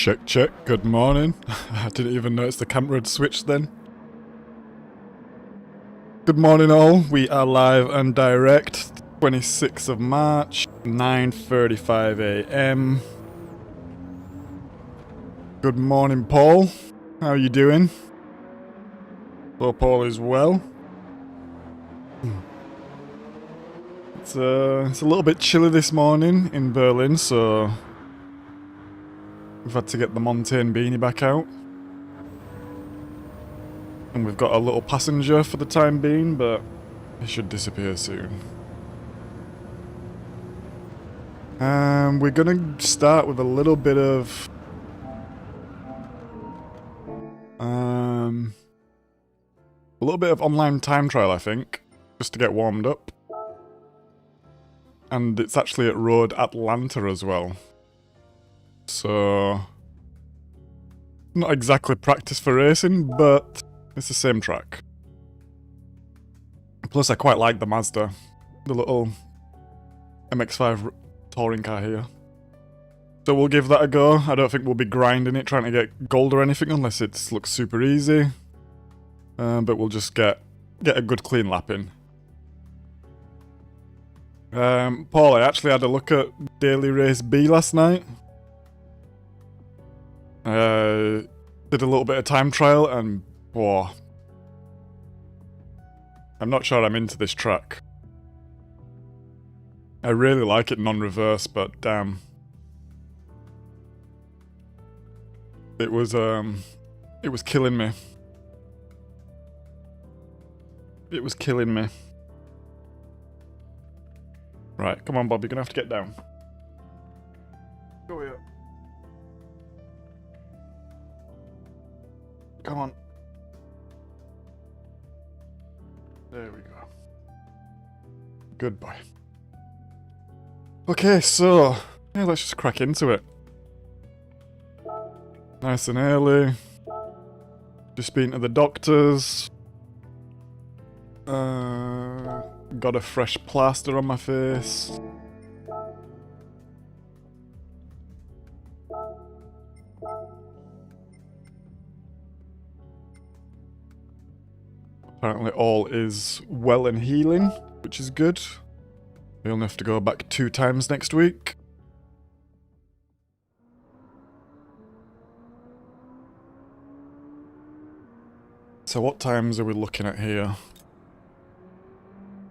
Check, check. Good morning. I didn't even notice the camera had switched then. Good morning all. We are live and direct. 26th of March, 9:35 AM. Good morning, Paul. How are you doing? Hope Paul is well. It's a little bit chilly this morning in Berlin, so we've had to get the Montane beanie back out. And we've got a little passenger for the time being, but he should disappear soon. We're gonna start with a little bit of online time trial, I think, just to get warmed up. And it's actually at Road Atlanta as well. So not exactly practice for racing, but it's the same track. Plus I quite like the Mazda, the little MX-5 touring car here. So we'll give that a go. I don't think we'll be grinding it, trying to get gold or anything, unless it looks super easy. But we'll just get a good clean lap in. Paul, I actually had a look at Daily Race B last night. Did a little bit of time trial and whoa. I'm not sure I'm into this track. I really like it non-reverse, but damn. It was killing me. It was killing me. Right, come on Bob, you're gonna have to get down. Go here. Come on. There we go. Good boy. Okay, so yeah, let's just crack into it. Nice and early. Just been to the doctors. Got a fresh plaster on my face. Apparently all is well and healing, which is good. We only have to go back 2 times next week. So what times are we looking at here?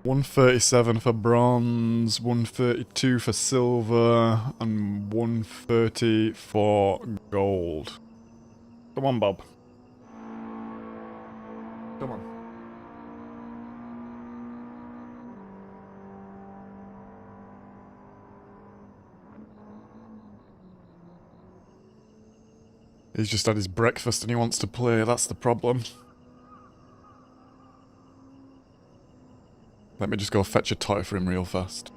137 for bronze, 132 for silver, and 130 for gold. Come on, Bob. Come on. He's just had his breakfast and he wants to play, that's the problem. Let me just go fetch a toy for him real fast.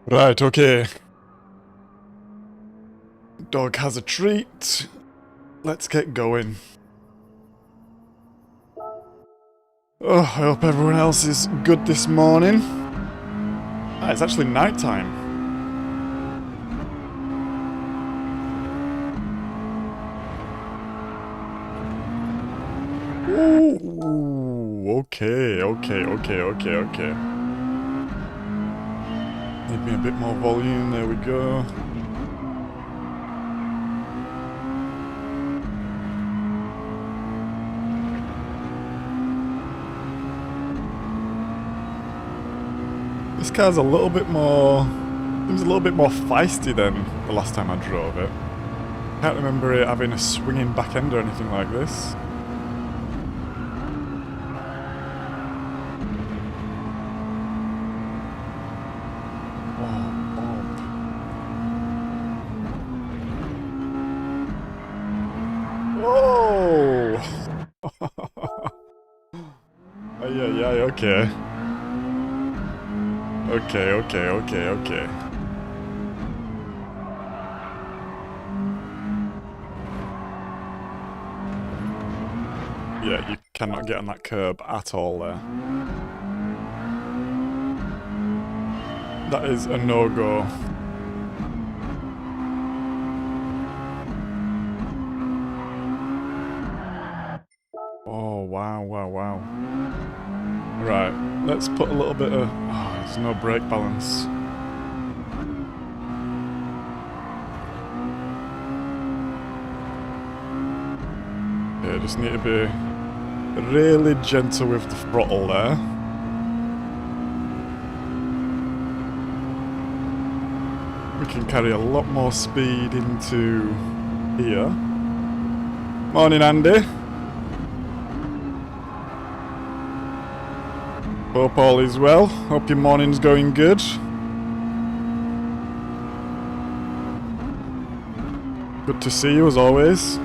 Right, okay. Dog has a treat. Let's get going. Oh, I hope everyone else is good this morning. Ah, it's actually night time. Ooh, okay. Need me a bit more volume, there we go. This car's a little bit more... seems a little bit more feisty than the last time I drove it. Can't remember it having a swinging back end or anything like this. Whoa! Yeah, okay. Okay. Yeah, you cannot get on that curb at all there. That is a no-go. Oh, wow. Right, let's put a little bit of... oh, there's no brake balance. Yeah, just need to be really gentle with the throttle there. We can carry a lot more speed into here. Morning, Andy. Hope all is well. Hope your morning's going good. Good to see you as always.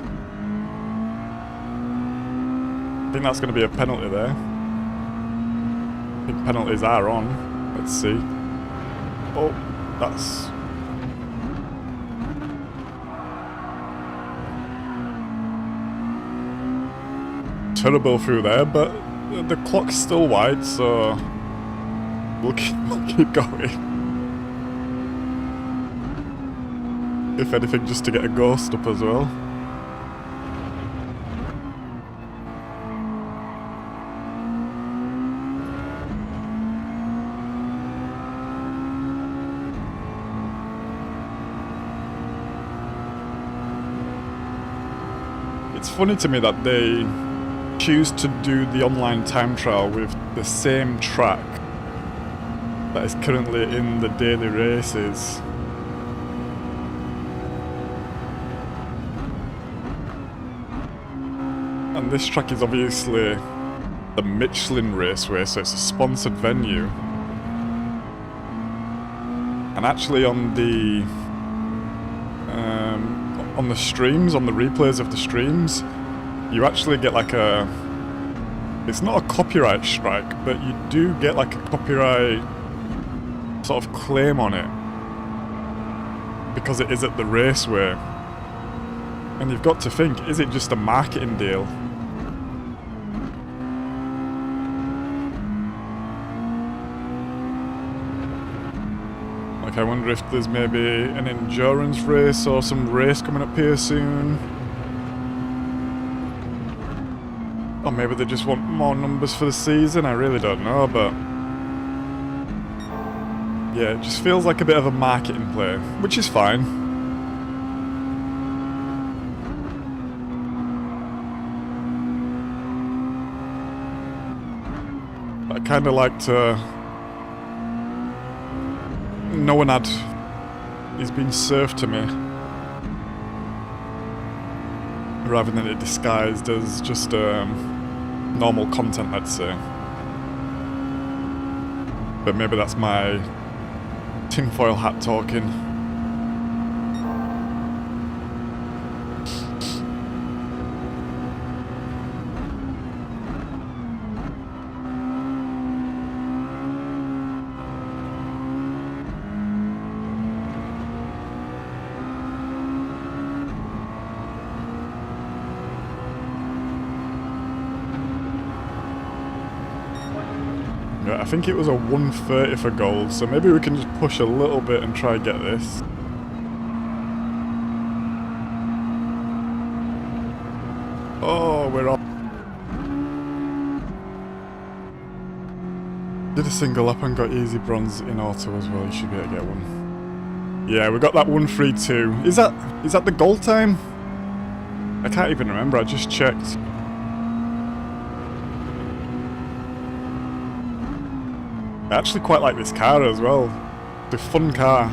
I think that's going to be a penalty there. I think penalties are on. Let's see. Oh, that's... turbo through there, but the clock's still wide, so we'll keep going. If anything, just to get a ghost up as well. It's funny to me that they choose to do the online time trial with the same track that is currently in the daily races. And this track is obviously the Michelin Raceway, so it's a sponsored venue. And actually on the streams, on the replays of the streams, you actually get like a... it's not a copyright strike, but you do get like a copyright sort of claim on it. Because it is at the raceway. And you've got to think, is it just a marketing deal? Like, I wonder if there's maybe an endurance race or some race coming up here soon. Or maybe they just want more numbers for the season, I really don't know, but... yeah, it just feels like a bit of a marketing play, which is fine. But I kind of like to... no one ad is being served to me, rather than it disguised as just normal content, let's say. But maybe that's my tinfoil hat talking. Yeah, I think it was a 130 for gold, so maybe we can just push a little bit and try and get this. Oh, we're on. Did a single up and got easy bronze in auto as well. You should be able to get one. Yeah, we got that 132. Is that the gold time? I can't even remember. I just checked. I actually quite like this car as well. It's a fun car.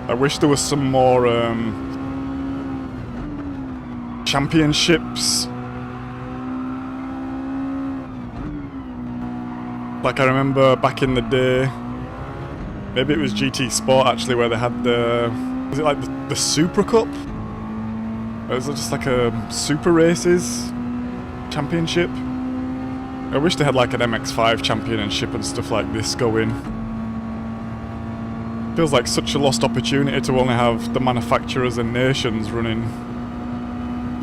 I wish there was some more championships. Like I remember back in the day, maybe it was GT Sport actually, where they had was it like the Super Cup? Or was it just like a Super Races championship? I wish they had like an MX5 championship and stuff like this going. Feels like such a lost opportunity to only have the manufacturers and nations running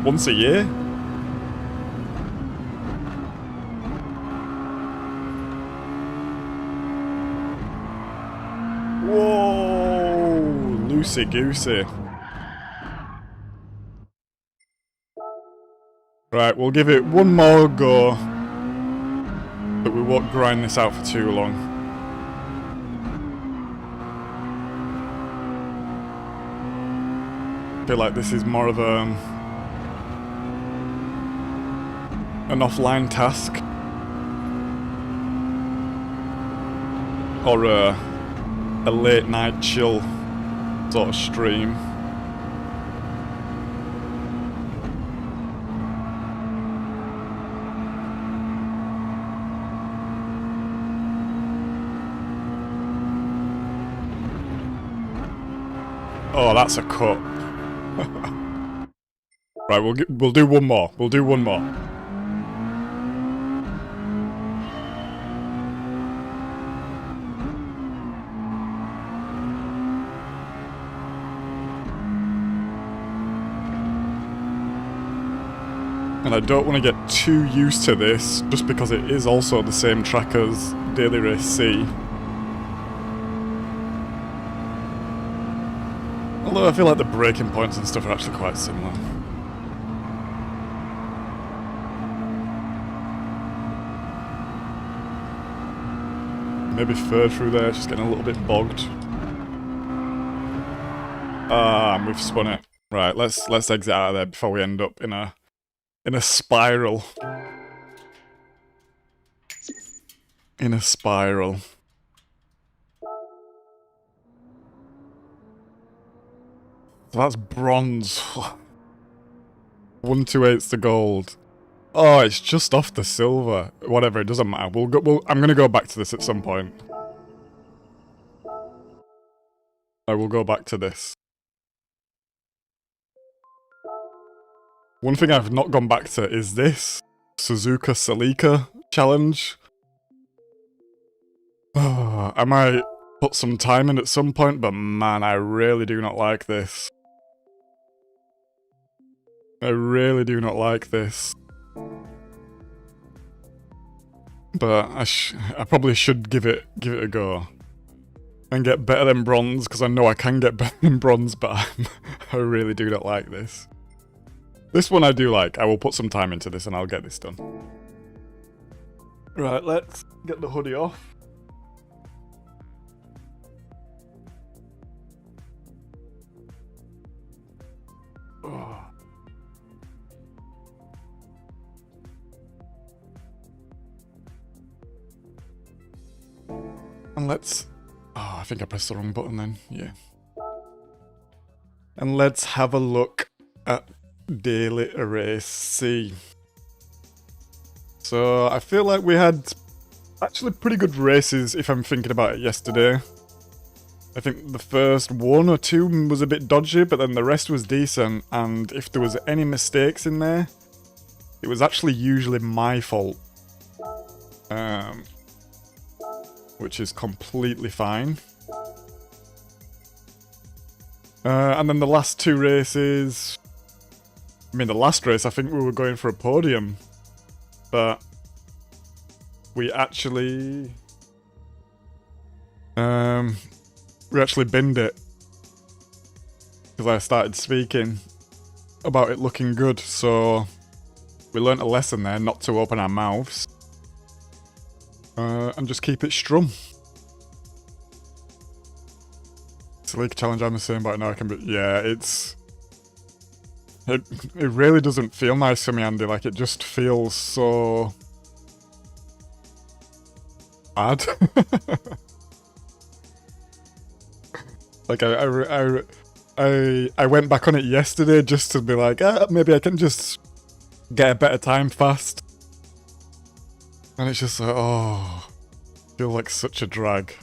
once a year. Whoa, loosey-goosey. Right, we'll give it one more go, but we won't grind this out for too long. I feel like this is more of an offline task, or a late night chill sort of stream. Oh, that's a cut. Right, we'll do one more. We'll do one more. And I don't want to get too used to this, just because it is also the same track as Daily Race C. Although I feel like the braking points and stuff are actually quite similar. Maybe third through there, just getting a little bit bogged. Ah, and we've spun it. Right, let's exit out of there before we end up in a spiral. In a spiral. So that's bronze. 128's the gold. Oh, it's just off the silver. Whatever, it doesn't matter. I'm gonna go back to this at some point. I will go back to this. One thing I've not gone back to is this Suzuka Celica challenge. Oh, I might put some time in at some point, but man, I really do not like this. I really do not like this. But I probably should give it a go. And get better than bronze, because I know I can get better than bronze, but I really do not like this. This one I do like. I will put some time into this and I'll get this done. Right, let's get the hoodie off. Oh. And let's... Oh, I think I pressed the wrong button then. Yeah. And let's have a look at Daily Race C. So, I feel like we had actually pretty good races if I'm thinking about it yesterday. I think the first one or two was a bit dodgy, but then the rest was decent, and if there was any mistakes in there, it was actually usually my fault. Which is completely fine. And then the last two races... I mean, the last race, I think we were going for a podium. But... we actually... we actually binned it. Because I started speaking about it looking good, so... we learnt a lesson there, not to open our mouths. And just keep it strum. It's a league challenge, I'm the same, but now I can be... yeah, it's It really doesn't feel nice for me, Andy. Like, it just feels so bad. Like, I went back on it yesterday just to be like, maybe I can just get a better time fast. And it's just like, oh, I feel like such a drag.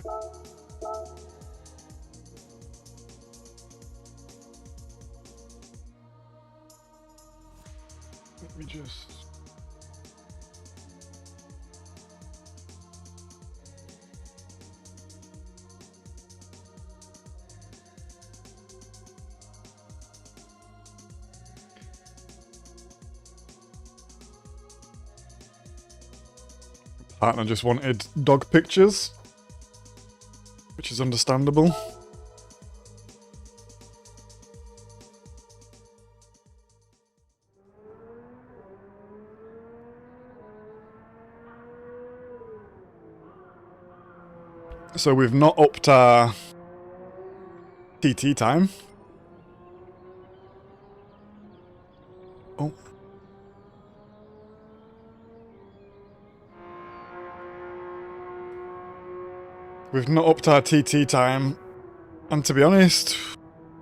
Let me just... Partner just wanted dog pictures, which is understandable. So we've not upped our TT time. Oh. We've not upped our TT time, and to be honest,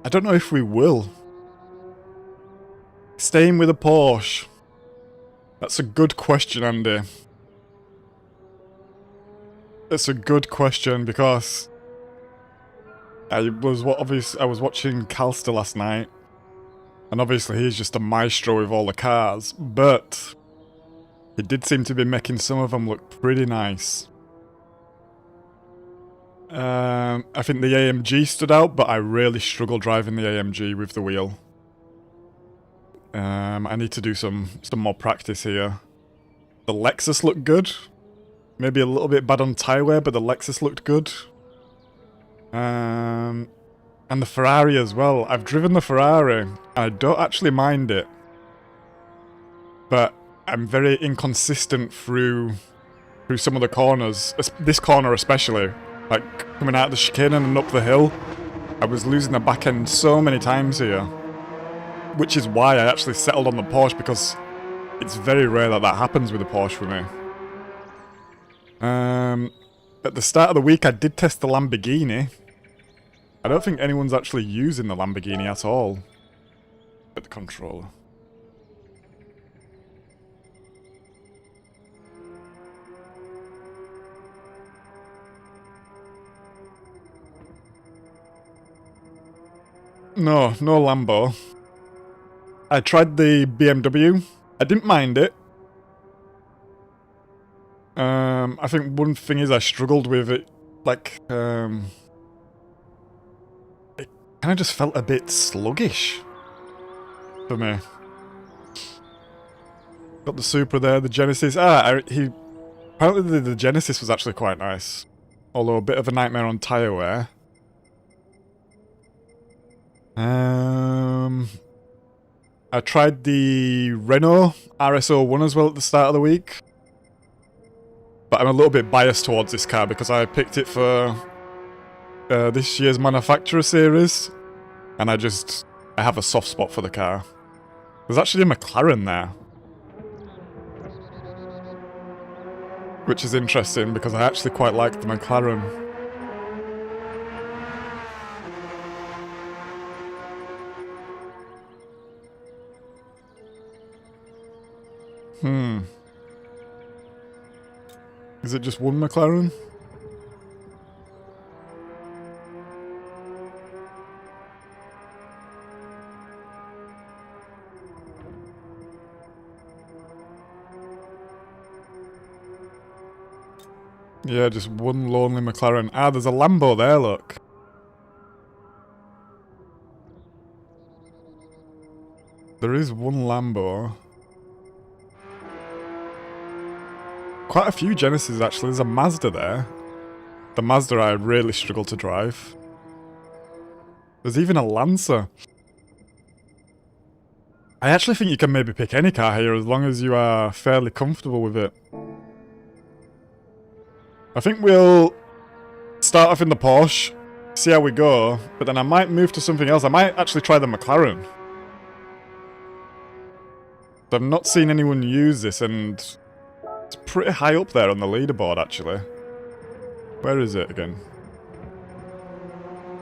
I don't know if we will. Staying with a Porsche. That's a good question, Andy. It's a good question because I was watching Calster last night, and obviously he's just a maestro with all the cars, but he did seem to be making some of them look pretty nice. I think the AMG stood out, but I really struggle driving the AMG with the wheel. I need to do some more practice here. The Lexus looked good. Maybe a little bit bad on tyre wear, but the Lexus looked good. And the Ferrari as well. I've driven the Ferrari, and I don't actually mind it. But I'm very inconsistent through some of the corners. This corner especially. Like, coming out of the chicane and up the hill. I was losing the back end so many times here. Which is why I actually settled on the Porsche, because it's very rare that that happens with a Porsche for me. At the start of the week, I did test the Lamborghini. I don't think anyone's actually using the Lamborghini at all. At the controller. No Lambo. I tried the BMW. I didn't mind it. I think one thing is I struggled with it, like, it kind of just felt a bit sluggish for me. Got the Supra there, the Genesis. Apparently the Genesis was actually quite nice, although a bit of a nightmare on tyre wear. I tried the Renault RS01 as well at the start of the week. But I'm a little bit biased towards this car because I picked it for this year's manufacturer series. And I have a soft spot for the car. There's actually a McLaren there. Which is interesting because I actually quite like the McLaren. Is it just one McLaren? Yeah, just one lonely McLaren. Ah, there's a Lambo there, look. There is one Lambo. Quite a few Genesis, actually. There's a Mazda there. The Mazda I really struggle to drive. There's even a Lancer. I actually think you can maybe pick any car here as long as you are fairly comfortable with it. I think we'll start off in the Porsche, see how we go, but then I might move to something else. I might actually try the McLaren. I've not seen anyone use this, and it's pretty high up there on the leaderboard, actually. Where is it again?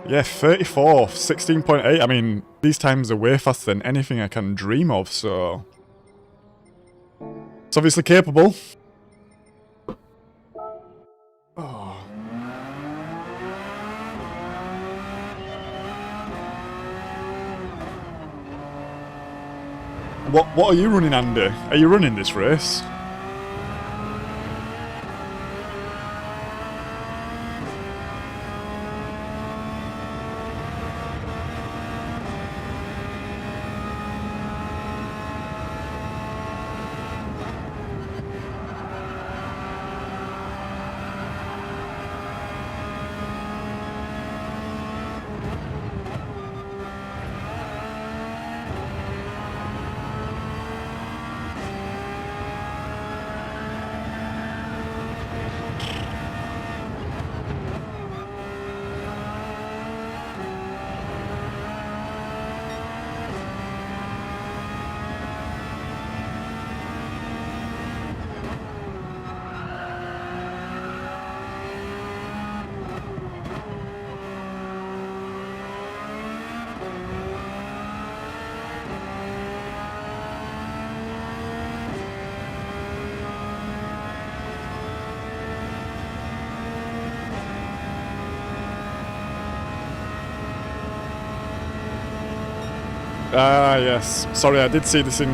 Yeah, 34, 16.8. I mean, these times are way faster than anything I can dream of, so... It's obviously capable. Oh. What are you running, Andy? Are you running this race? Ah, yes. Sorry, I did see this in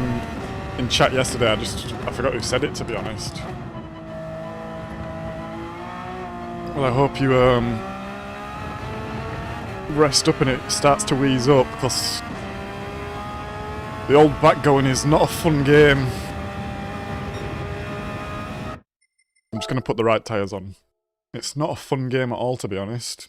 chat yesterday. I forgot who said it, to be honest. Well, I hope you rest up and it starts to ease up, because the old backgoing is not a fun game. I'm just gonna put the right tyres on. It's not a fun game at all, to be honest.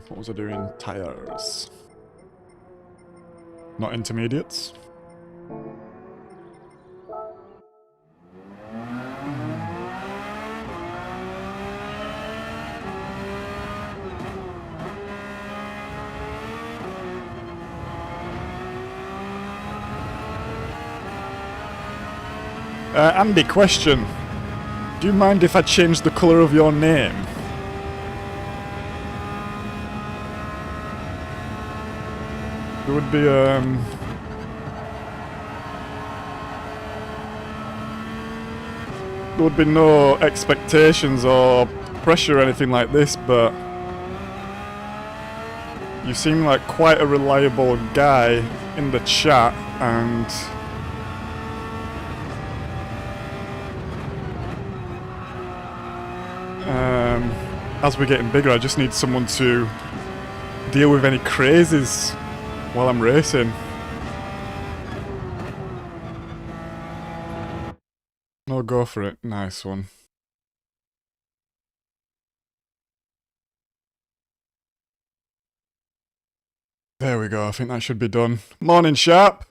What was I doing? Tires. Not intermediates. Andy, question. Do you mind if I change the colour of your name? There would be, there would be no expectations or pressure or anything like this, but you seem like quite a reliable guy in the chat, and as we're getting bigger, I just need someone to deal with any crazes while I'm racing. Oh, go for it. Nice one. There we go. I think that should be done. Morning, Sharp.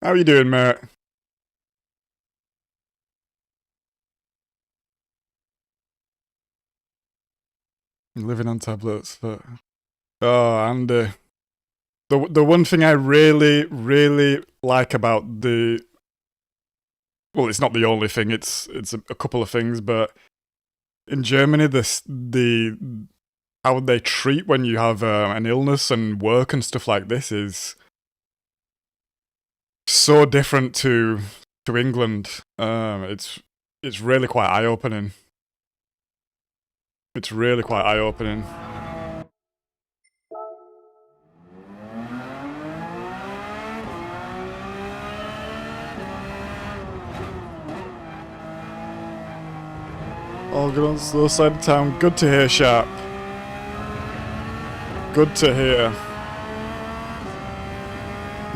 How are you doing, mate? Living on tablets, but... Oh, Andy. The one thing I really like about the... Well, it's not the only thing, it's a couple of things, but in Germany, how they treat when you have an illness and work and stuff like this is so different to England. It's really quite eye-opening. It's really quite eye-opening. All good on the slow side of town. Good to hear, Sharp. Good to hear.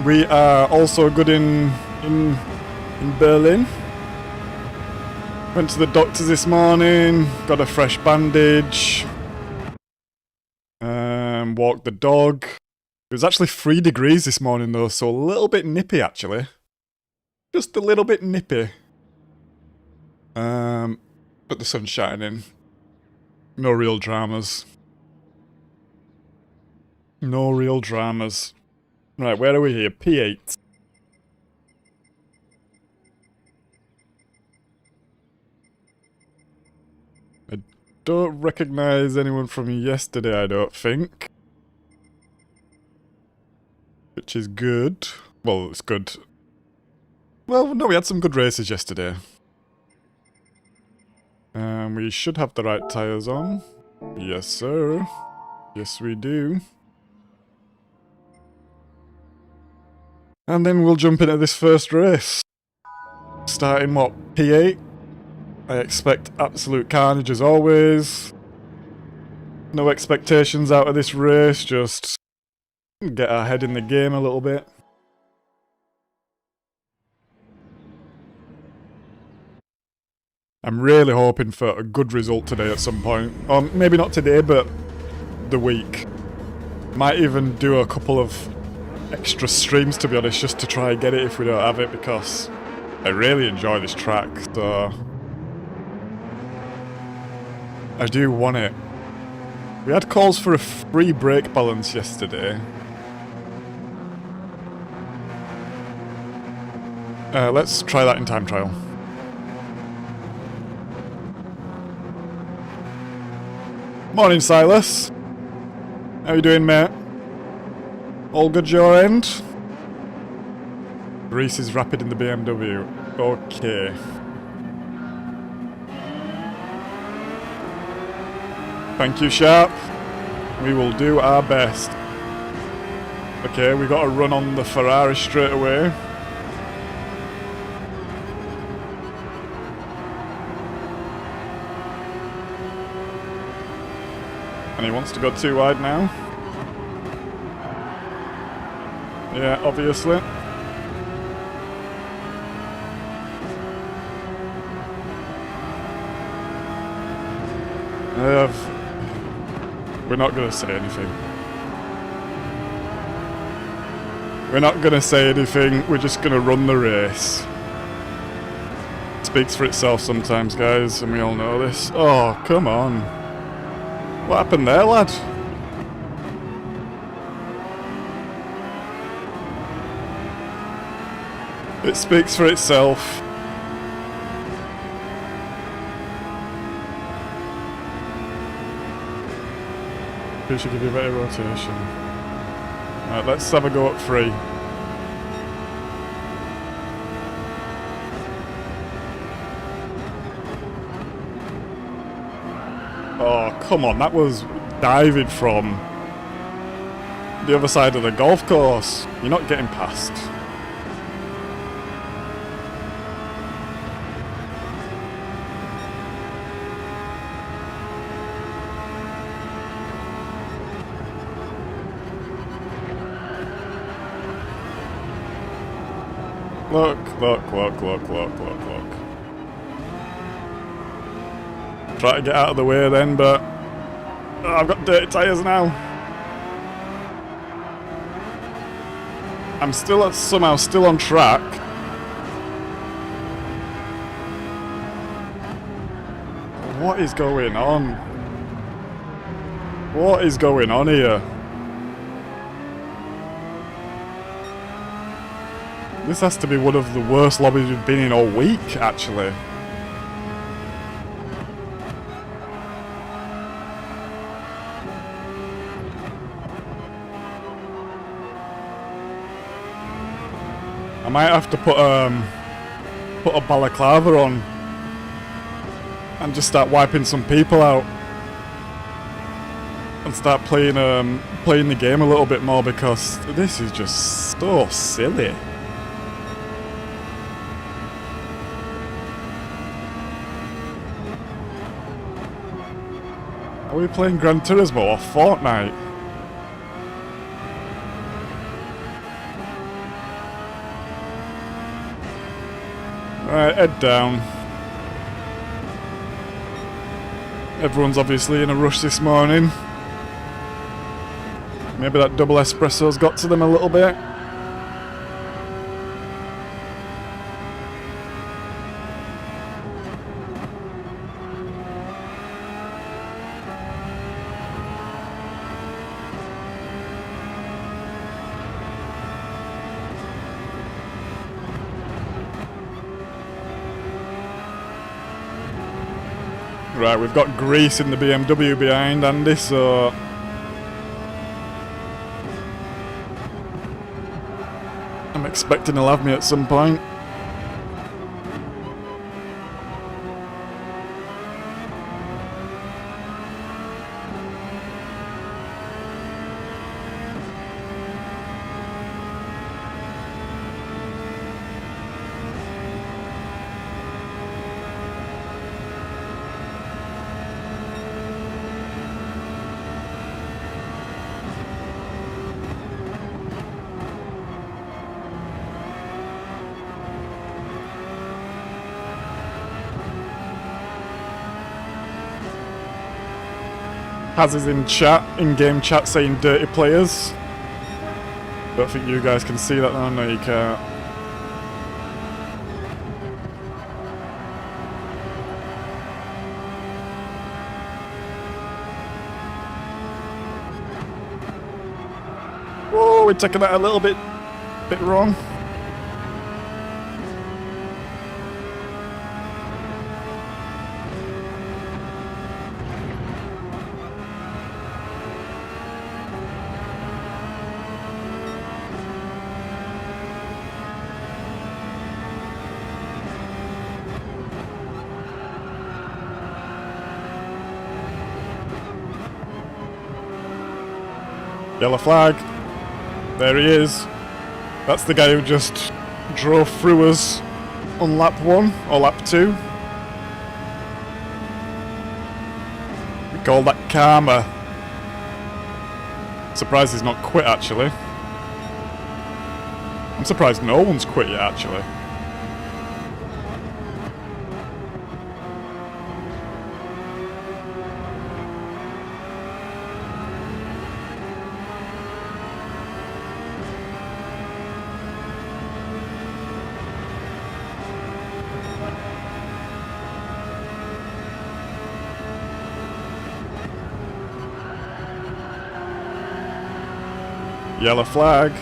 We are also good in Berlin. Went to the doctor's this morning, got a fresh bandage. Walked the dog. It was actually 3 degrees this morning though, so a little bit nippy actually. Just a little bit nippy. But the sun's shining. No real dramas. No real dramas. Right, where are we here? P8. I don't recognise anyone from yesterday, I don't think. Which is good. Well, it's good. Well, no, we had some good races yesterday. We should have the right tyres on. Yes, sir. Yes, we do. And then we'll jump into this first race. Starting, what, P8? I expect absolute carnage as always. No expectations out of this race, just get our head in the game a little bit. I'm really hoping for a good result today at some point. Or maybe not today, but the week. Might even do a couple of extra streams, to be honest, just to try and get it if we don't have it, because I really enjoy this track, so I do want it. We had calls for a free brake balance yesterday. Let's try that in time trial. Morning, Silas. How you doing, mate? All good your end? Reese is rapid in the BMW. Okay. Thank you, Sharp. We will do our best. Okay, we got a run on the Ferrari straight away. And he wants to go too wide now. Yeah, obviously. We're not going to say anything. We're not going to say anything, we're just going to run the race. It speaks for itself sometimes, guys, and we all know this. Oh, come on. What happened there, lad? It speaks for itself. We should give you a better rotation. Right, let's have a go at 3. Oh, come on, that was diving from the other side of the golf course. You're not getting past. Look. Try to get out of the way then, but I've got dirty tyres now. I'm somehow still on track. What is going on? What is going on here? This has to be one of the worst lobbies we've been in all week, actually. I might have to put a balaclava on and just start wiping some people out and start playing the game a little bit more, because this is just so silly. Are we playing Gran Turismo or Fortnite? Right, head down. Everyone's obviously in a rush this morning. Maybe that double espresso's got to them a little bit. Right, we've got grease in the BMW behind Andy, so I'm expecting he'll have me at some point. Has is in chat, in-game chat, saying dirty players. Don't think you guys can see that though. No, you can't. Whoa, we're taking that a little bit wrong. Yellow flag. There he is. That's the guy who just drove through us on lap 1 or lap 2. We call that karma. Surprised he's not quit actually. I'm surprised no one's quit yet actually. Yellow flag.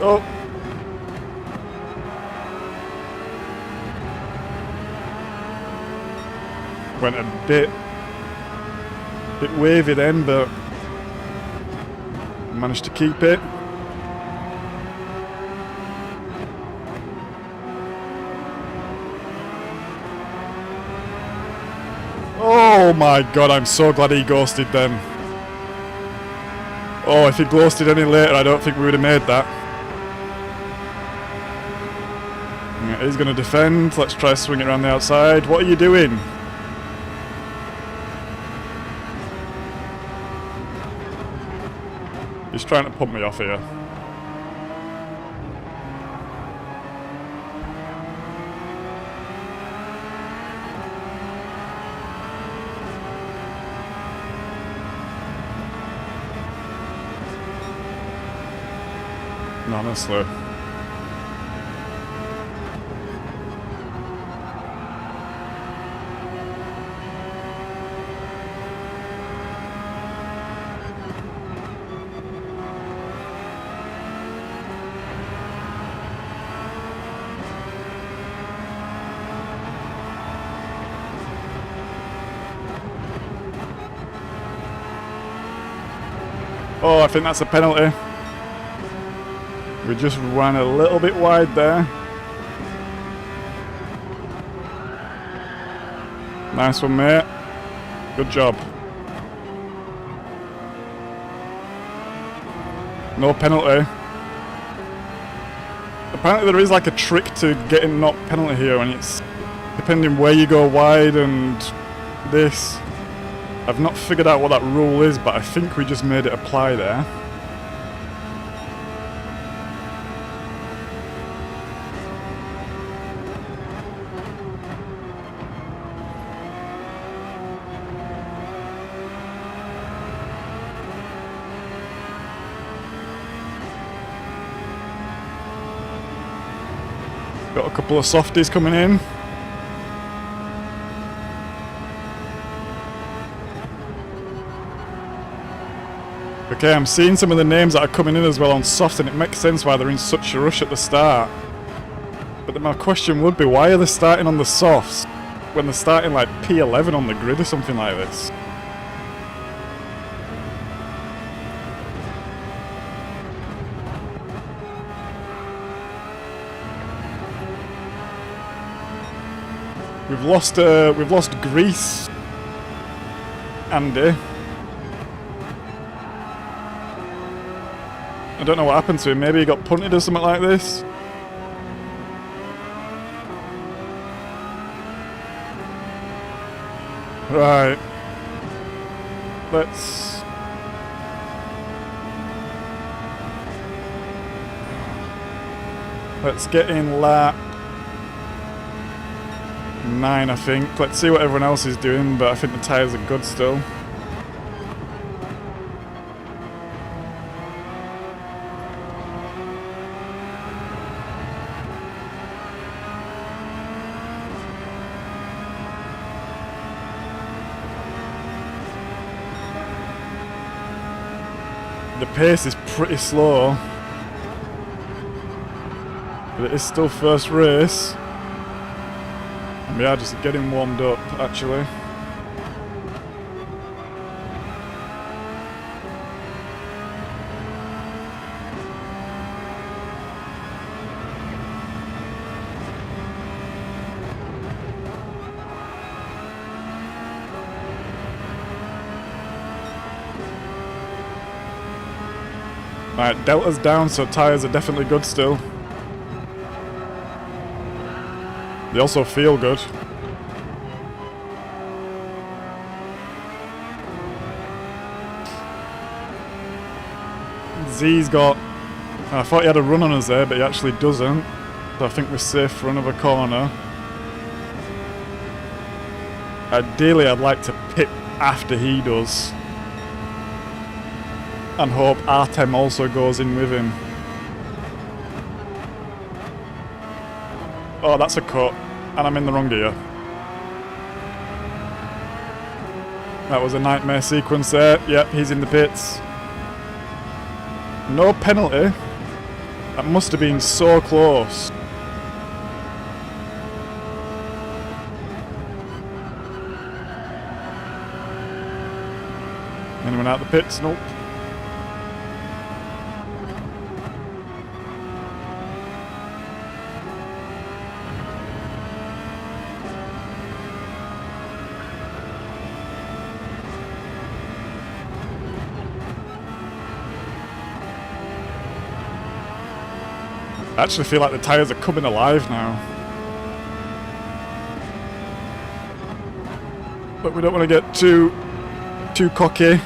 Oh. Went a bit wavy then, but managed to keep it. Oh my god, I'm so glad he ghosted then. Oh, if he ghosted any later, I don't think we would have made that. Yeah, he's going to defend. Let's try swing it around the outside. What are you doing? He's trying to pump me off here. Honestly. Oh, I think that's a penalty. We just ran a little bit wide there. Nice one, mate. Good job. No penalty. Apparently there is like a trick to getting not penalty here, and it's depending where you go wide and this. I've not figured out what that rule is, but I think we just made it apply there. Got a couple of softies coming in. Okay, I'm seeing some of the names that are coming in as well on softs, and it makes sense why they're in such a rush at the start. But then my question would be, why are they starting on the softs when they're starting like P11 on the grid or something like this? We've lost Grease, Andy. I don't know what happened to him. Maybe he got punted or something like this. Right. Let's get in lap 9, I think. Let's see what everyone else is doing, but I think the tyres are good still. The pace is pretty slow, but it is still first race. And we are just getting warmed up, actually. Right, Delta's down, so tyres are definitely good still. They also feel good. Z's got... I thought he had a run on us there, but he actually doesn't. So I think we're safe for another corner. Ideally, I'd like to pit after he does. And hope Artem also goes in with him. Oh, that's a cut. And I'm in the wrong gear. That was a nightmare sequence there. Yep, he's in the pits. No penalty. That must have been so close. Anyone out the pits? Nope. I actually feel like the tyres are coming alive now. But we don't want to get too cocky,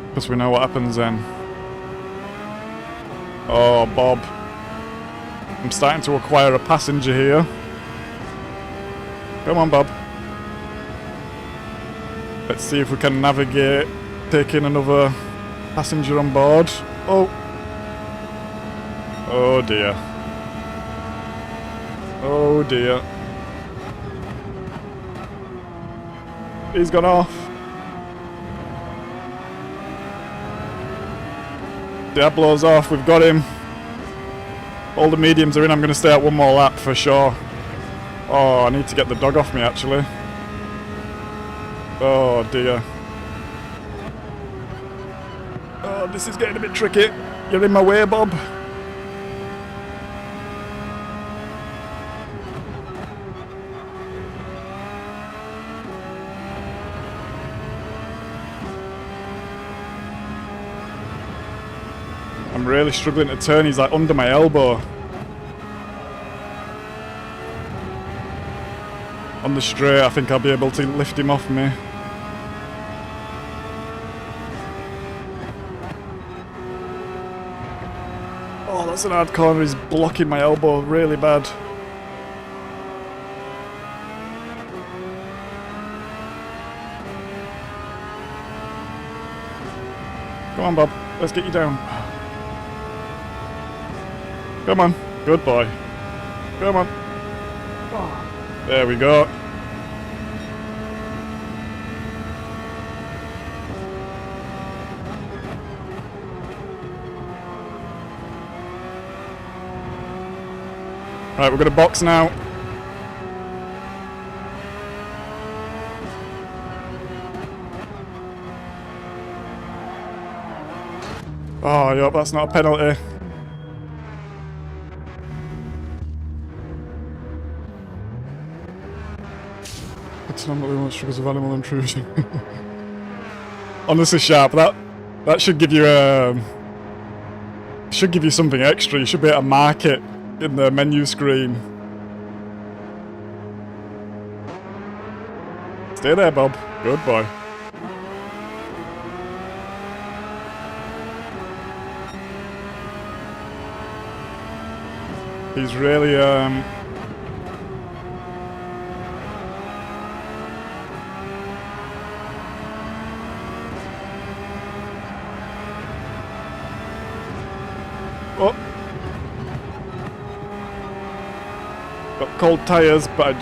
because we know what happens then. Oh, Bob. I'm starting to acquire a passenger here. Come on, Bob. Let's see if we can navigate taking another passenger on board. Oh. Oh dear. Oh dear. He's gone off. Diablo's off, we've got him. All the mediums are in, I'm going to stay out one more lap for sure. Oh, I need to get the dog off me actually. Oh dear. Oh, this is getting a bit tricky. You're in my way, Bob. I'm really struggling to turn, he's like under my elbow. On the straight, I think I'll be able to lift him off me. that's an hard corner. He's blocking my elbow really bad. Come on, Bob. Let's get you down. Come on. Good boy. Come on. There we go. Right, we're gonna box now. Oh, yep, that's not a penalty. It's not the one that triggers of animal intrusion. Honestly, Sharp, that should give you something extra. You should be able to mark it in the menu screen. Stay there, Bob. Good boy. He's really oh. Got cold tires, but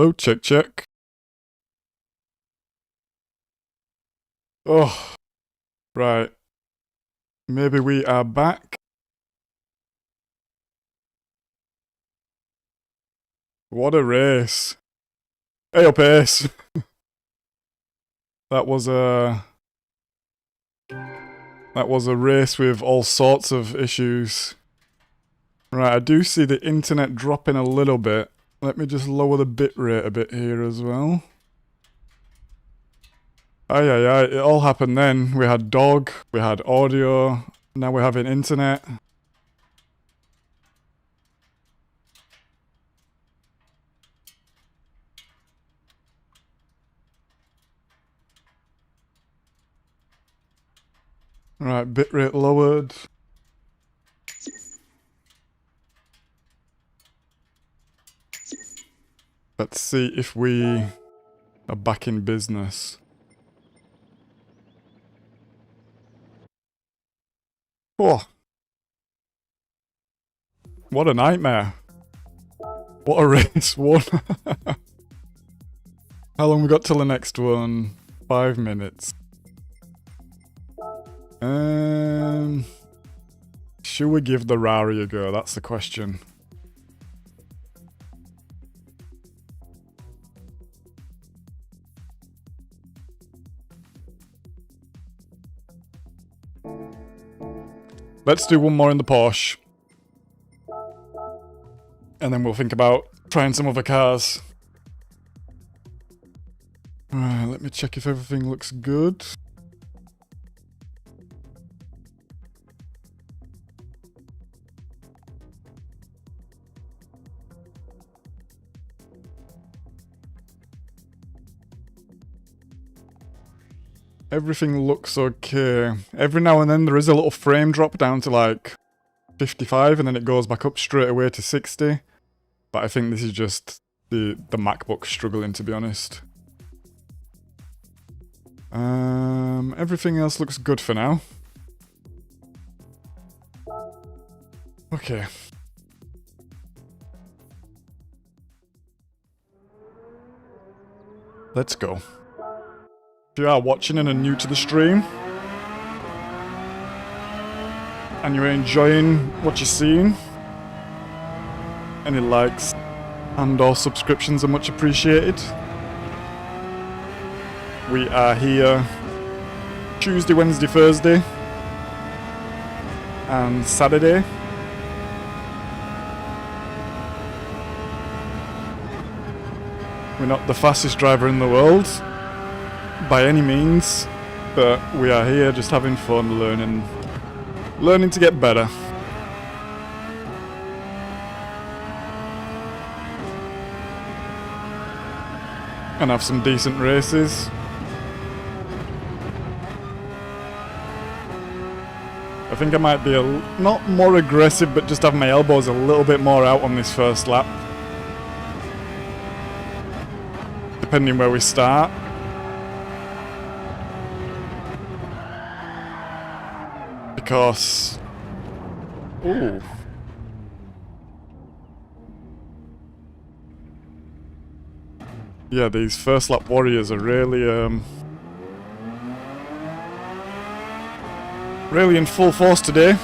Hello, check, check. Oh, right. Maybe we are back. What a race. Hey up, Ace. That was a race with all sorts of issues. Right, I do see the internet dropping a little bit. Let me just lower the bitrate a bit here as well. Aye, aye, aye, it all happened then. We had dog, we had audio, now we're having internet. Right, bitrate lowered. Let's see if we are back in business. Oh. What a nightmare. What a race. One. How long we got till the next one? 5 minutes. Should we give the Rari a go? That's the question. Let's do one more in the Porsche. And then we'll think about trying some other cars. Alright, let me check if everything looks good. Everything looks okay. Every now and then there is a little frame drop down to like 55 and then it goes back up straight away to 60. But I think this is just the MacBook struggling, to be honest. Everything else looks good for now. Okay. Let's go. If you are watching and are new to the stream, and you're enjoying what you're seeing, any likes and or subscriptions are much appreciated. We are here Tuesday, Wednesday, Thursday, and Saturday. We're not the fastest driver in the world, by any means, but we are here just having fun, learning to get better. And have some decent races. I think I might be not more aggressive, but just have my elbows a little bit more out on this first lap. Depending where we start. Because... ooh. Yeah, these first lap warriors are really, really in full force today.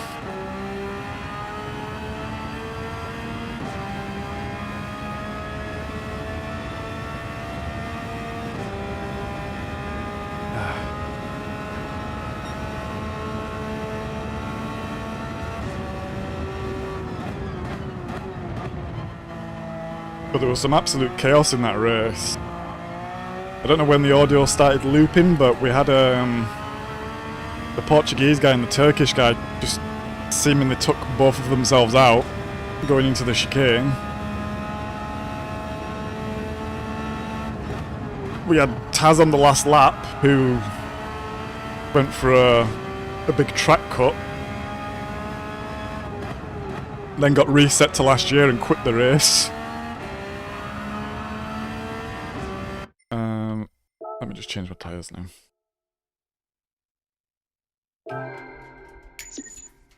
But there was some absolute chaos in that race. I don't know when the audio started looping, but we had the Portuguese guy and the Turkish guy just seemingly took both of themselves out going into the chicane. We had Taz on the last lap who went for a big track cut, then got reset to last year and quit the race. Let me just change my tyres now.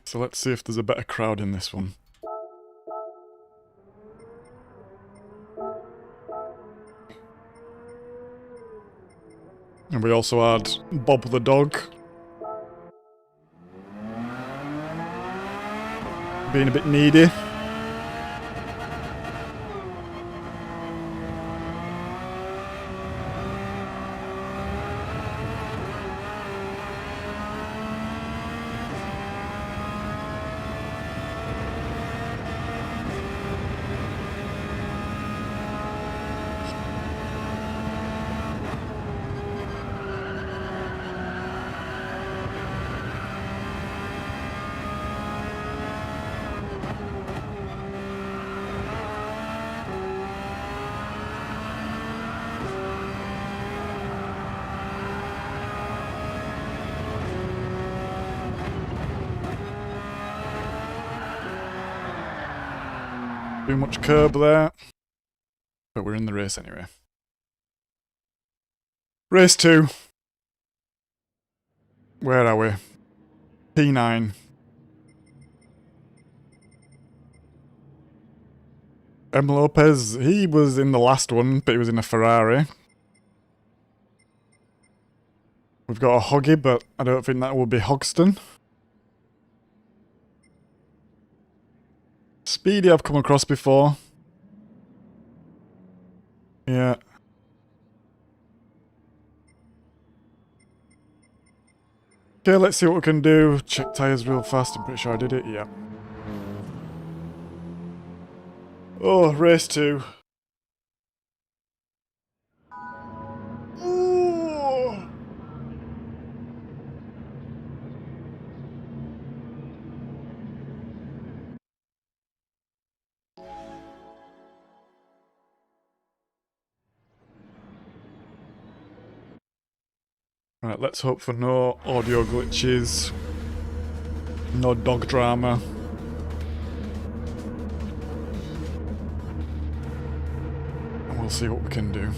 So let's see if there's a better crowd in this one. And we also had Bob the dog. Being a bit needy. Too much curb there. But we're in the race anyway. Race 2. Where are we? P9. M. Lopez, he was in the last one, but he was in a Ferrari. We've got a Hoggy, but I don't think that will be Hogston. Speedy I've come across before. Yeah. Okay, let's see what we can do. Check tyres real fast, I'm pretty sure I did it, yeah. Oh, race 2. Ooh. Right, let's hope for no audio glitches, no dog drama. And we'll see what we can do.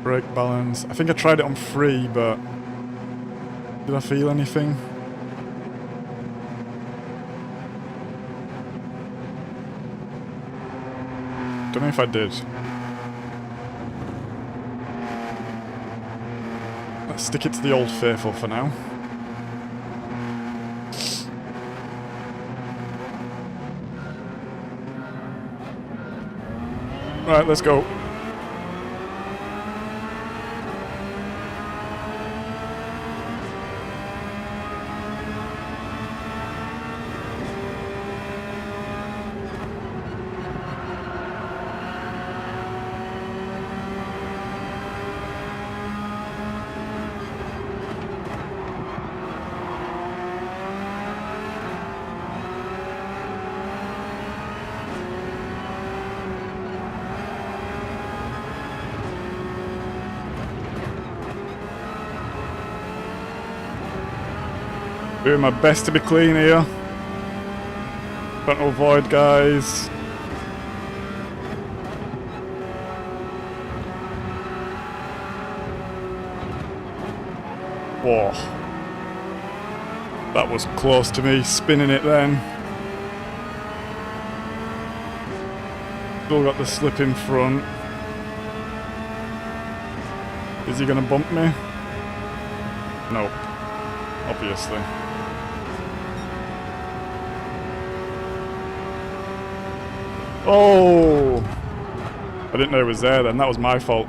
Brake balance. I think I tried it on 3, but did I feel anything? Don't know if I did. Let's stick it to the old faithful for now. Right, let's go. Doing my best to be clean here. Trying to avoid guys. Whoa. That was close to me spinning it then. Still got the slip in front. Is he gonna bump me? Nope. Obviously. Oh! I didn't know it was there then, that was my fault.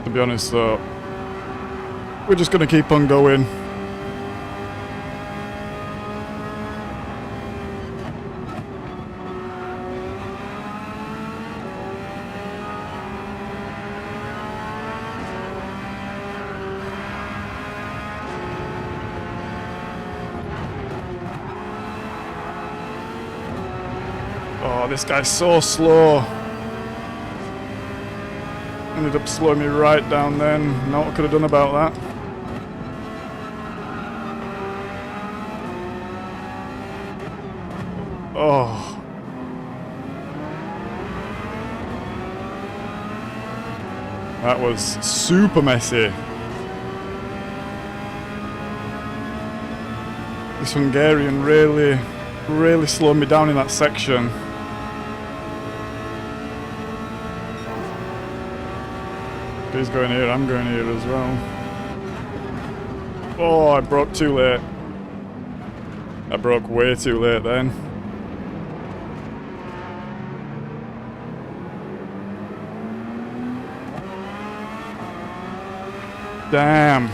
To be honest though, we're just gonna keep on going. Oh, this guy's so slow. Ended up slowing me right down then. Know what I could have done about that. Oh. That was super messy. This Hungarian really slowed me down in that section. He's going here, I'm going here as well. Oh, I broke too late. I broke way too late then. Damn.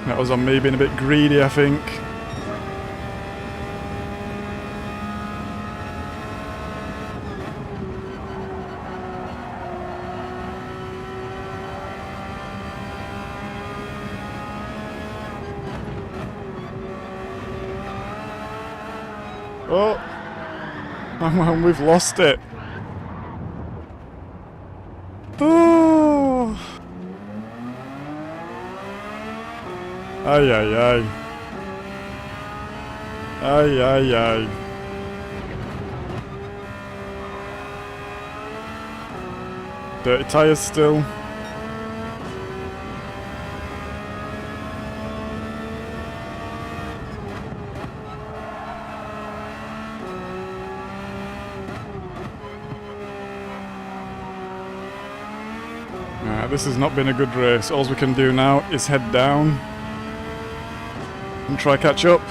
That was on me being a bit greedy, I think. Oh, and we've lost it. Oh. Ay, ay, ay. Ay, ay, ay. Dirty tyres still. This has not been a good race. All we can do now is head down and try catch up.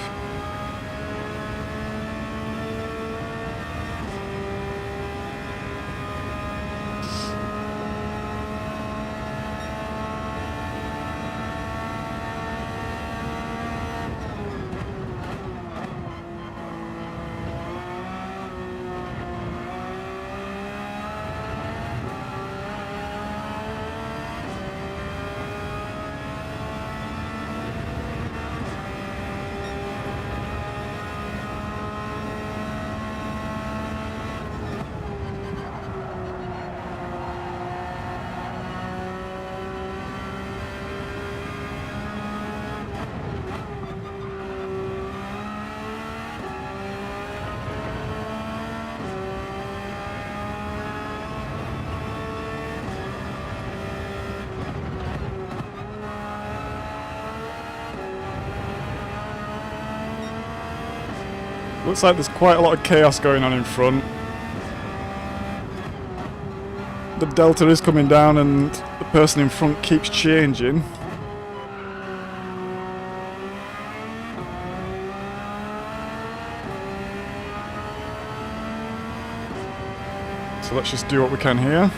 Looks like there's quite a lot of chaos going on in front. The delta is coming down and the person in front keeps changing. So let's just do what we can here.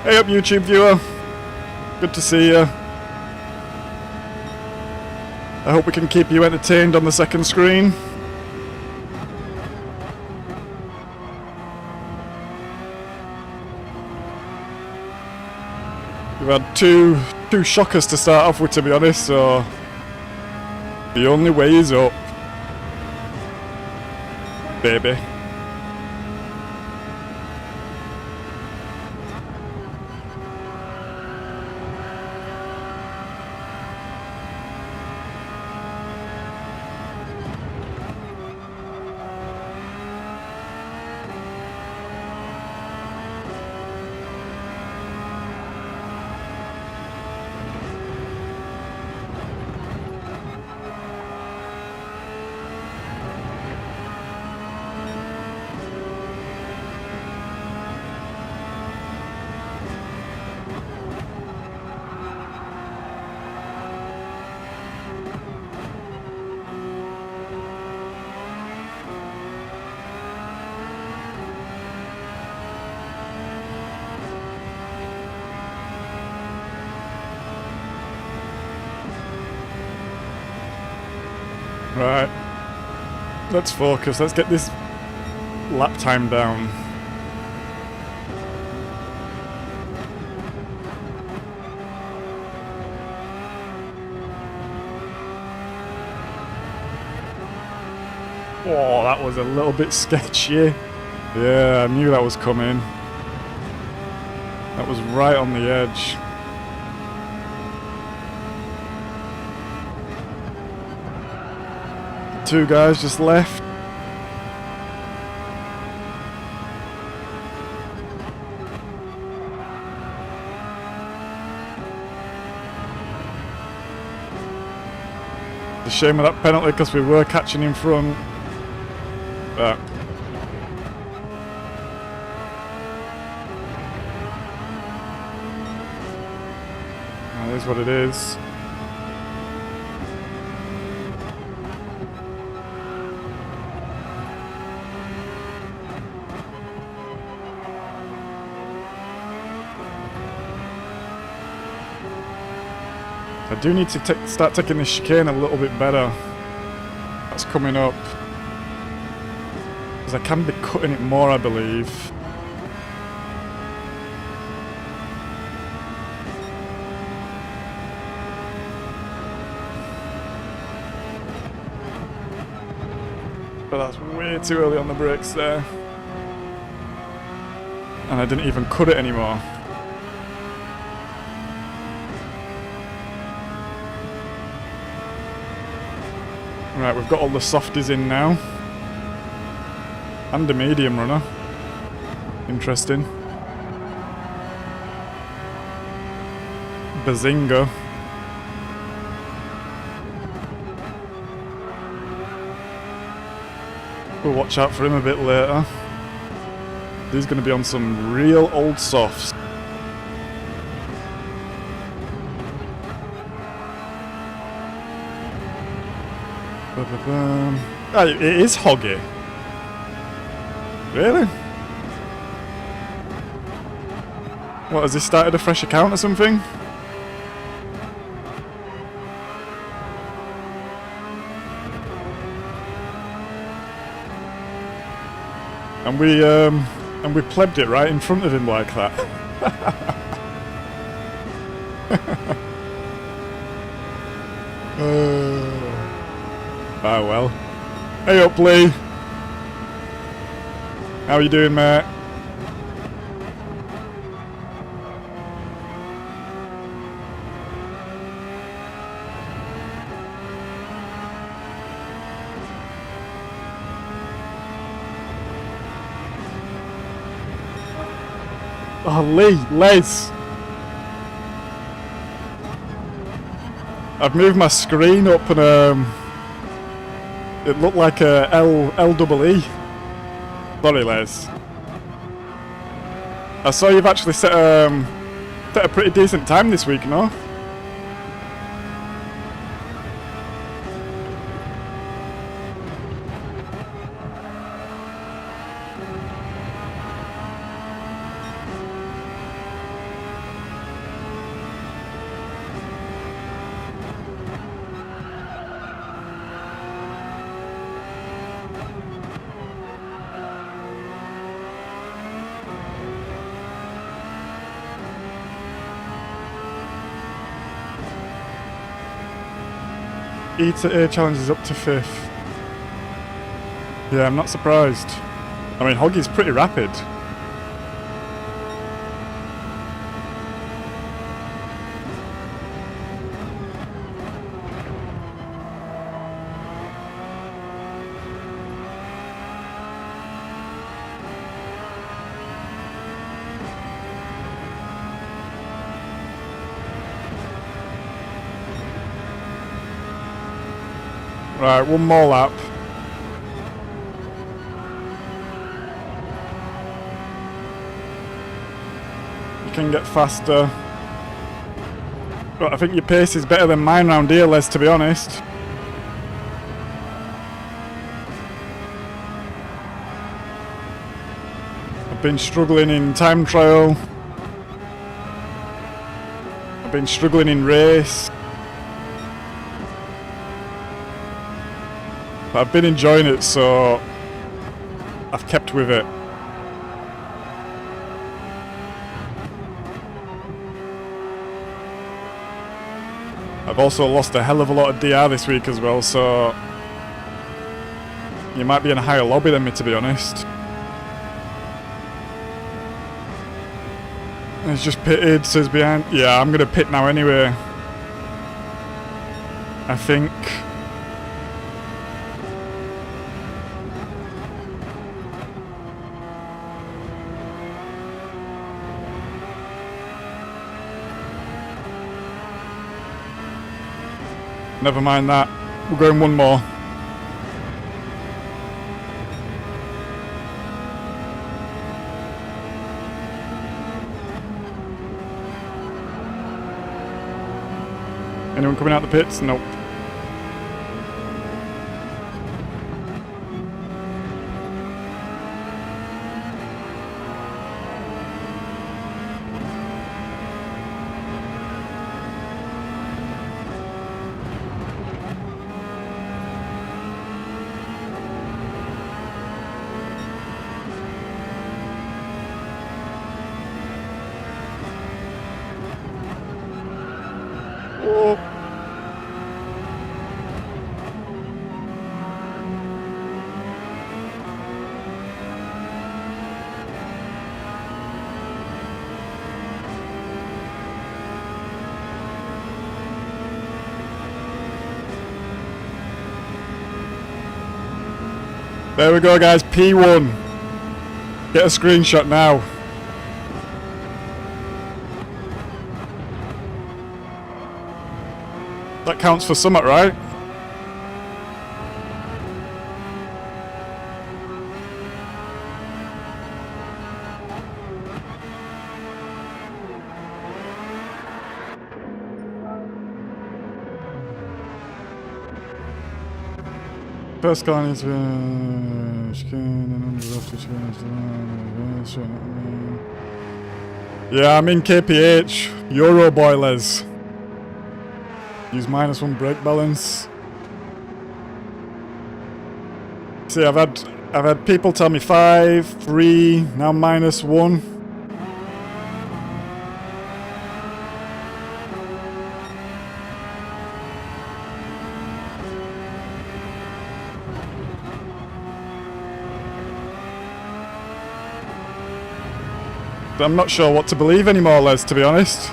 Hey up, YouTube viewer. Good to see you. I hope we can keep you entertained on the second screen. We've had two shockers to start off with, to be honest, so the only way is up, baby. Right, let's focus, let's get this lap time down. Oh, that was a little bit sketchy. Yeah, I knew that was coming. That was right on the edge. 2 guys just left. It's a shame of that penalty because we were catching in front. But that is what it is. I do need to start taking this chicane a little bit better. That's coming up. Because I can be cutting it more, I believe. But that's way too early on the brakes there. And I didn't even cut it anymore. Right, we've got all the softies in now. And a medium runner. Interesting. Bazinga. We'll watch out for him a bit later. He's going to be on some real old softs. Oh, it is hoggy. Really? What, has he started a fresh account or something? And we plebbed it right in front of him like that. Oh well. Hey up, Lee. How you doing, mate? Oh, Les. I've moved my screen up and it looked like a L-double-E. Sorry, Les. I saw you've actually set a pretty decent time this week, no? E to A challenge is up to 5th. Yeah, I'm not surprised. I mean, Hoggy's pretty rapid. Right, one more lap. You can get faster. But I think your pace is better than mine round here, Les, to be honest. I've been struggling in time trial. I've been struggling in race. But I've been enjoying it, so I've kept with it. I've also lost a hell of a lot of DR this week as well, so you might be in a higher lobby than me, to be honest. He's just pitted, says behind. Yeah, I'm going to pit now anyway. I think. Never mind that. We're going one more. Anyone coming out the pits? Nope. Oh. There we go, guys. P1. Get a screenshot now. That counts for something, right? First car needs to be... Yeah, I'm in KPH. Euro boilers. Use -1 brake balance. See, I've had people tell me 5, 3, now -1. I'm not sure what to believe anymore, Les, to be honest.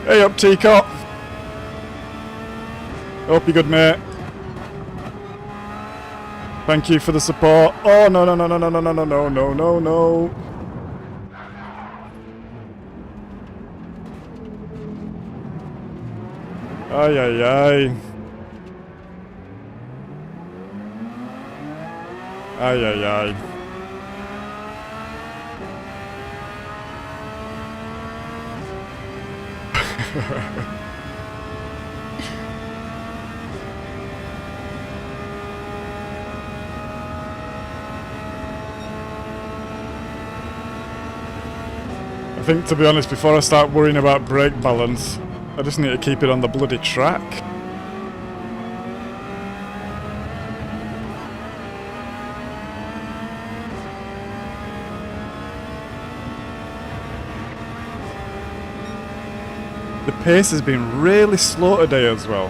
Hey up, Teacot. Hope you're good, mate. Thank you for the support. Oh, no, no, no, no, no, no, no, no, no, no, no, no. Ay, ay, ay. Ay, ay, ay. I think, to be honest, before I start worrying about brake balance, I just need to keep it on the bloody track. The pace has been really slow today as well.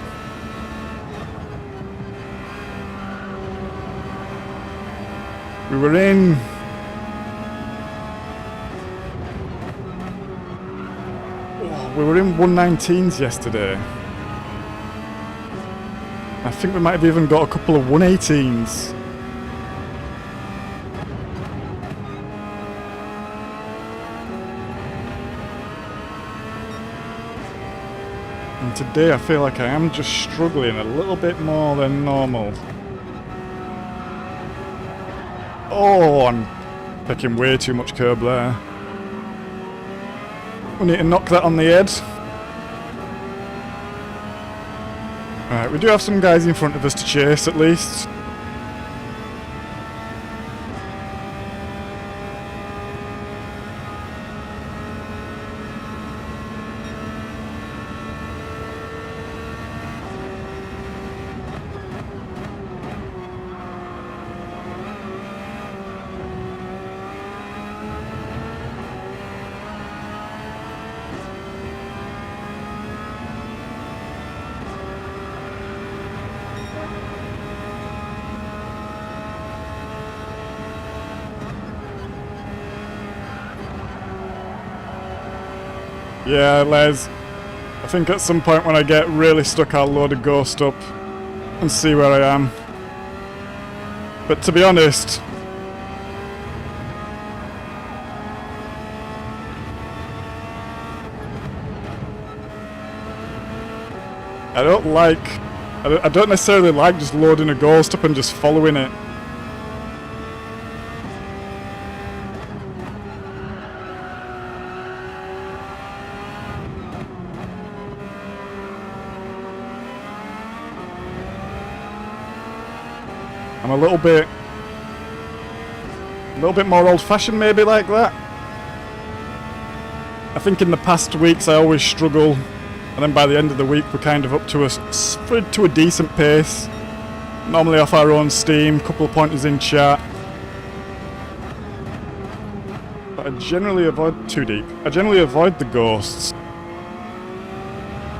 We were in... We were in 119s yesterday. I think we might have even got a couple of 118s. And today I feel like I am just struggling a little bit more than normal. Oh, I'm taking way too much curb there. We need to knock that on the head. Right, we do have some guys in front of us to chase at least. Yeah, Les. I think at some point when I get really stuck, I'll load a Ghost up and see where I am. But to be honest, I don't necessarily like just loading a ghost up and just following it. I'm a little bit more old-fashioned maybe like that. I think in the past weeks I always struggle, and then by the end of the week we're kind of up to a decent pace. Normally off our own steam, couple of pointers in chat. But I generally avoid too deep. I generally avoid the ghosts.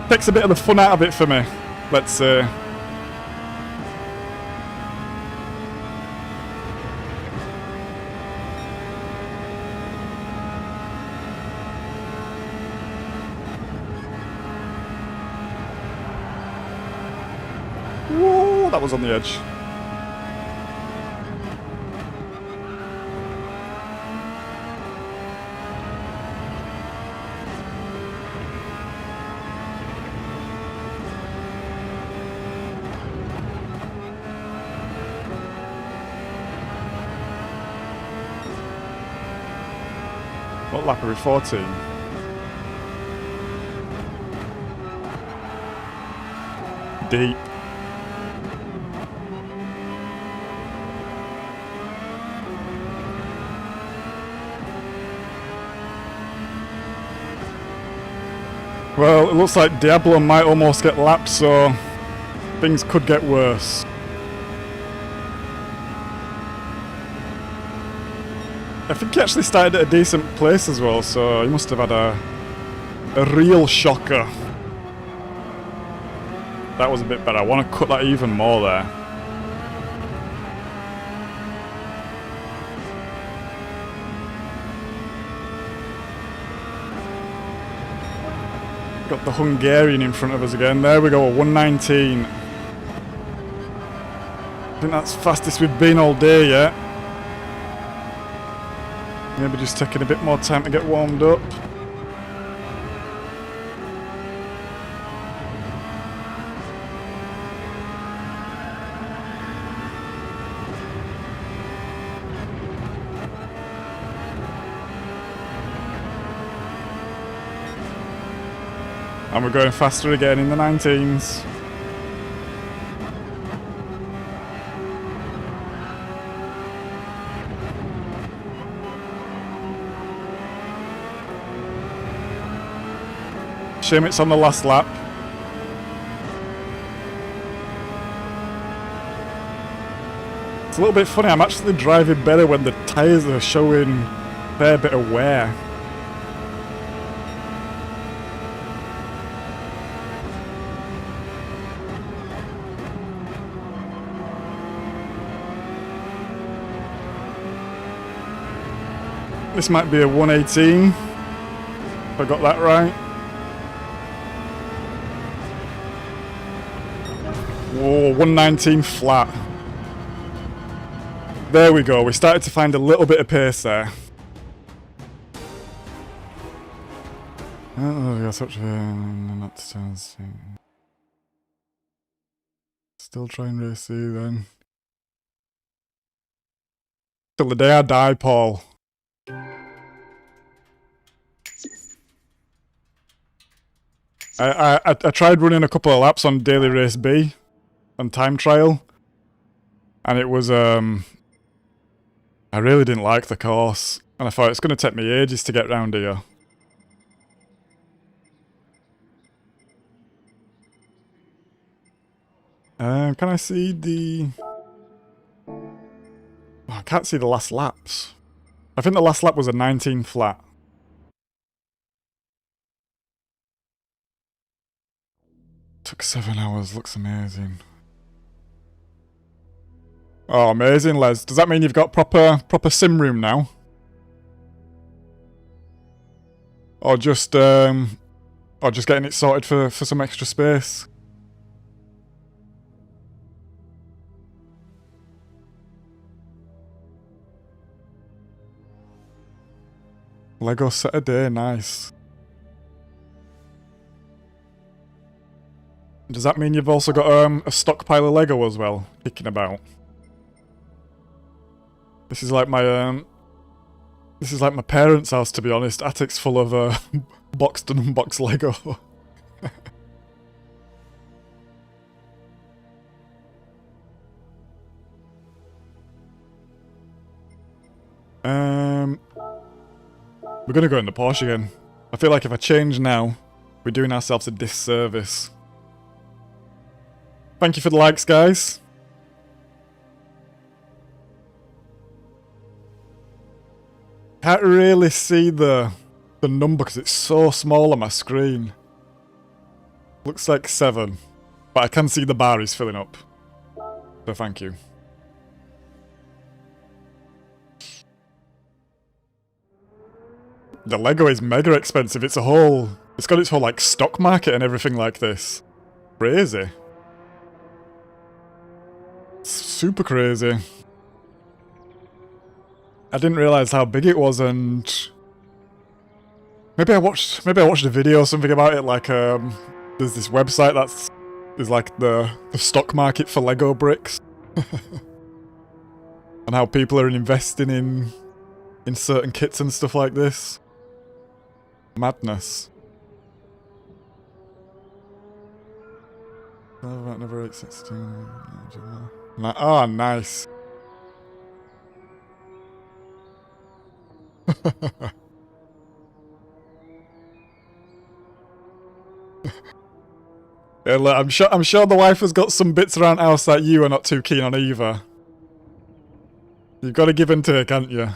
Takes a bit of the fun out of it for me, let's say. Whoa, that was on the edge. What lap are we? 14? Deep. Well, it looks like Diablo might almost get lapped, so things could get worse. I think he actually started at a decent place as well, so he must have had a real shocker. That was a bit better. I want to cut that even more there. Got the Hungarian in front of us again. There we go, 119. I think that's fastest we've been all day yet. Maybe just taking a bit more time to get warmed up. And we're going faster again in the 19s. Shame it's on the last lap. It's a little bit funny, I'm actually driving better when the tyres are showing a fair bit of wear. This might be a 118, if I got that right. Whoa, 119 flat. There we go, we started to find a little bit of pace there. Oh, yeah, such a... Still trying to race you then. Till the day I die, Paul. I tried running a couple of laps on Daily Race B, on time trial, and it was, I really didn't like the course, and I thought it's going to take me ages to get round here. Can I see the... Oh, I can't see the last laps. I think the last lap was a 19 flat. Took 7 hours, looks amazing. Oh, amazing, Les. Does that mean you've got proper sim room now? Or just getting it sorted for some extra space? Lego set a day, nice. Does that mean you've also got a stockpile of Lego as well, kicking about? This is like my parents' house, to be honest. Attic's full of boxed and unboxed Lego. We're gonna go in the Porsche again. I feel like if I change now, we're doing ourselves a disservice. Thank you for the likes, guys. Can't really see the number because it's so small on my screen. Looks like 7, but I can see the bar is filling up. So thank you. The Lego is mega expensive. It's got its whole like stock market and everything like this. Crazy. Super crazy. I didn't realise how big it was, and maybe I watched a video or something about it. Like there's this website is like the stock market for Lego bricks, and how people are investing in certain kits and stuff like this. Madness. Never 816. Oh, nice. Yeah, look, I'm sure the wife has got some bits around house that you are not too keen on either. You've got to give and take, haven't you?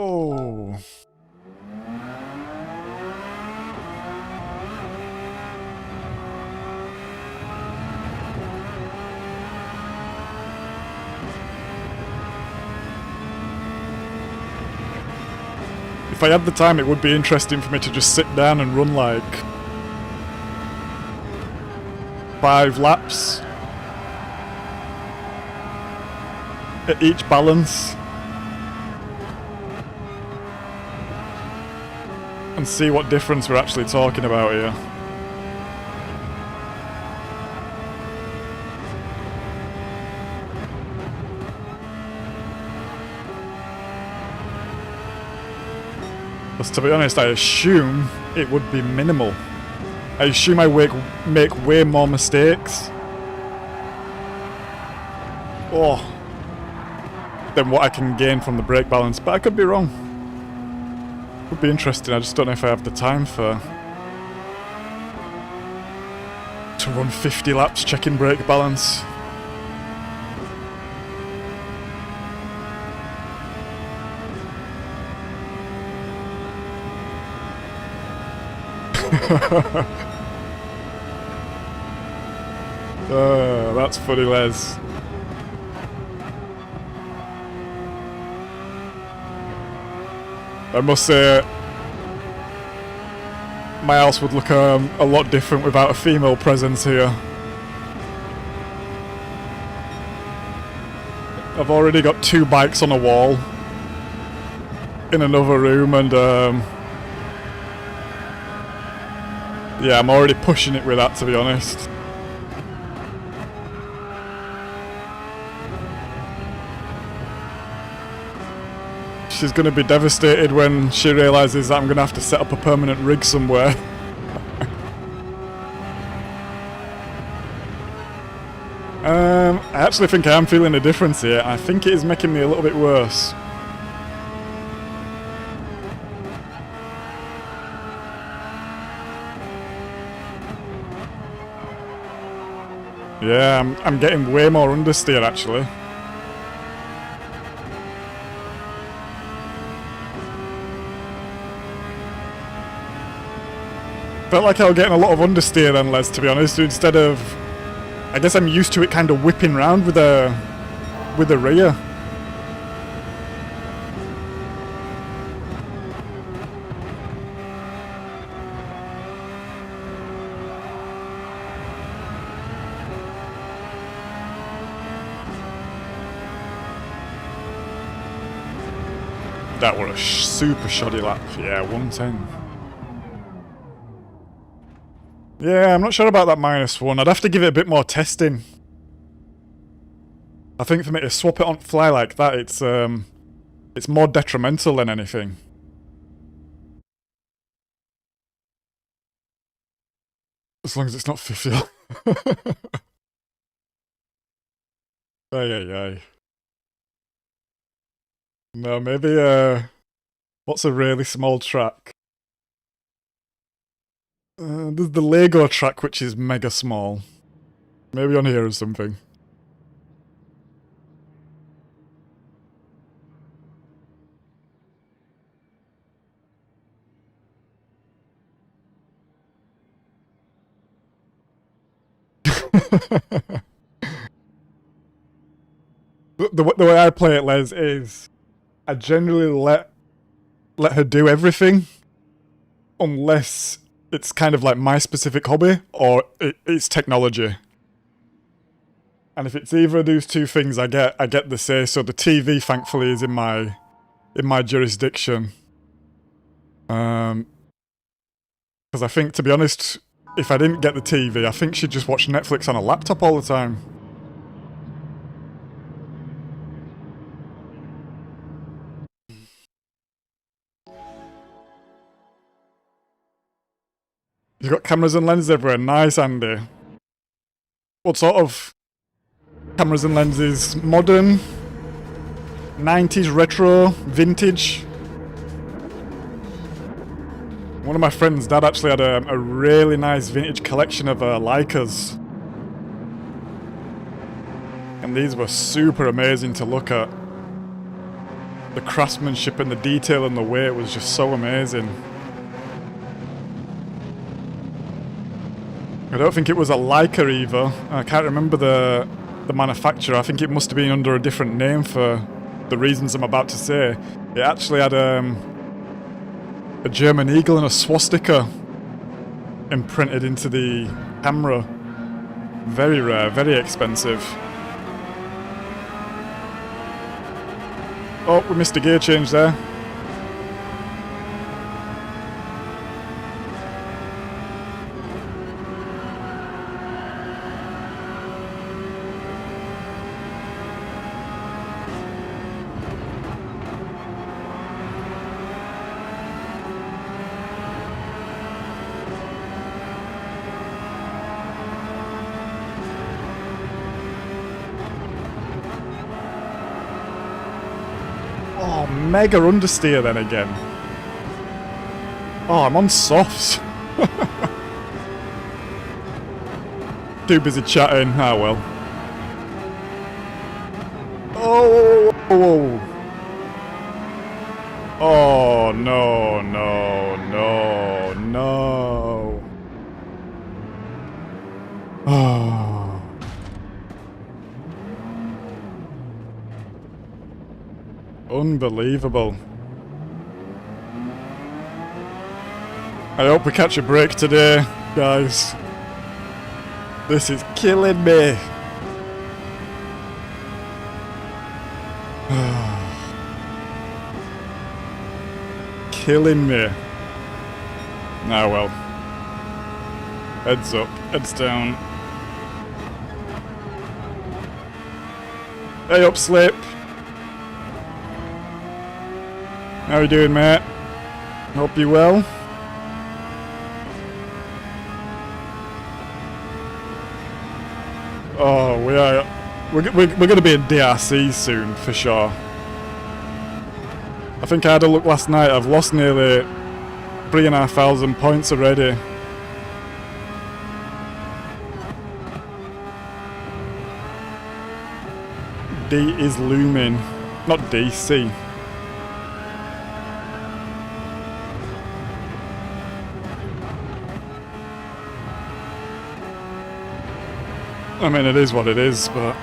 Oh. If I had the time, it would be interesting for me to just sit down and run like 5 laps at each balance and see what difference we're actually talking about here. Because to be honest, I assume it would be minimal. I assume I make way more mistakes. Oh. Than what I can gain from the brake balance, but I could be wrong. Would be interesting, I just don't know if I have the time to run 50 laps checking brake balance. That's funny, Les. I must say, my house would look a lot different without a female presence here. I've already got 2 bikes on a wall in another room, and yeah, I'm already pushing it with that, to be honest. She's going to be devastated when she realises that I'm going to have to set up a permanent rig somewhere. I actually think I am feeling a difference here. I think it is making me a little bit worse. Yeah, I'm getting way more understeer actually. Felt like I was getting a lot of understeer then, Les, to be honest, instead of... I guess I'm used to it kind of whipping round with the rear. That were a super shoddy lap. Yeah, 110. Yeah, I'm not sure about that -1. I'd have to give it a bit more testing. I think for me to swap it on fly like that, it's more detrimental than anything. As long as it's not 50. Ay, ay, ay. No, maybe, what's a really small track? There's the Lego track, which is mega small. Maybe on here or something. The way I play it, Les, is I generally let her do everything, unless it's kind of like my specific hobby or it's technology. And if it's either of those two things, I get the say. So the TV, thankfully, is in my jurisdiction. Because I think, to be honest, if I didn't get the TV, I think she'd just watch Netflix on a laptop all the time. You've got cameras and lenses everywhere. Nice, Andy. What sort of cameras and lenses? Modern? 90s, retro, vintage? One of my friends' dad actually had a really nice vintage collection of Leicas. And these were super amazing to look at. The craftsmanship and the detail and the weight was just so amazing. I don't think it was a Leica either. I can't remember the manufacturer. I think it must have been under a different name for the reasons I'm about to say. It actually had a German eagle and a swastika imprinted into the camera. Very rare, very expensive. Oh, we missed a gear change there. Oh, mega understeer then again. Oh, I'm on softs. Too busy chatting. Ah, well. Oh, oh, oh, no, no, no, no. Oh. Unbelievable. I hope we catch a break today, guys. This is killing me. Killing me. Ah, well. Heads up, heads down. Hey up, Slip. How you doing, mate? Hope you well. Oh, we're going to be in DRC soon, for sure. I think I had a look last night. I've lost nearly 3,500 points already. D is looming. Not D, C. I mean, it is what it is, but...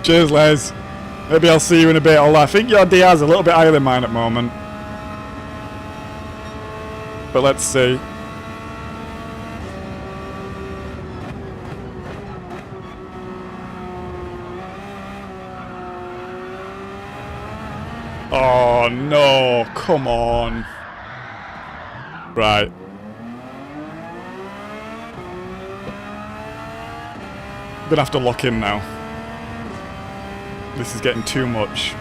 Cheers, Les. Maybe I'll see you in a bit. Although I think your DR's a little bit higher than mine at the moment. But let's see. Oh no, come on. Right. Gonna have to lock in now. This is getting too much.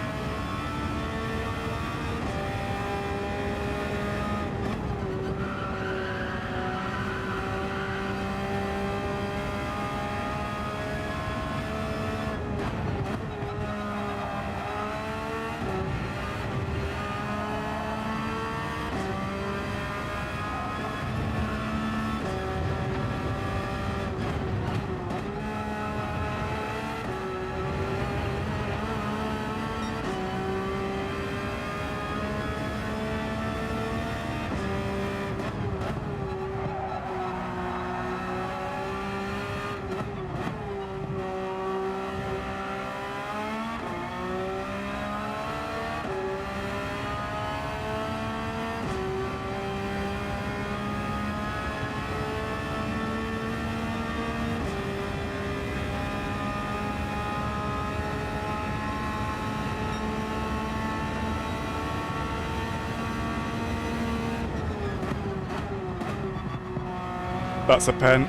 That's a pen.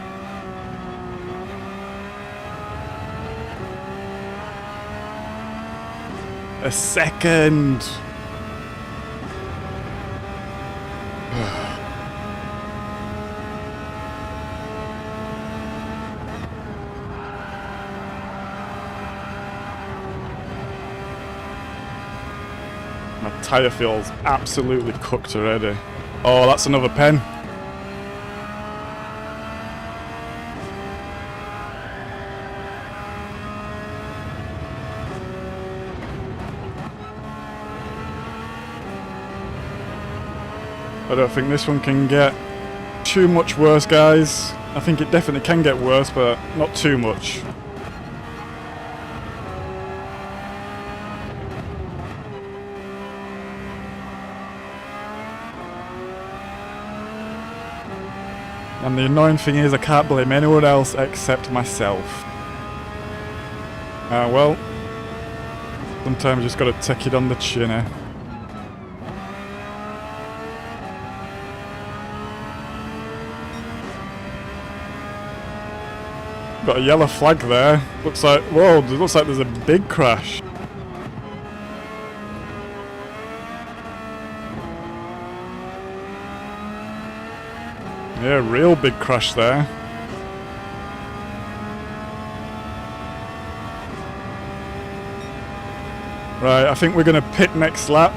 A second. My tyre feels absolutely cooked already. Oh, that's another pen. I don't think this one can get too much worse, guys. I think it definitely can get worse, but not too much. And the annoying thing is I can't blame anyone else except myself. Well, sometimes you just gotta take it on the chin, eh? Got a yellow flag there. Looks like, whoa, it looks like there's a big crash. Yeah, real big crash there. Right, I think we're gonna pit next lap.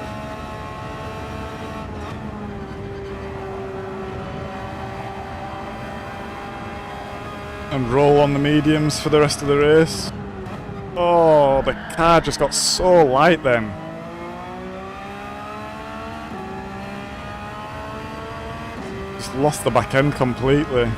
And roll on the mediums for the rest of the race. Oh, the car just got so light then. Just lost the back end completely.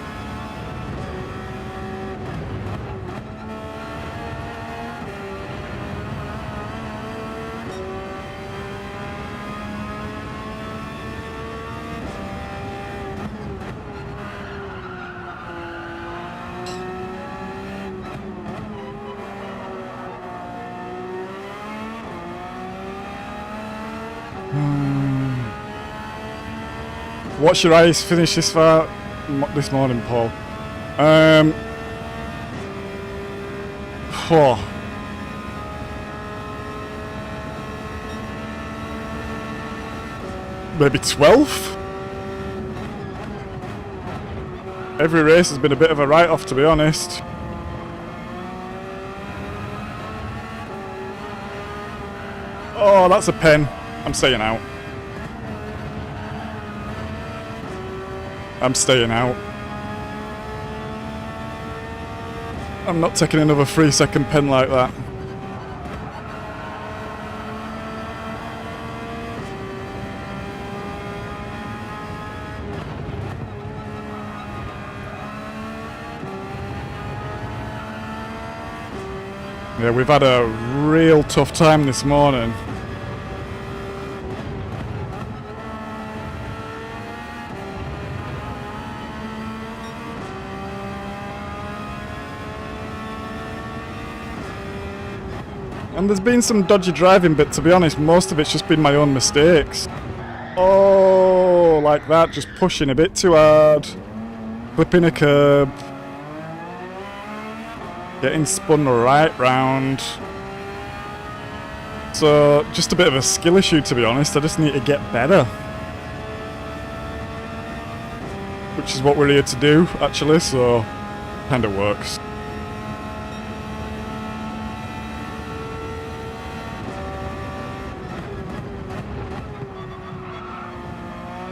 What's your ice finish this far this morning, Paul? Maybe 12th? Every race has been a bit of a write-off, to be honest. Oh, that's a pen. I'm staying out. I'm staying out. I'm not taking another 3-second pen like that. Yeah, we've had a real tough time this morning. And there's been some dodgy driving, but to be honest, most of it's just been my own mistakes. Oh, like that, just pushing a bit too hard. Clipping a curb. Getting spun right round. So, just a bit of a skill issue, to be honest. I just need to get better. Which is what we're here to do, actually, so kinda works.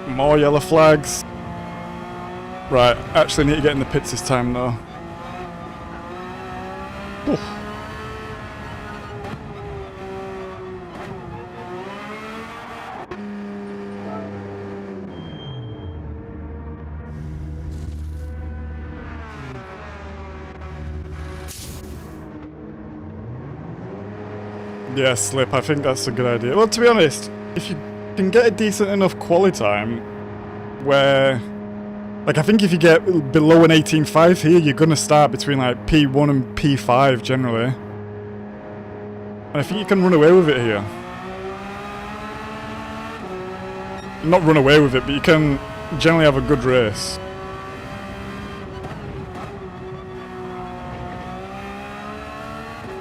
More yellow flags. Right, actually need to get in the pits this time though. Oof. Yeah, slip, I think that's a good idea. Well, to be honest, if you can get a decent enough quali time where, like, I think if you get below an 18.5 here, you're gonna start between like P1 and P5 generally. And I think you can run away with it here. Not run away with it, but you can generally have a good race.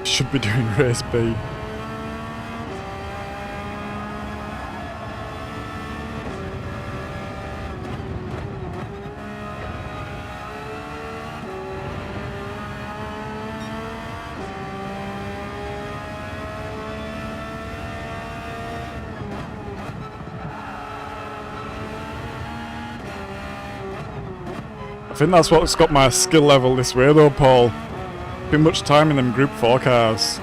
Should be doing race B. I think that's what's got my skill level this way though, Paul. Been much time in them Group 4 cars.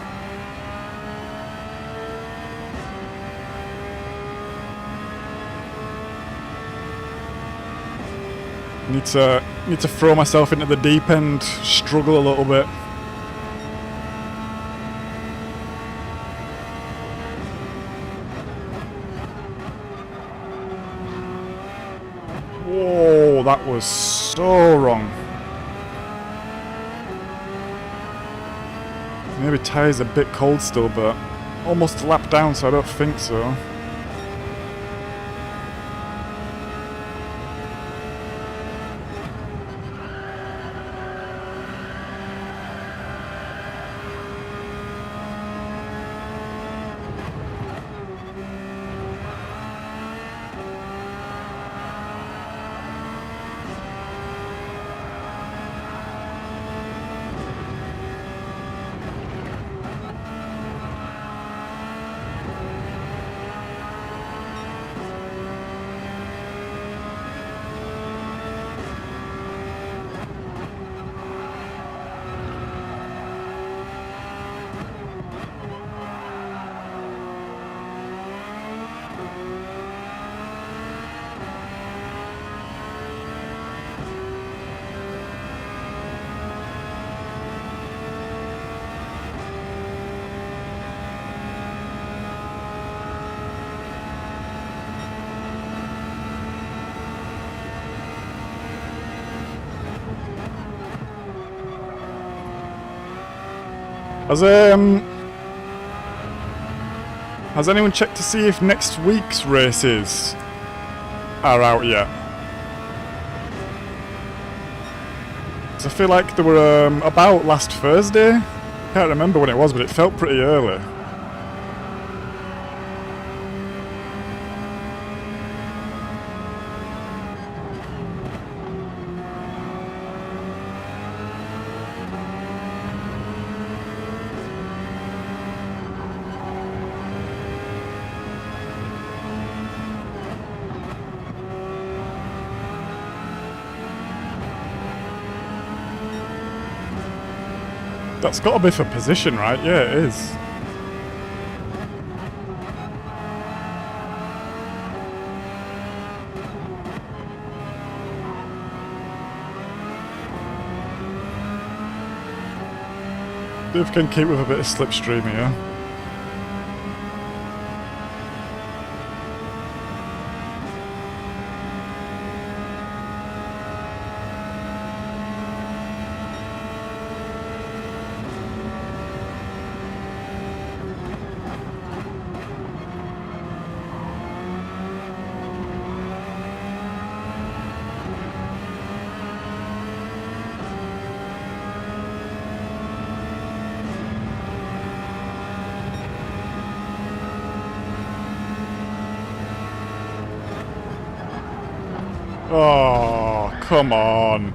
Need to throw myself into the deep end, struggle a little bit. Whoa, that was so wrong. Maybe tyre's a bit cold still, but almost a lap down, so I don't think so. Has anyone checked to see if next week's races are out yet? 'Cause I feel like they were about last Thursday. Can't remember when it was, but it felt pretty early. That's got to be for position, right? Yeah, it is. See if we can keep with a bit of slipstream here. Oh, come on.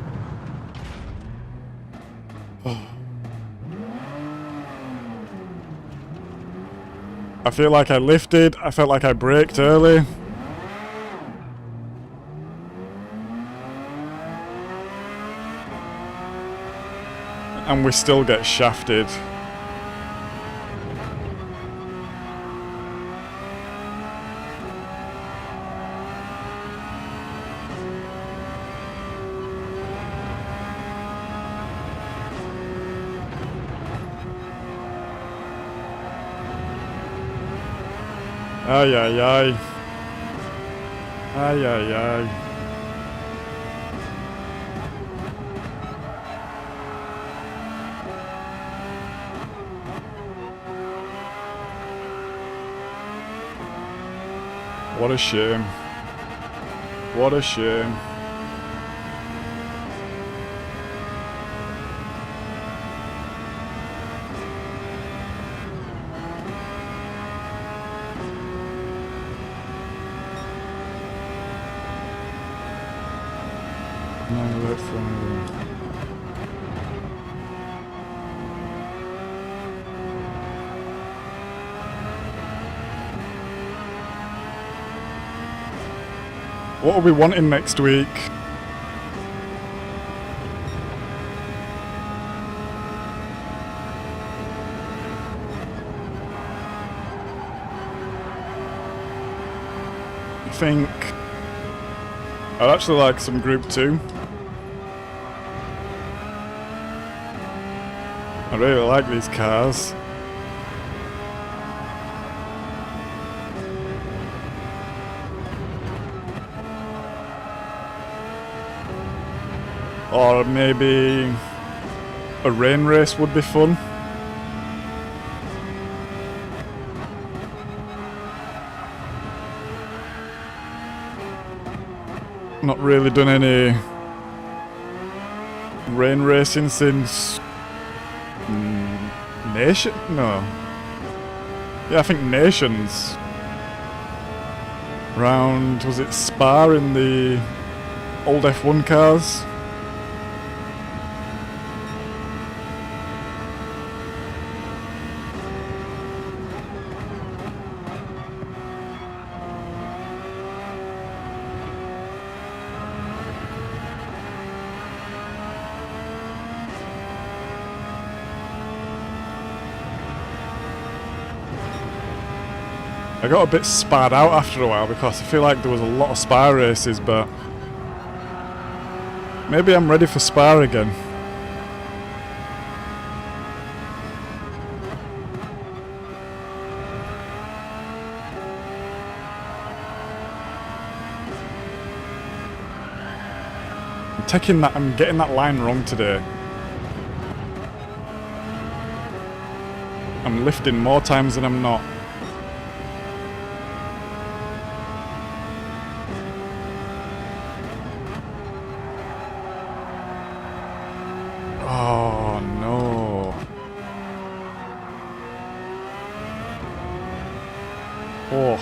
I feel like I lifted. I felt like I braked early. And we still get shafted. Ay, ay, ay. Ay, ay, ay. What a shame. What a shame. What are we wanting next week? I think I'd actually like some Group 2. I really like these cars. Or maybe a rain race would be fun. Not really done any rain racing since Nation? No. Yeah, I think Nations. Round, was it Spa in the old F1 cars? I got a bit sparred out after a while because I feel like there was a lot of Spa races, but maybe I'm ready for Spa again. I'm getting that line wrong today. I'm lifting more times than I'm not. Oh no. Oh.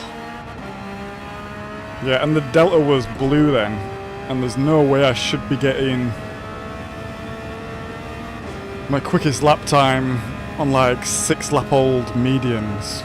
Yeah, and the delta was blue then, and there's no way I should be getting my quickest lap time on like 6-lap-old mediums.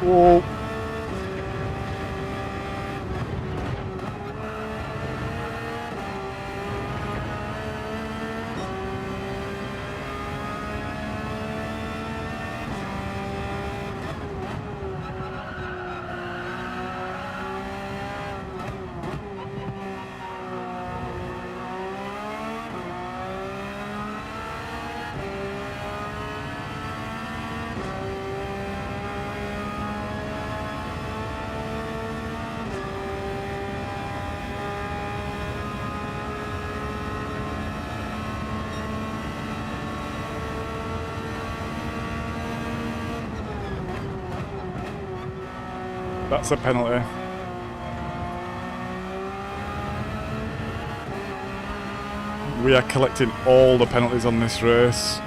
Oh. That's a penalty. We are collecting all the penalties on this race.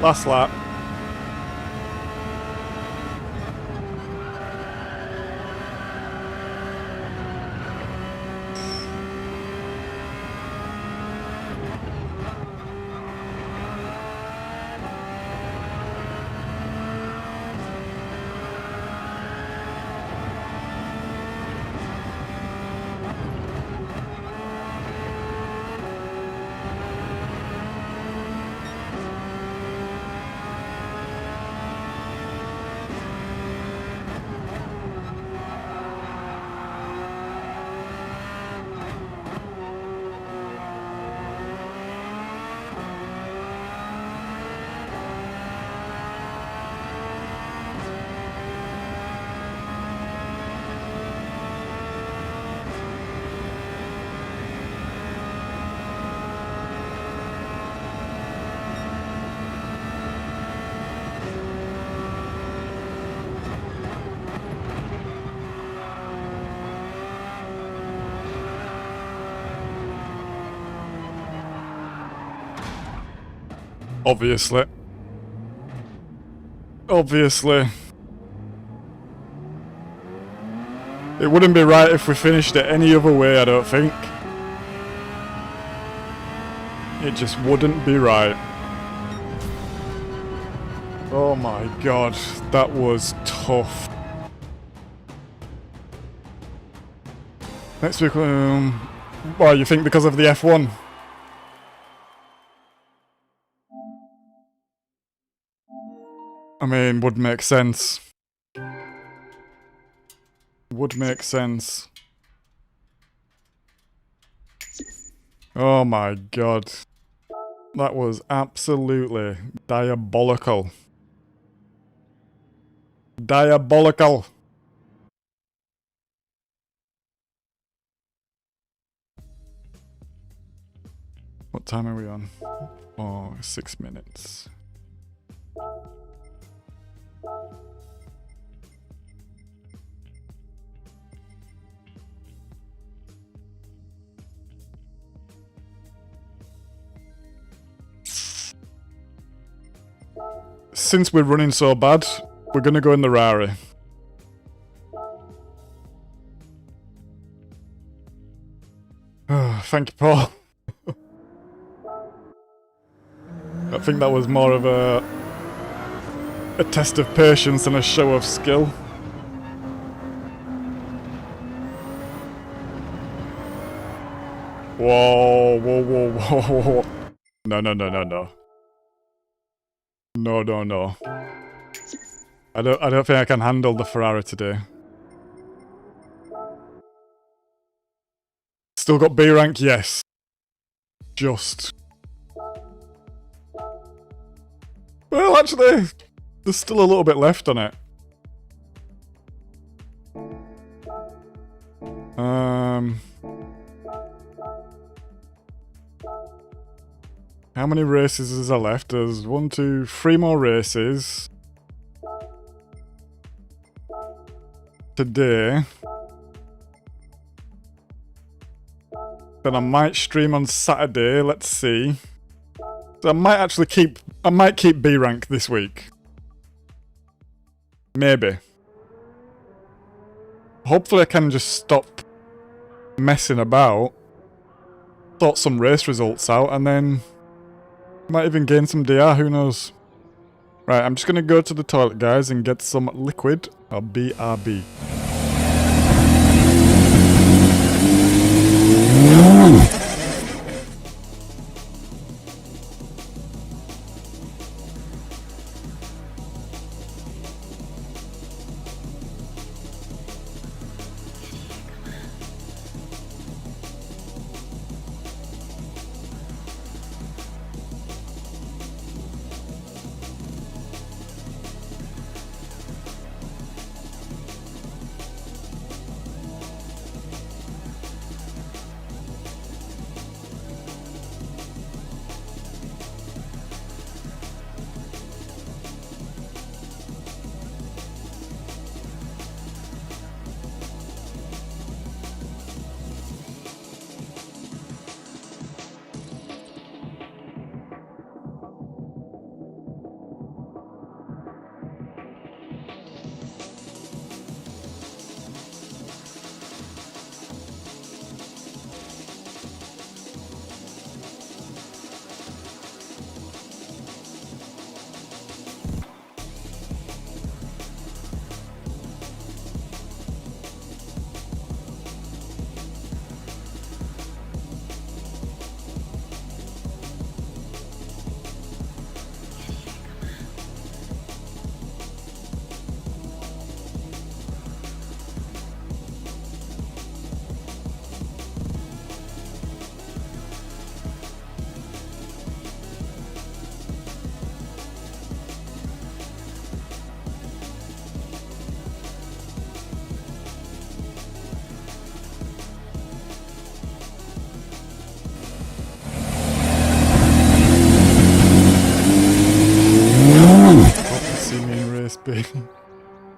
Last lap. Obviously. Obviously. It wouldn't be right if we finished it any other way, I don't think. It just wouldn't be right. Oh my god, that was tough. Next week, well, you think because of the F1? I mean, would make sense. Would make sense. Oh my god. That was absolutely diabolical. Diabolical. What time are we on? Oh, 6 minutes. Since we're running so bad, we're gonna go in the Rari. Thank you, Paul. I think that was more of a test of patience than a show of skill. Whoa, whoa, whoa, whoa, whoa. No, no, no, no, no. No, no, no. I don't think I can handle the Ferrari today. Still got B rank, yes. Just. Well, actually, there's still a little bit left on it. How many races is there left? There's 1, 2, 3 more races. Today. Then I might stream on Saturday, let's see. So I might keep B rank this week. Maybe. Hopefully I can just stop messing about, sort some race results out, and then might even gain some DR, who knows. Right, I'm just gonna go to the toilet, guys, and get some liquid. Or BRB.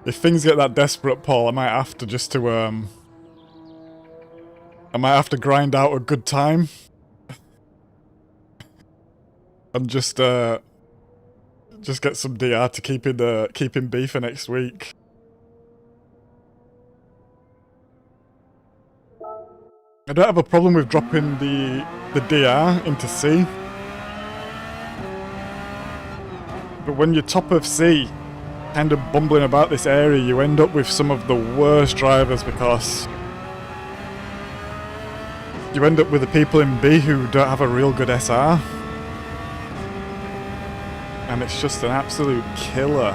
If things get that desperate, Paul, I might have to just to I might have to grind out a good time and just get some DR to keep in B for next week. I don't have a problem with dropping the DR into C, but when you're top of C, kind of bumbling about this area, you end up with some of the worst drivers because you end up with the people in B who don't have a real good SR. And it's just an absolute killer.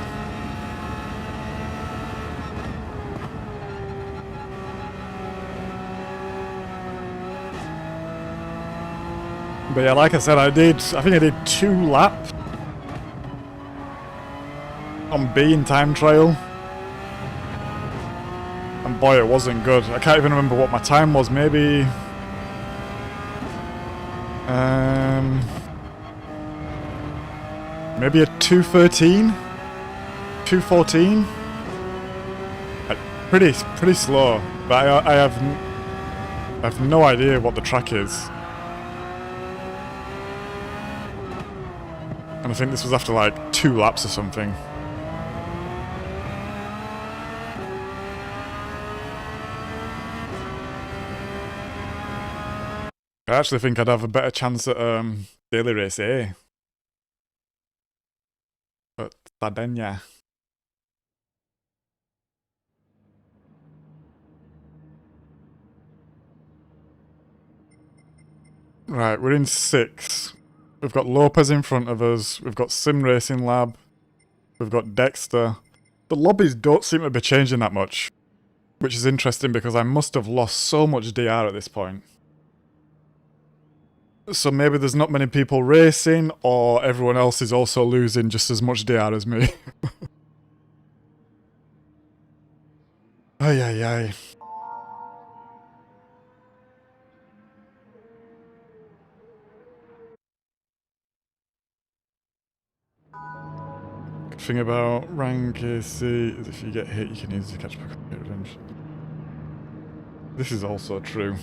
But yeah, like I said, I think I did 2 laps on B in time trial, and boy, it wasn't good. I can't even remember what my time was. Maybe maybe a 2:13, 2:14. Pretty slow. But I have no idea what the track is. And I think this was after like 2 laps or something. I actually think I'd have a better chance at Daily Race A. But Sardinia. Right, we're in 6. We've got Lopez in front of us. We've got Sim Racing Lab. We've got Dexter. The lobbies don't seem to be changing that much, which is interesting because I must have lost so much DR at this point. So maybe there's not many people racing, or everyone else is also losing just as much DR as me. Ay, ay, ay. Good thing about rank AC is if you get hit, you can easily catch back up, get revenge. This is also true.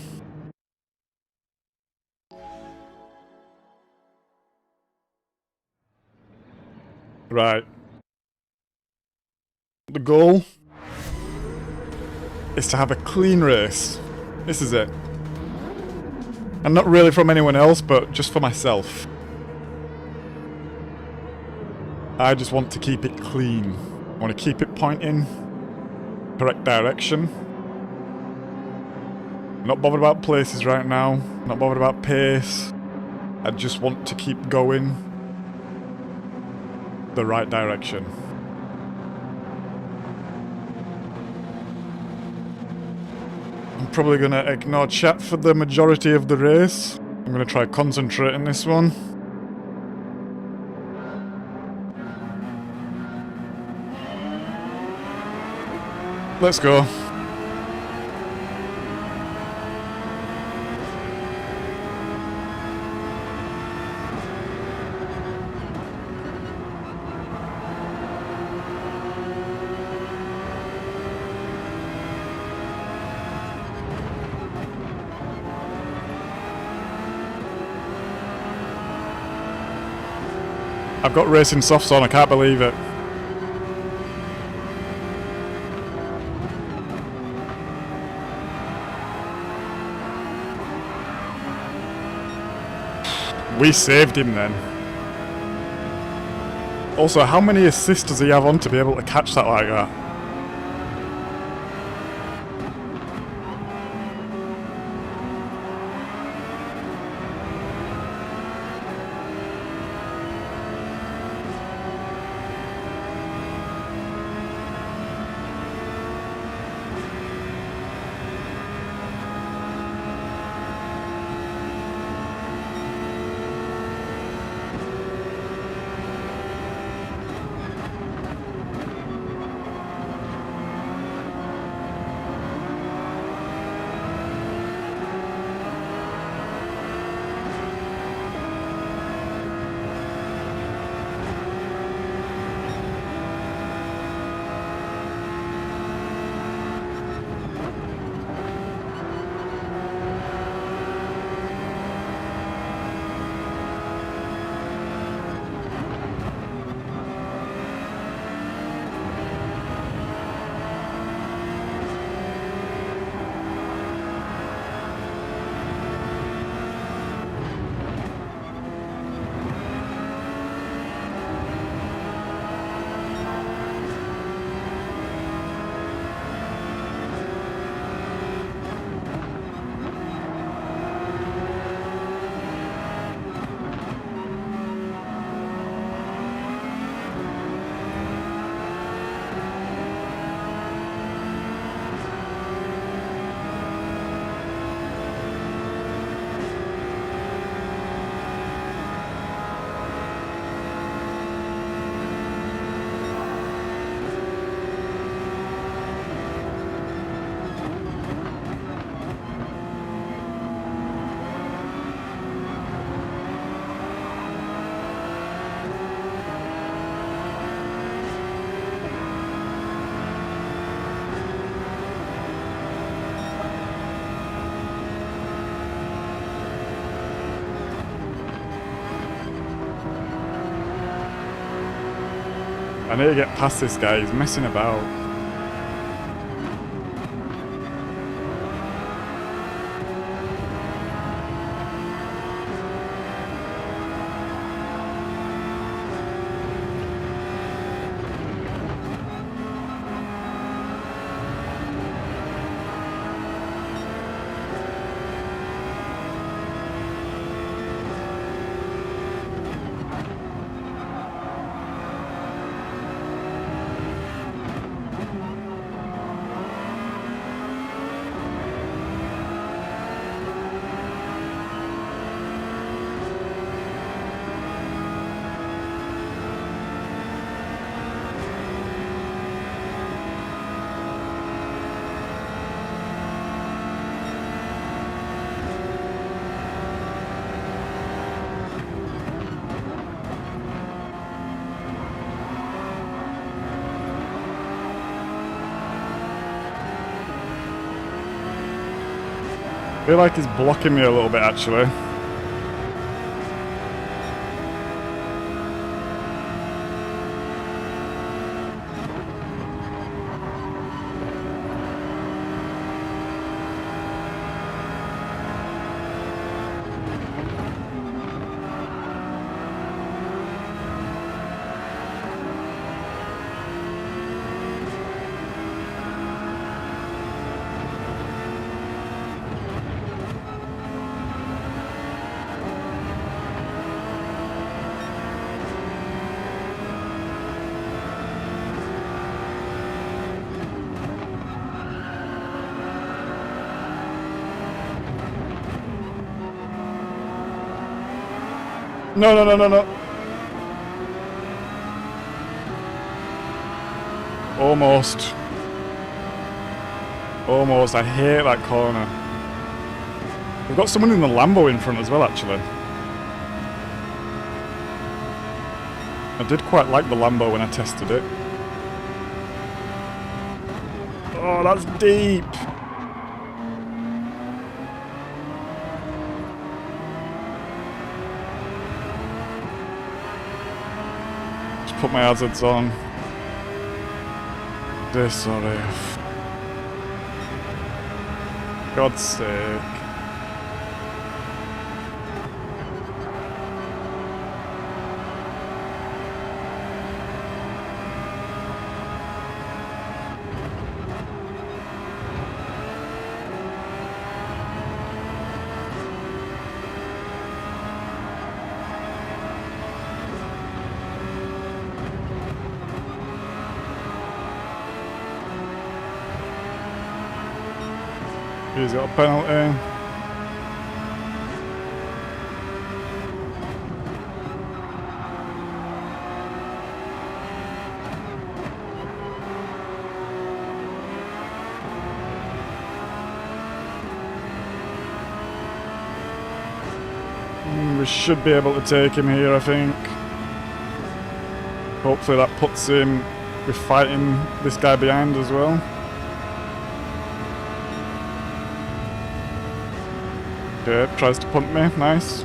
Right. The goal is to have a clean race. This is it. And not really from anyone else, but just for myself. I just want to keep it clean. I want to keep it pointing correct direction. Not bothered about places right now. Not bothered about pace. I just want to keep going the right direction. I'm probably going to ignore chat for the majority of the race. I'm going to try concentrate on this one. Let's go. I've got racing softs on, I can't believe it. We saved him then. Also, how many assists does he have on to be able to catch that like that? I need to get past this guy, he's messing about. I feel like he's blocking me a little bit, actually. No, no, no, no, no. Almost. Almost. I hate that corner. We've got someone in the Lambo in front as well, actually. I did quite like the Lambo when I tested it. Oh, that's deep. Put my hazards on. This or if. God's sake. He's got a penalty. We should be able to take him here, I think. Hopefully that puts him with fighting this guy behind as well. Okay, tries to punt me, nice.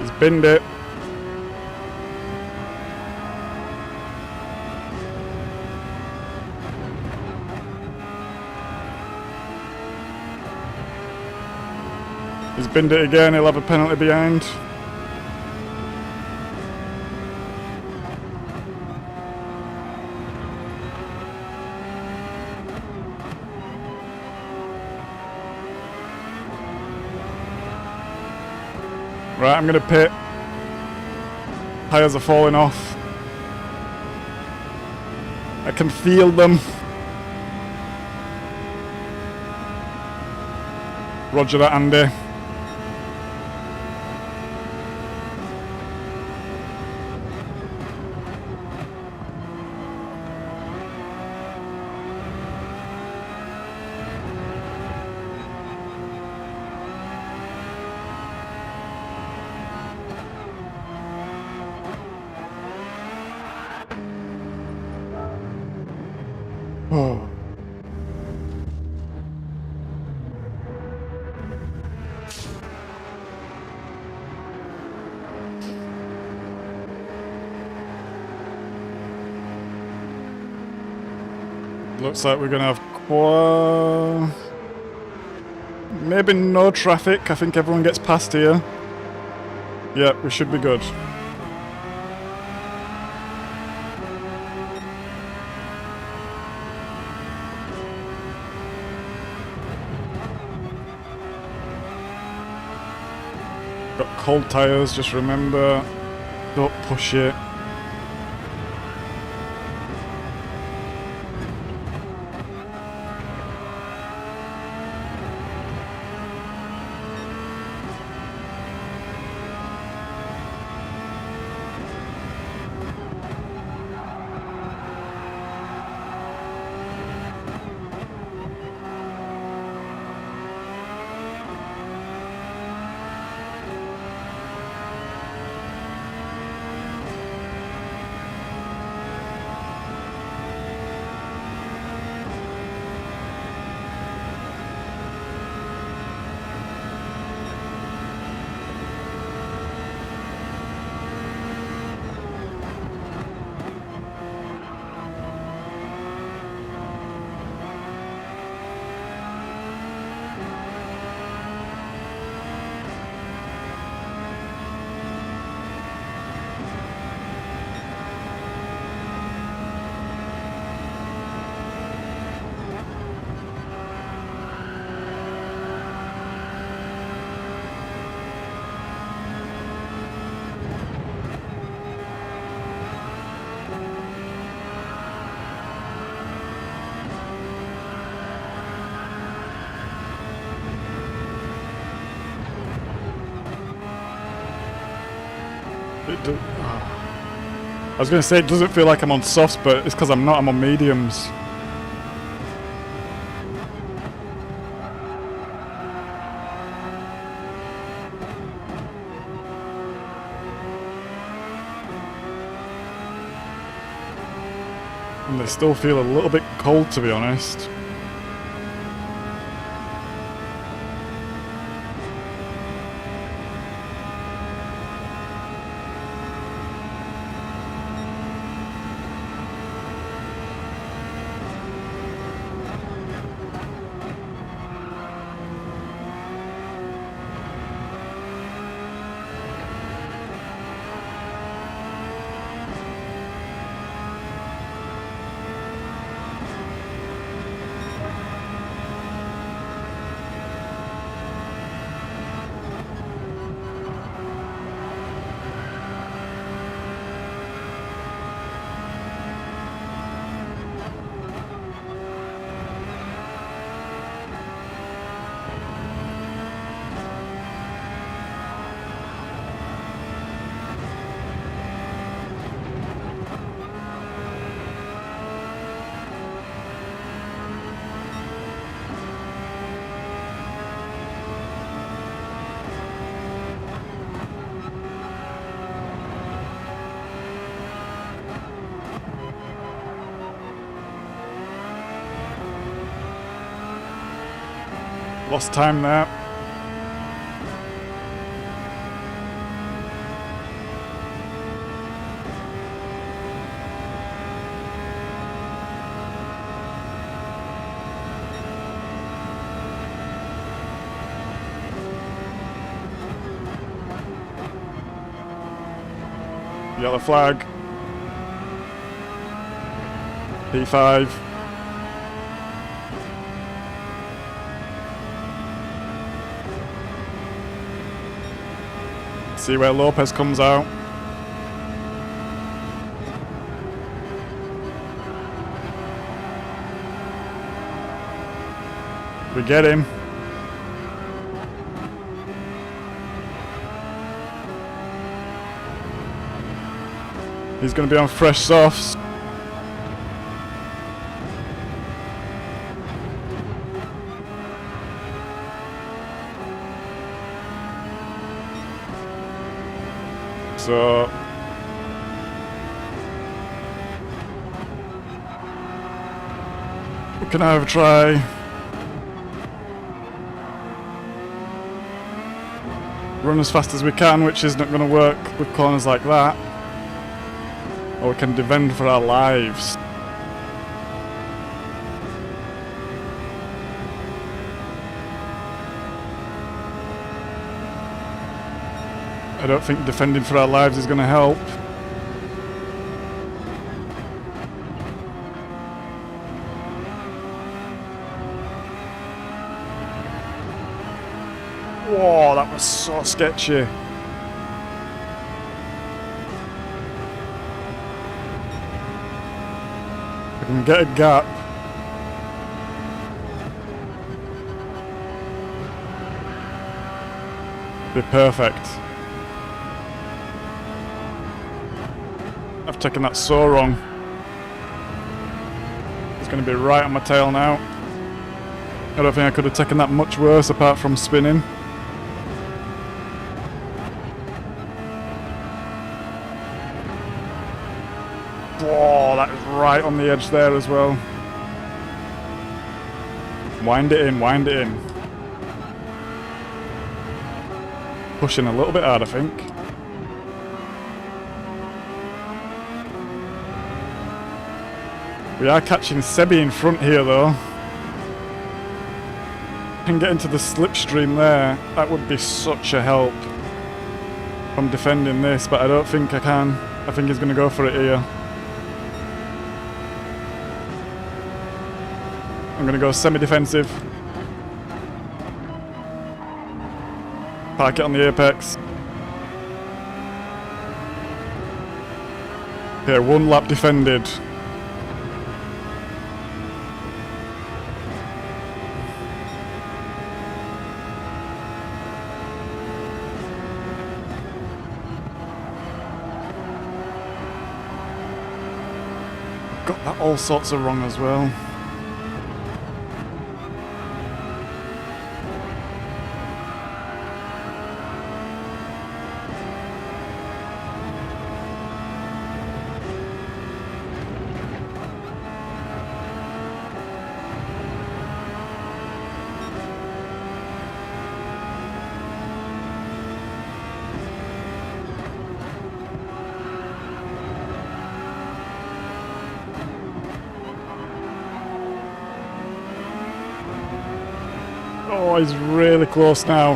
He's binned it. He's binned it again, he'll have a penalty behind. Right, I'm gonna pit. Tyres are falling off. I can feel them. Roger that, Andy. Oh. Looks like we're gonna have maybe no traffic. I think everyone gets past here. Yeah, we should be good. Got cold tyres, just remember, don't push it. I was going to say it doesn't feel like I'm on softs, but it's because I'm not, I'm on mediums. And they still feel a little bit cold, to be honest. Lost time there. Yellow flag. P5. See where Lopez comes out. We get him. He's going to be on fresh softs. So we can have a try. Run as fast as we can, which is not going to work with corners like that. Or we can defend for our lives. I don't think defending for our lives is going to help. Whoa, that was so sketchy. I can get a gap. Be perfect. I've taken that so wrong. It's going to be right on my tail now. I don't think I could have taken that much worse apart from spinning. Whoa, that is right on the edge there as well. Wind it in, wind it in. Pushing a little bit hard, I think. We are catching Sebi in front here though. Can get into the slipstream there. That would be such a help from defending this, but I don't think I can. I think he's going to go for it here. I'm going to go semi-defensive. Park it on the apex. Okay, one lap defended. Got that all sorts of wrong as well. Oh, he's really close now.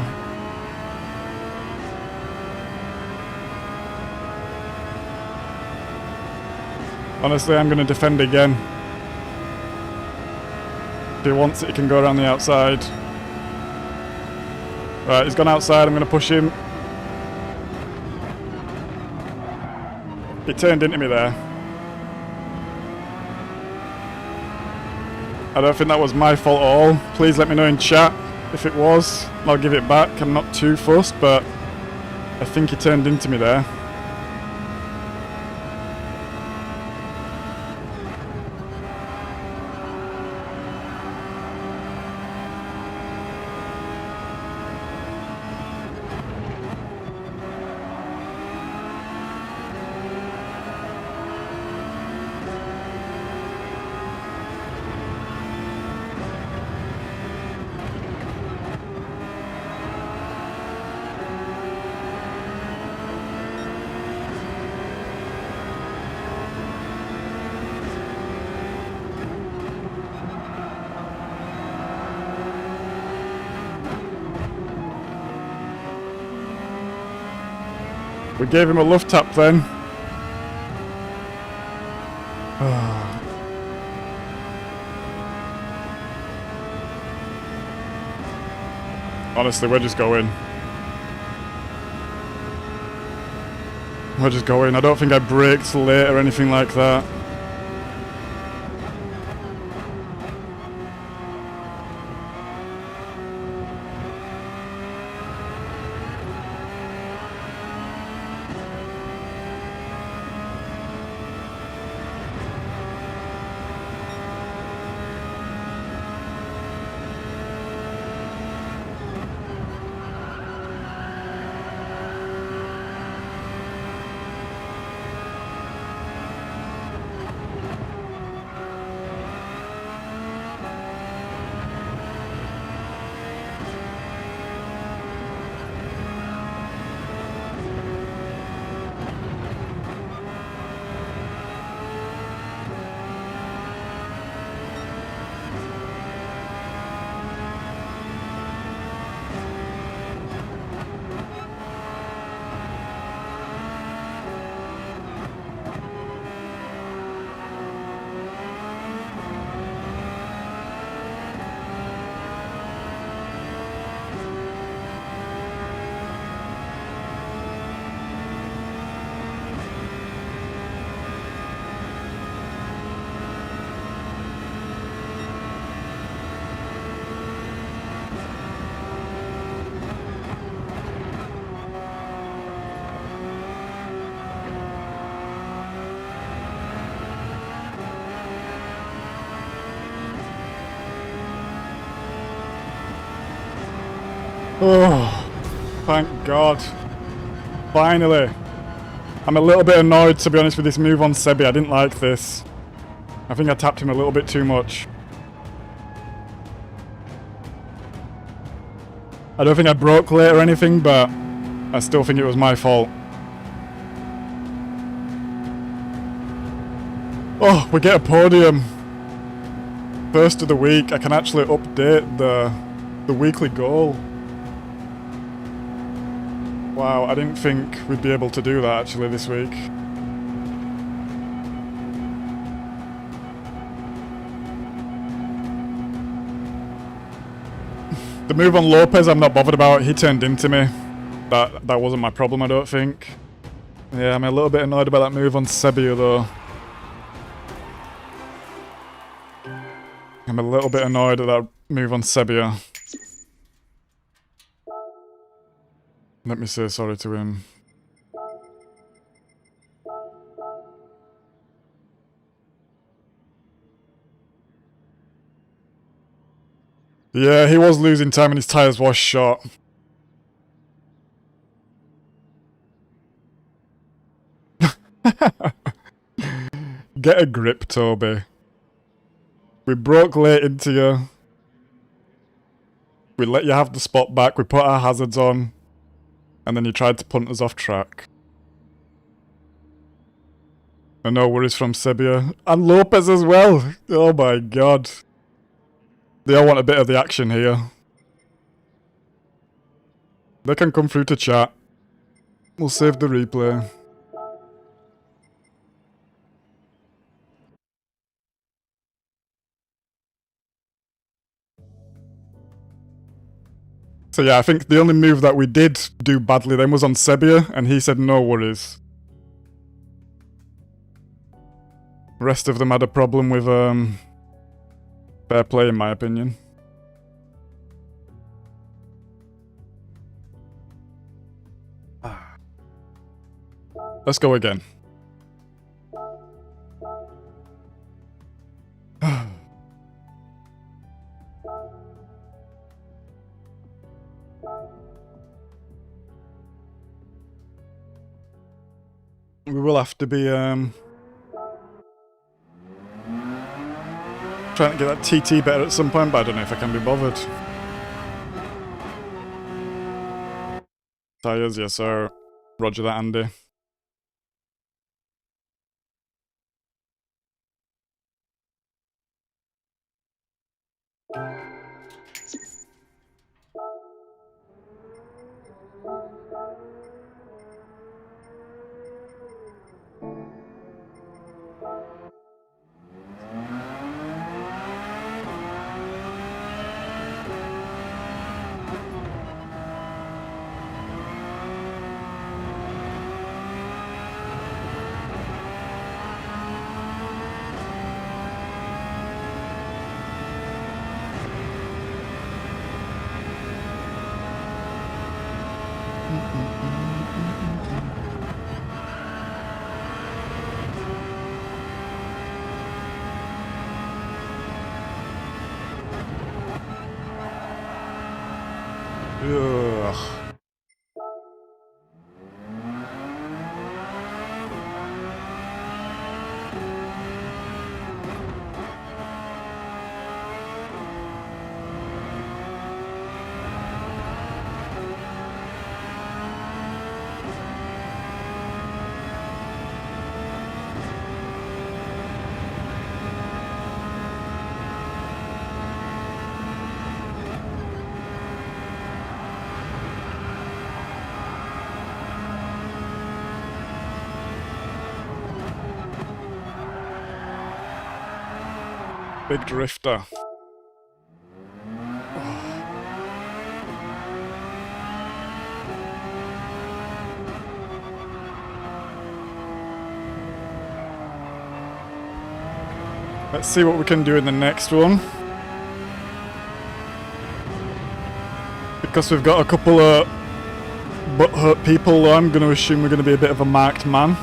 Honestly, I'm going to defend again. If he wants it, he can go around the outside. Right, he's gone outside. I'm going to push him. He turned into me there. I don't think that was my fault at all. Please let me know in chat if it was. I'll give it back. I'm not too fussed, but I think he turned into me there. We gave him a love tap then. Honestly, we're just going. We're just going. I don't think I braked late or anything like that. Oh, thank God. Finally. I'm a little bit annoyed, to be honest, with this move on Sebi. I didn't like this. I think I tapped him a little bit too much. I don't think I broke late or anything, but I still think it was my fault. Oh, we get a podium. First of the week. I can actually update the weekly goal. Wow, I didn't think we'd be able to do that actually this week. The move on Lopez I'm not bothered about. He turned into me. That wasn't my problem, I don't think. Yeah, I'm a little bit annoyed about that move on Sebia though. I'm a little bit annoyed at that move on Sebia. Let me say sorry to him. Yeah, he was losing time and his tyres was short. Get a grip, Toby. We broke late into you. We let you have the spot back, we put our hazards on. And then you tried to punt us off track. And no worries from Sebia. And Lopez as well! Oh my God. They all want a bit of the action here. They can come through to chat. We'll save the replay. So yeah, I think the only move that we did do badly then was on Sebia, and he said no worries. The rest of them had a problem with fair play in my opinion. Let's go again. We will have to be trying to get that TT better at some point, but I don't know if I can be bothered. Tyres, yes sir. Roger that, Andy. Ugh. Big drifter. Let's see what we can do in the next one. Because we've got a couple of butthurt people, I'm going to assume we're going to be a bit of a marked man.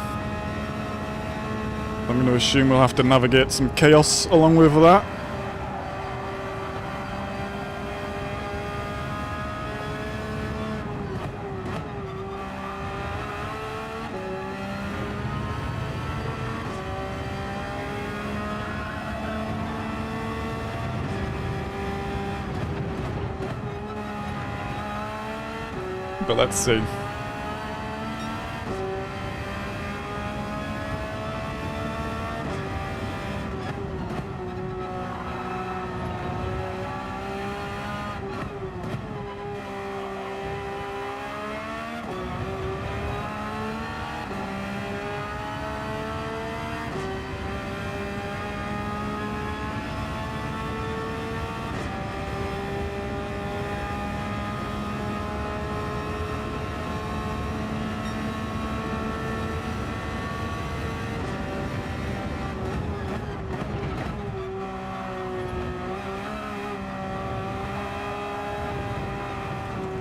I'm going to assume we'll have to navigate some chaos along with that. But let's see.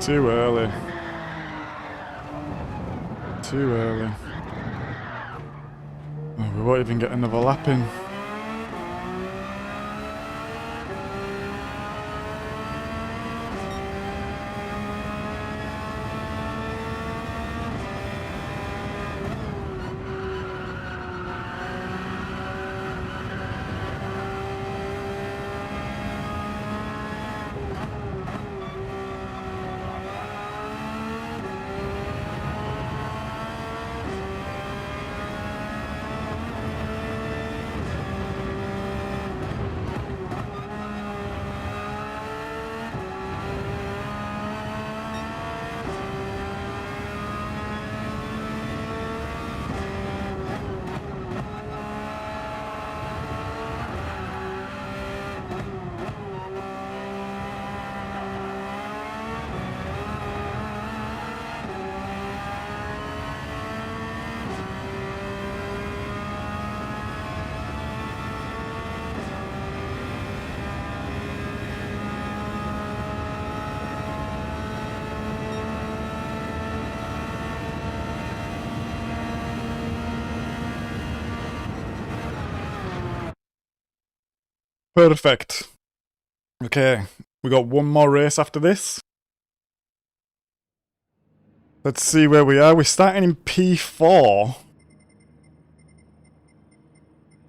Too early. Too early. Oh, we won't even get another lap in. Perfect. Okay, we got one more race after this. Let's see where we are. We're starting in P4.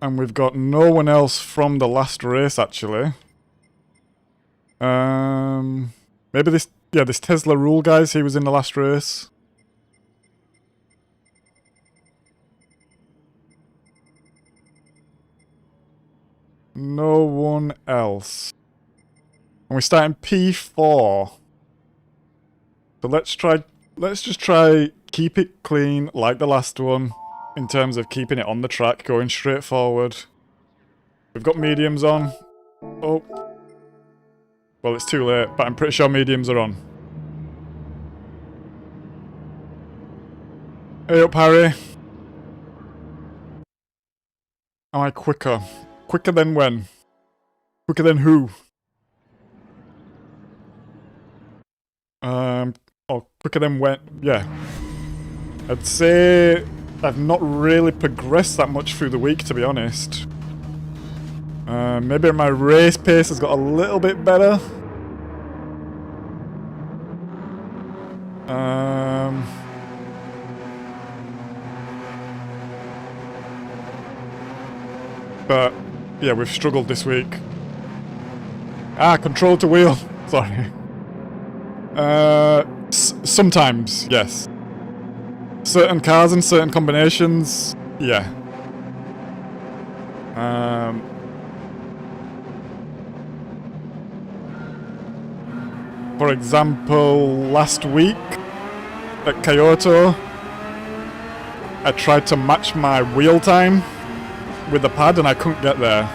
And we've got no one else from the last race, actually. Maybe this Tesla Rule guys, he was in the last race. No one else. And we start in P4. So let's just try keep it clean like the last one in terms of keeping it on the track, going straight forward. We've got mediums on. Oh. Well, it's too late, but I'm pretty sure mediums are on. Hey up, Harry. Am I quicker? Quicker than when? Quicker than who? Or quicker than when? Yeah. I'd say I've not really progressed that much through the week, to be honest. Maybe my race pace has got a little bit better. But yeah, we've struggled this week. Control to wheel. Sorry. Sometimes, yes. Certain cars and certain combinations, yeah. For example, last week at Kyoto, I tried to match my wheel time with the pad and I couldn't get there.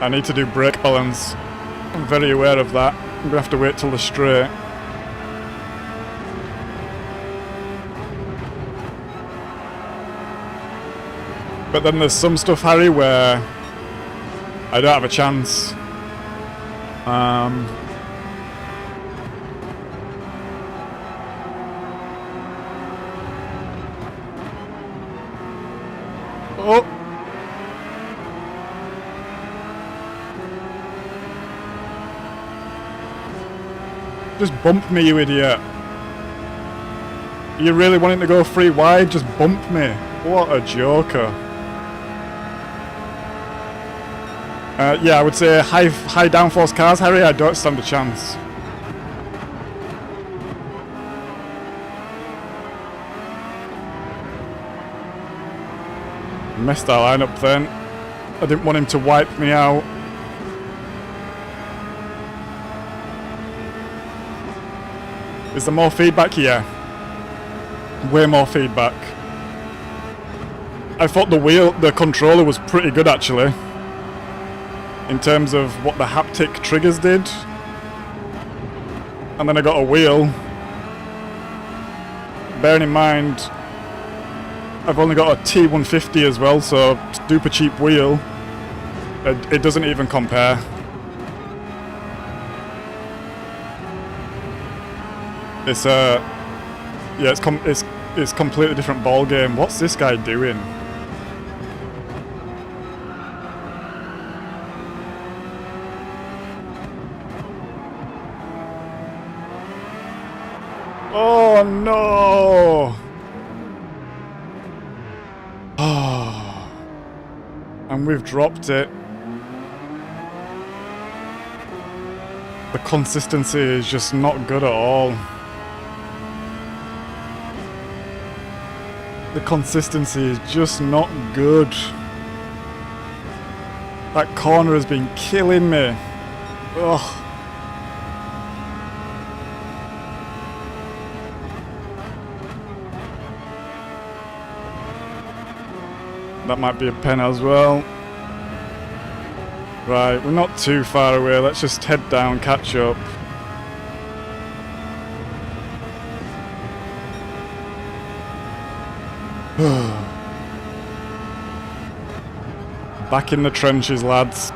I need to do brake balance. I'm very aware of that. I'm gonna have to wait till the straight. But then there's some stuff, Harry, where I don't have a chance. Oh! Just bump me, you idiot. You really wanting to go 3 wide? Just bump me. What a joker. Yeah, I would say high downforce cars, Harry, I don't stand a chance. Messed our line up then. I didn't want him to wipe me out. Is there more feedback here? Way more feedback. I thought the controller was pretty good actually. In terms of what the haptic triggers did. And then I got a wheel. Bearing in mind, I've only got a T150 as well, so super cheap wheel. It doesn't even compare. It's yeah, it's completely different ball game. What's this guy doing? Oh no! Oh, and we've dropped it. The consistency is just not good at all. The consistency is just not good. That corner has been killing me. Ugh. That might be a pen as well. Right, we're not too far away. Let's just head down, catch up. Back in the trenches, lads.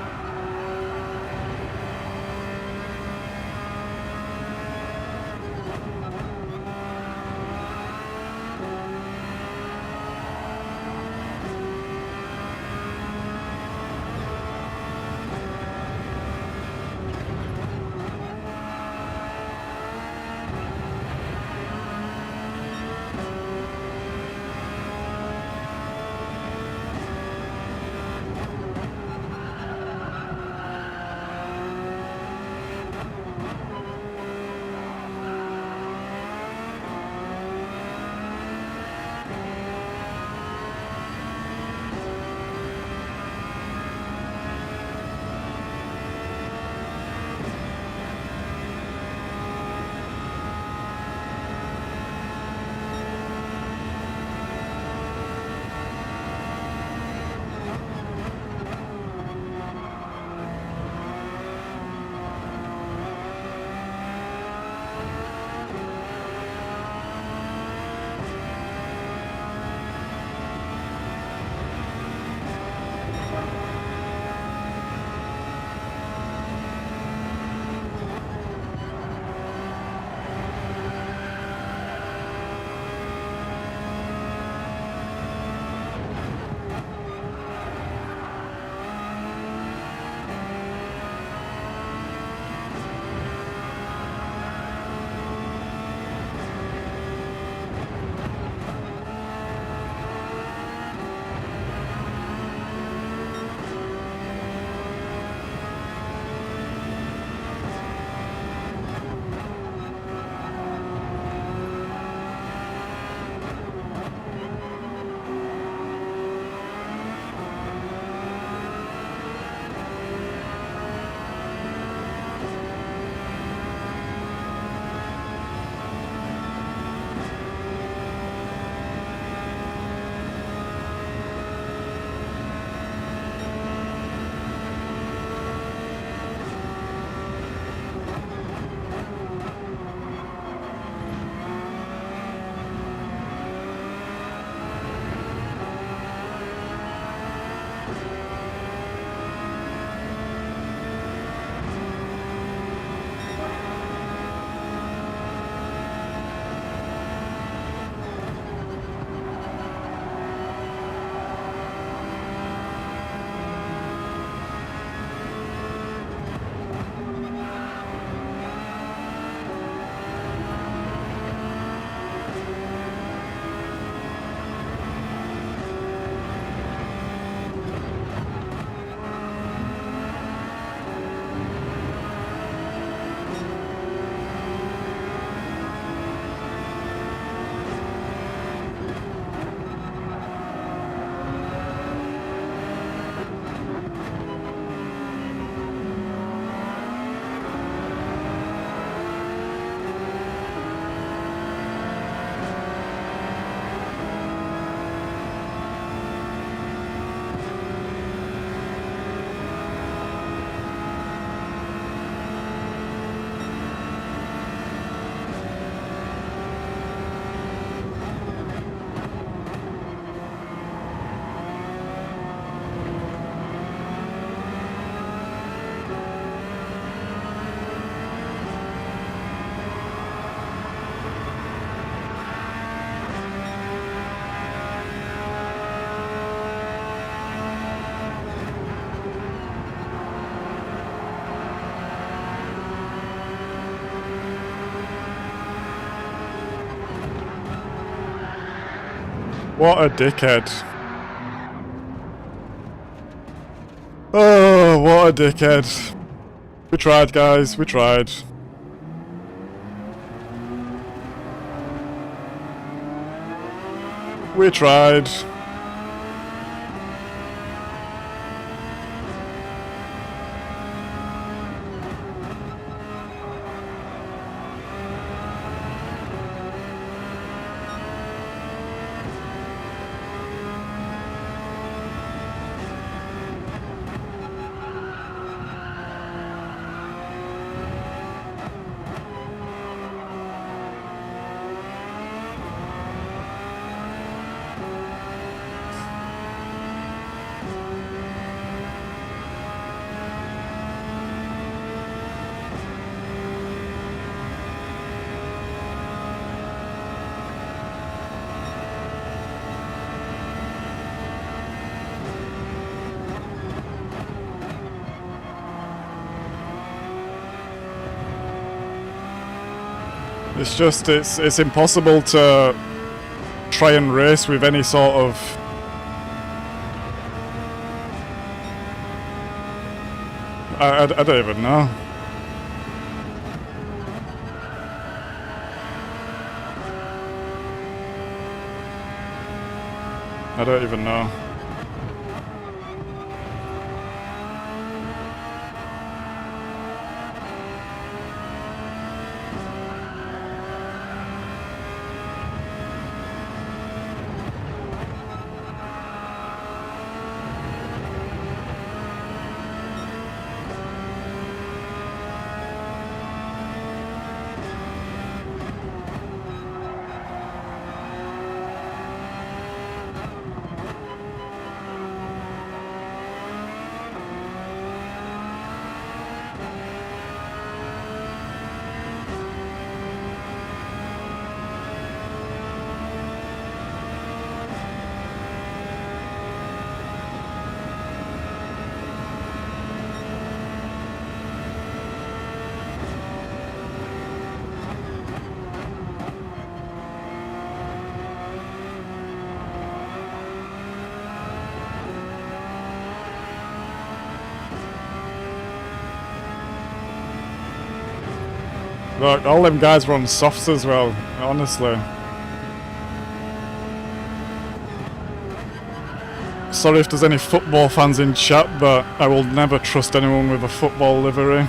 What a dickhead. Oh, what a dickhead. We tried, guys, we tried. We tried. It's just, it's impossible to try and race with any sort of... I don't even know. I don't even know. Look, all them guys were on softs as well, honestly. Sorry if there's any football fans in chat, but I will never trust anyone with a football livery.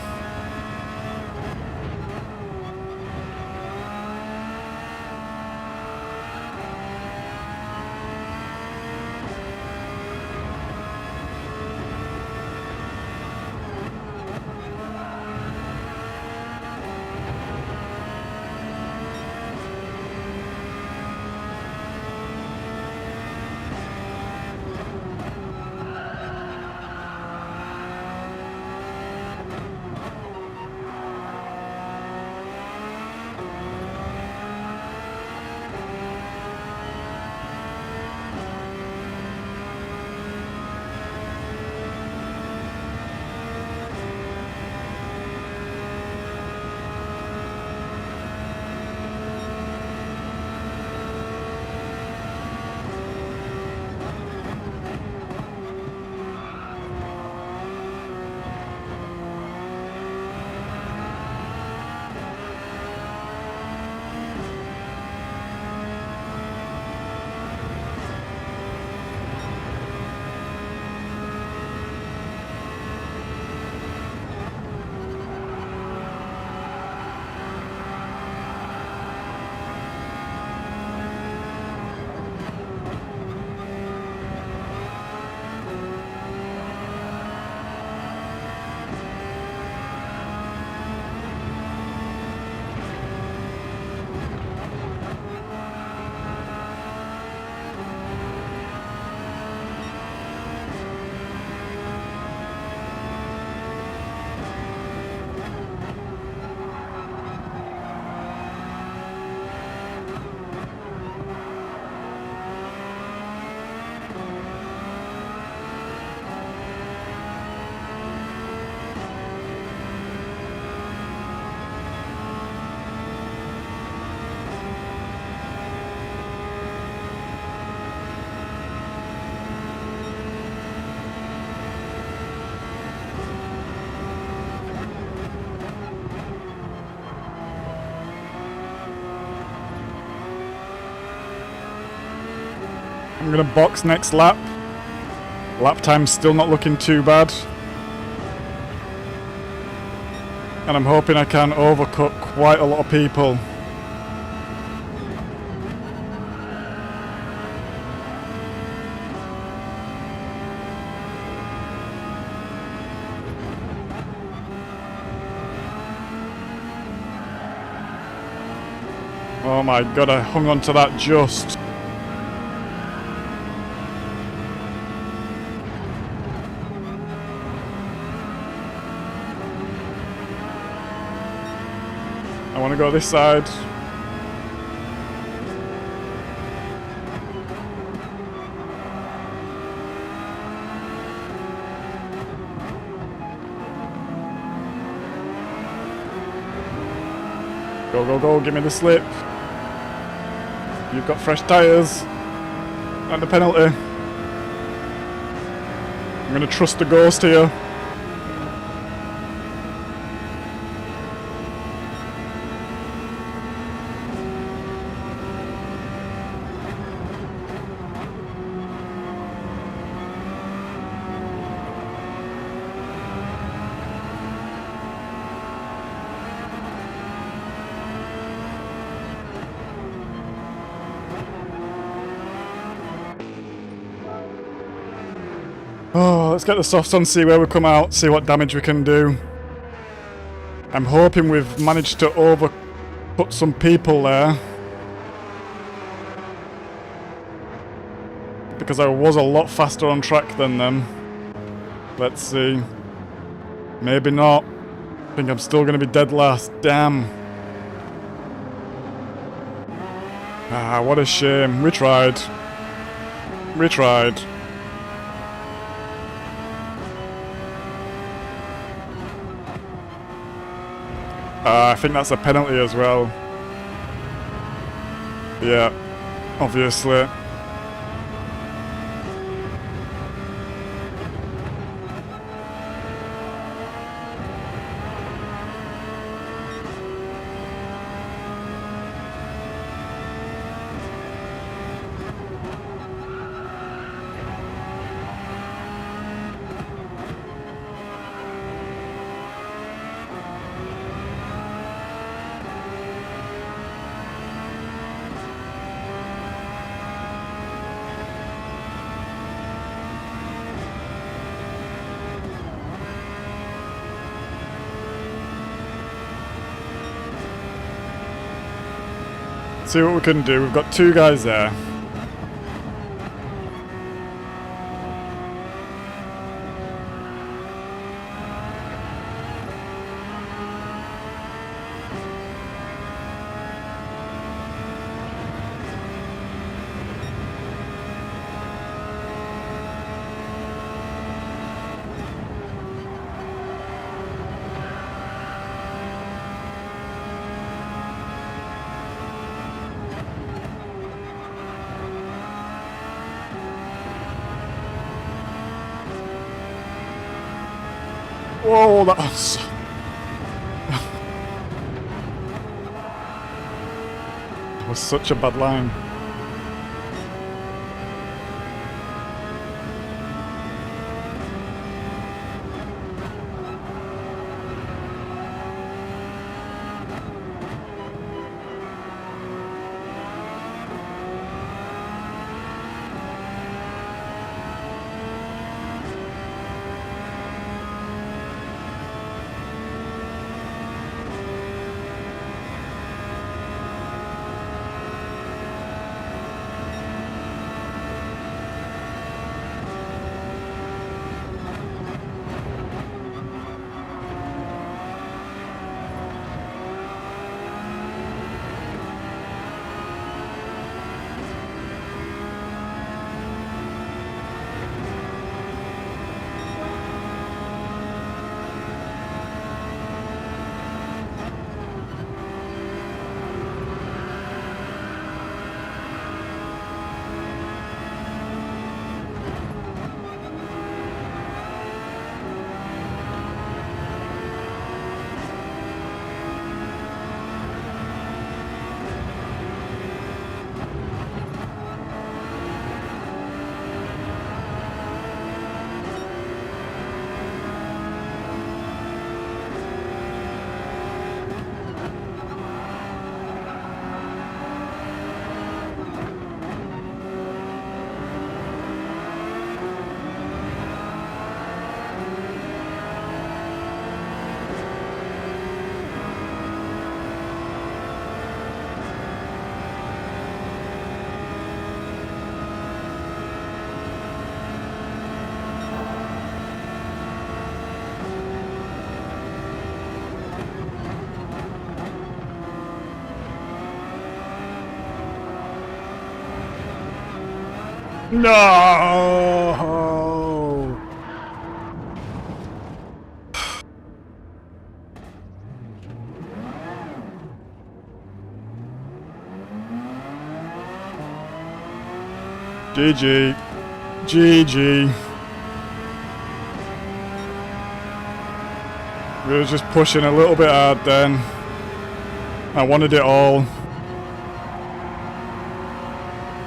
I'm gonna box next lap. Lap time's still not looking too bad. And I'm hoping I can overcut quite a lot of people. Oh my god, I hung on to that just. I want to go this side. Go, go, go, give me the slip. You've got fresh tyres. And the penalty. I'm going to trust the ghost here. Oh, let's get the softs on, see where we come out, see what damage we can do. I'm hoping we've managed to overput some people there. Because I was a lot faster on track than them. Let's see. Maybe not. I think I'm still going to be dead last. Damn. Ah, what a shame. We tried. We tried. I think that's a penalty as well. Yeah, obviously. See what we can do. We've got two guys there. Whoa, that was... that was such a bad line. No! GG. GG. We were just pushing a little bit hard then. I wanted it all.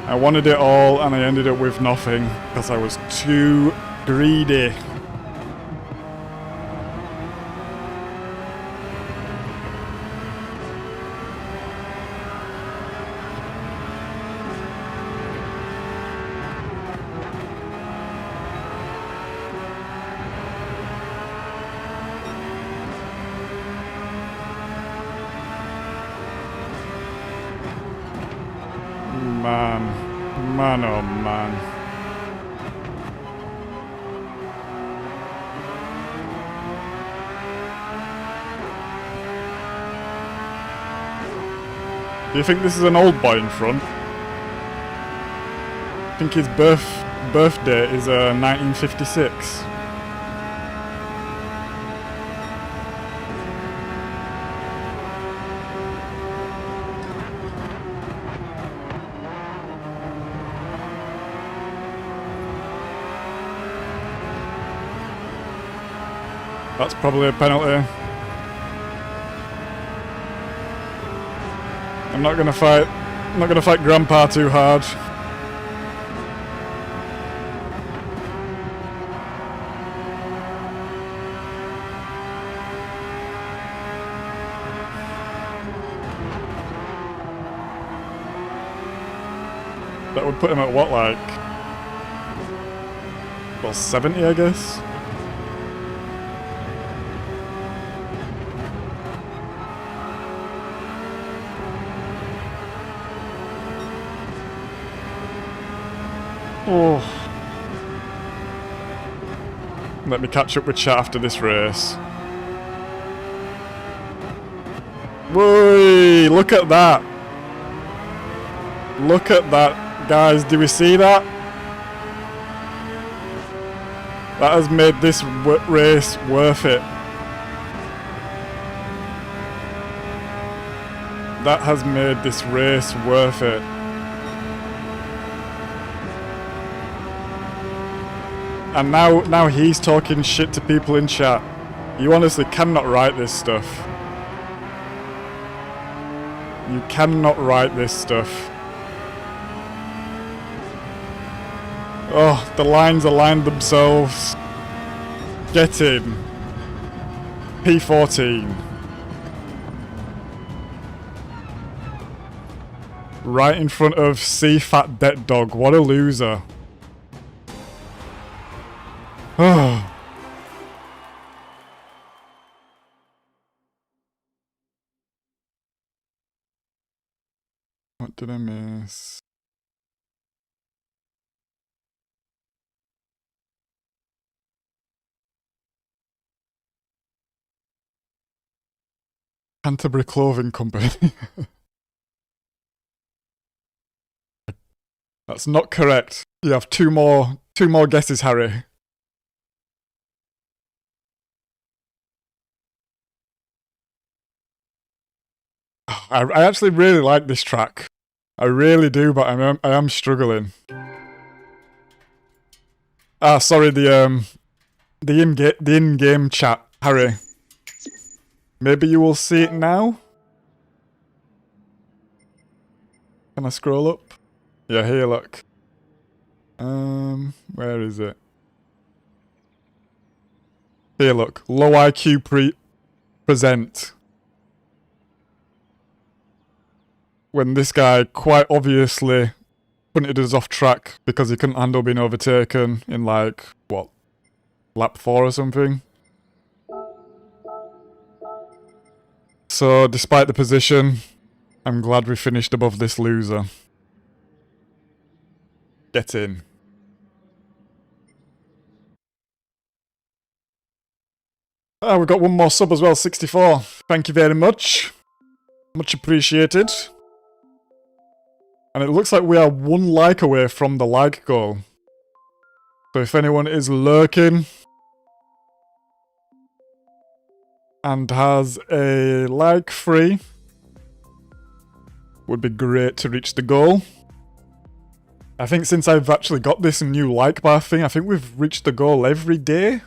I wanted it all and I ended up with nothing because I was too greedy. Man, oh man. Do you think this is an old boy in front? I think his birthday is 1956. That's probably a penalty. I'm not gonna fight Grandpa too hard. That would put him at what, like, well, 70, I guess? Oh. Let me catch up with chat after this race. Whey! Look at that! Look at that, guys. Do we see that? That has made this race worth it. That has made this race worth it. And now he's talking shit to people in chat. You honestly cannot write this stuff. You cannot write this stuff. Oh, the lines aligned themselves. Get in. P14. Right in front of C-Fat Debt Dog. What a loser. Oh. What did I miss? Canterbury Clothing Company. That's not correct. You have two more guesses, Harry. I actually really like this track. I really do, but I am struggling. Ah, sorry, the in-game chat, Harry. Maybe you will see it now? Can I scroll up? Yeah, here, look. Where is it? Here, look. Low IQ present. When this guy quite obviously punted us off track because he couldn't handle being overtaken in, like, what, lap 4 or something? So, despite the position, I'm glad we finished above this loser. Get in. Ah, we've got one more sub as well, 64. Thank you very much. Much appreciated. And it looks like we are 1 like away from the like goal. So if anyone is lurking and has a like free, would be great to reach the goal. I think since I've actually got this new like bar thing, I think we've reached the goal every day.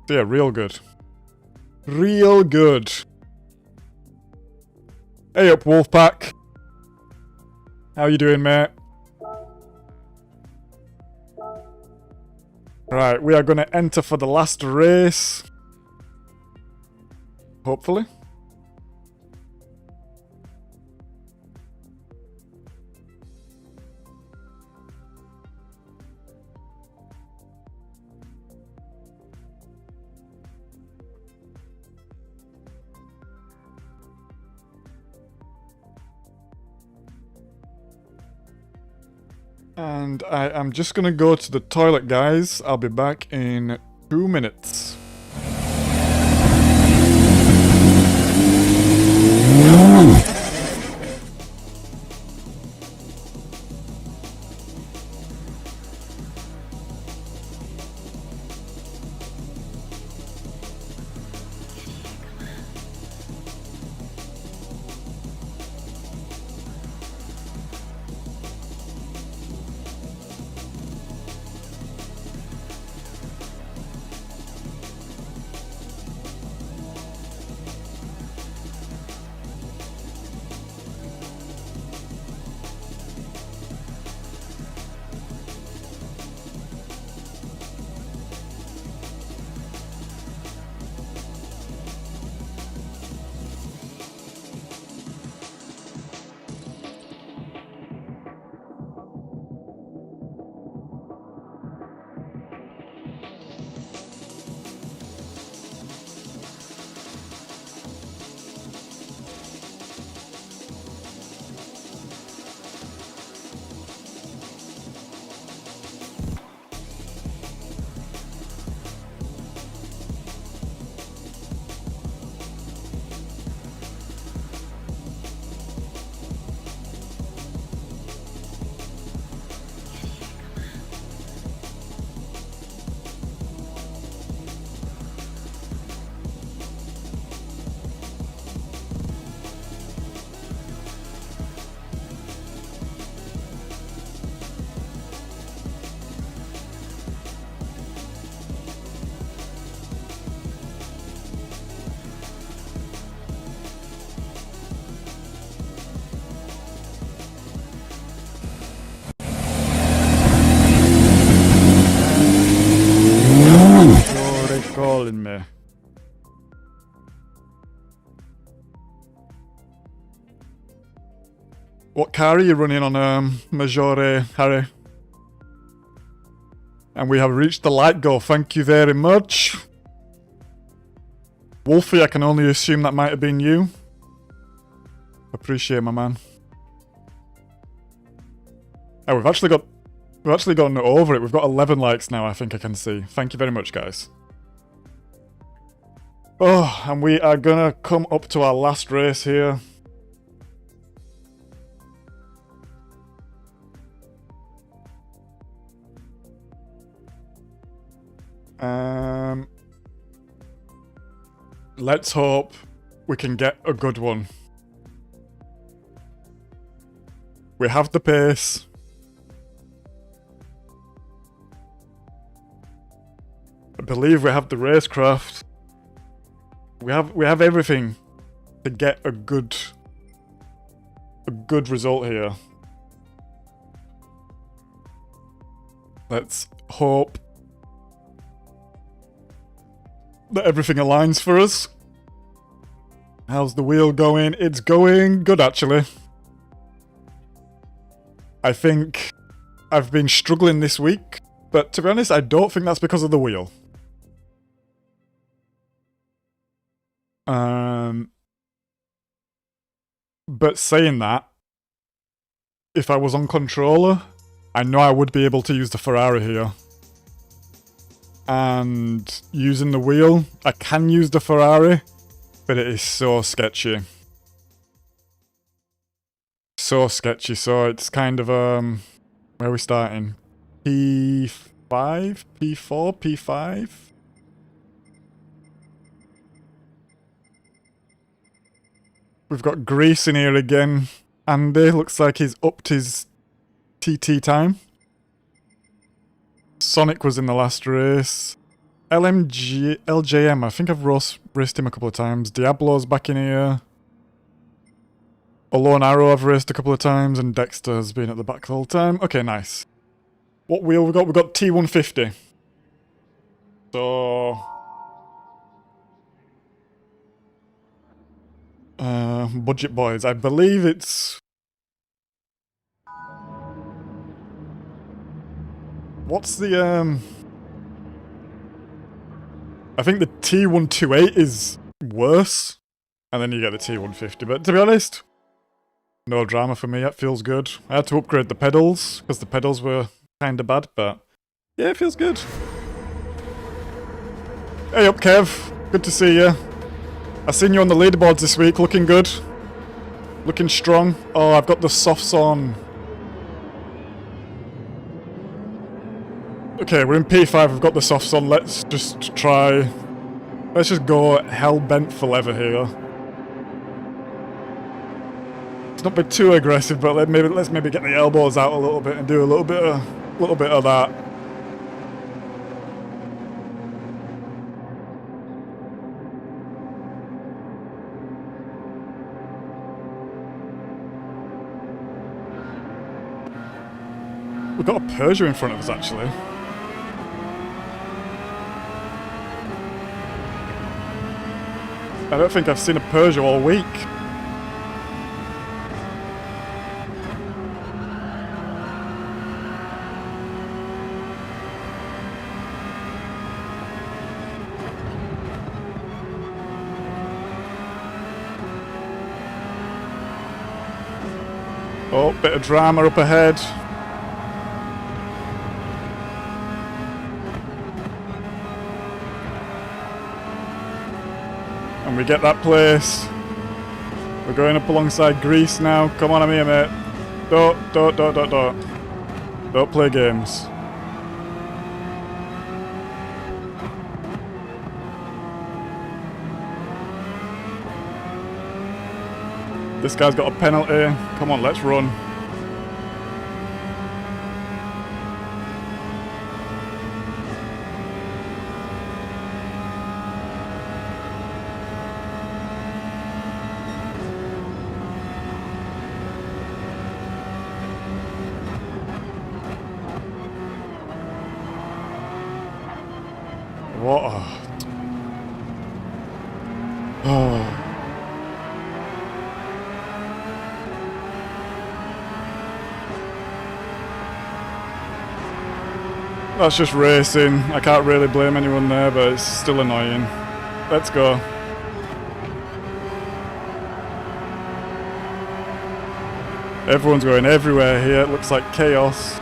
Yeah, real good. Real good. Hey up, Wolfpack. How you doing, mate? Right, we are going to enter for the last race. Hopefully. And I am just gonna go to the toilet, guys. I'll be back in 2 minutes. Calling me. What car are you running on, Majore, Harry? And we have reached the light goal, thank you very much. Wolfie, I can only assume that might have been you. Appreciate, my man. Oh, we've actually gotten over it. We've got 11 likes now, I think I can see. Thank you very much, guys. Oh, and we are gonna come up to our last race here. Let's hope we can get a good one. We have the pace. I believe we have the racecraft. We have everything to get a good result here. Let's hope that everything aligns for us. How's the wheel going? It's going good, actually. I think I've been struggling this week, but to be honest, I don't think that's because of the wheel. But saying that, if I was on controller, I know I would be able to use the Ferrari here. And using the wheel, I can use the Ferrari, but it is so sketchy. so sketchy. So it's kind of where are we starting? P5, P4, P5. We've got Grease in here again. Andy looks like he's upped his TT time. Sonic was in the last race. LJM, I think I've raced him a couple of times. Diablo's back in here. Alone Arrow I've raced a couple of times, and Dexter's been at the back the whole time. Okay, nice. What wheel we got? We got T150. So... Budget Boys. I believe it's... What's the, I think the T128 is worse. And then you get the T150. But to be honest, no drama for me. It feels good. I had to upgrade the pedals, because the pedals were kinda bad, but... yeah, it feels good. Hey up, Kev. Good to see you. I seen you on the leaderboards this week, looking good. Looking strong. Oh, I've got the softs on. Okay, we're in P5, we've got the softs on. Let's just try... let's just go hell-bent for leather here. Let's not be too aggressive, but let's maybe get the elbows out a little bit and do a little bit of that. We've got a Peugeot in front of us, actually. I don't think I've seen a Peugeot all week. Oh, bit of drama up ahead. And we get that place. We're going up alongside Grease now. Come on, I'm here, mate. Don't play games. This guy's got a penalty. Come on, let's run. What a... oh. That's just racing. I can't really blame anyone there, but it's still annoying. Let's go. Everyone's going everywhere here. It looks like chaos.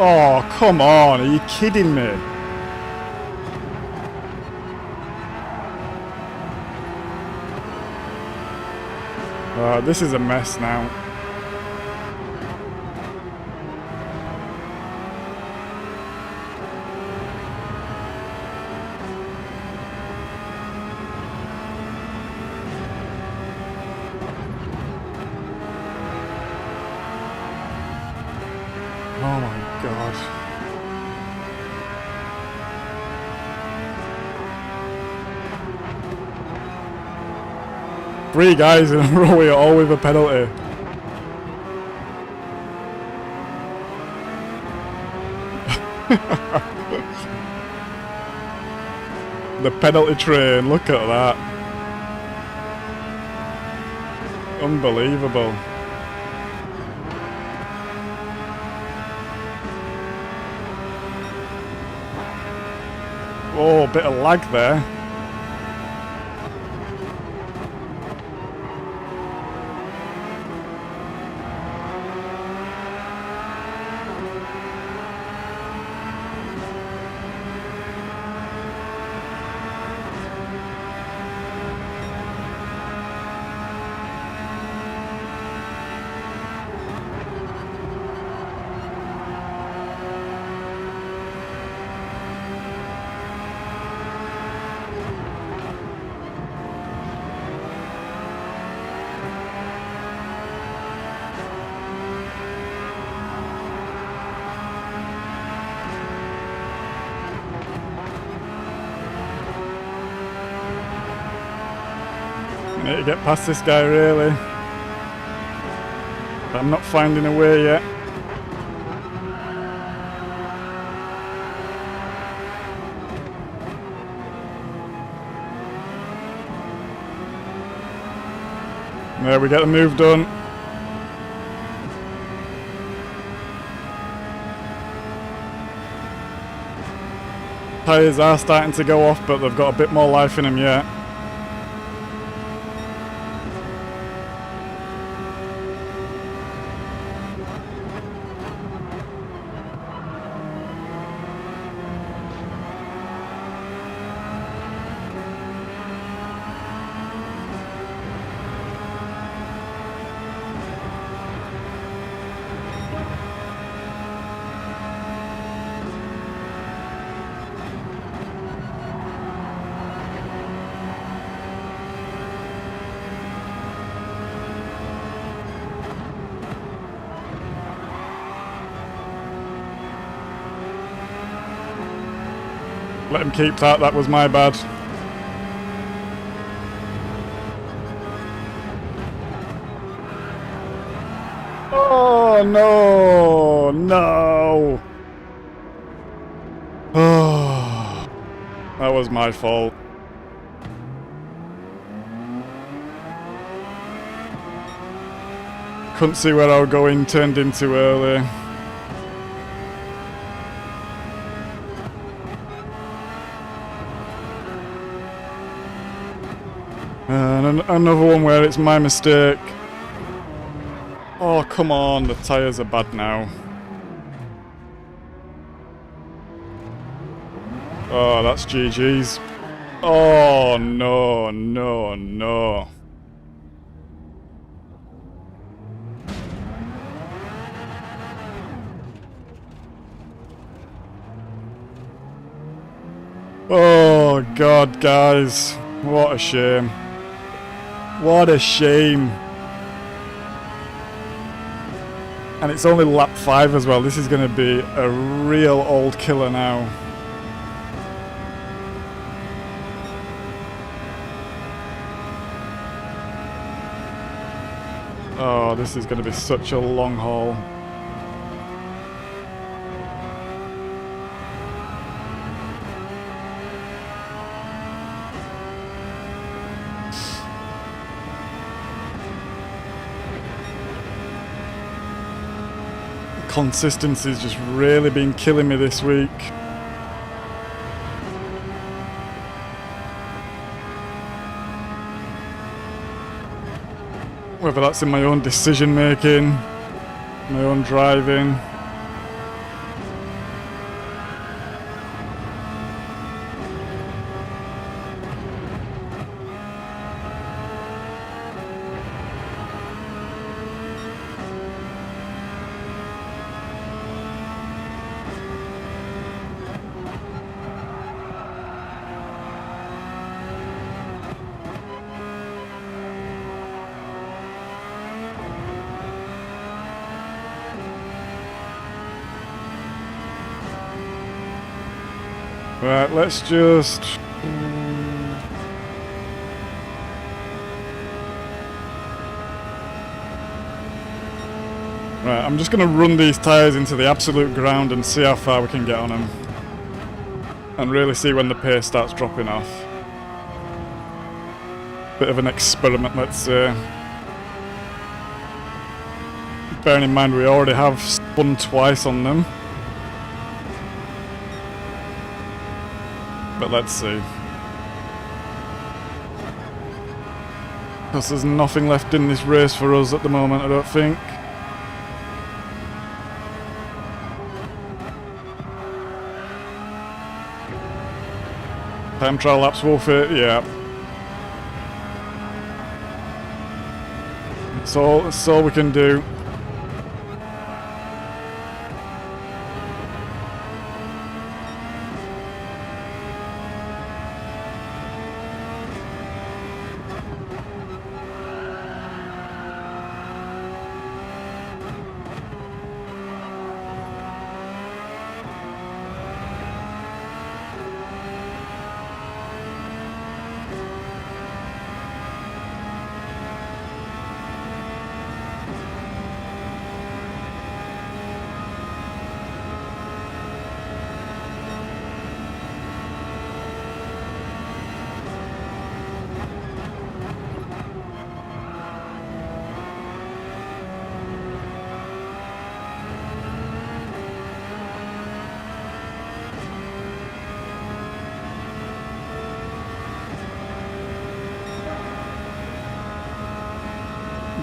Oh, come on, are you kidding me? This is a mess now. Oh my god. Three guys in a row here, all with a penalty. The penalty train, look at that. Unbelievable. Oh, a bit of lag there. Need to get past this guy, really. But I'm not finding a way yet. There we get the move done. Tyres are starting to go off, but they've got a bit more life in them yet. Let him keep that was my bad. Oh no, no. Oh, that was my fault. Couldn't see where I was going, turned in too early. And another one where it's my mistake. Oh, come on, the tyres are bad now. Oh, that's GG's. Oh, no, no, no. Oh, God, guys. What a shame. What a shame. And it's only lap 5 as well. This is going to be a real old killer now. Oh, this is going to be such a long haul. Consistency's just really been killing me this week. Whether that's in my own decision making, my own driving. Right, let's just... Right, I'm just going to run these tyres into the absolute ground and see how far we can get on them. And really see when the pace starts dropping off. Bit of an experiment, let's say. Bearing in mind we already have spun twice on them. But let's see. Because there's nothing left in this race for us at the moment, I don't think. Time trial laps worth it, yeah. That's all we can do.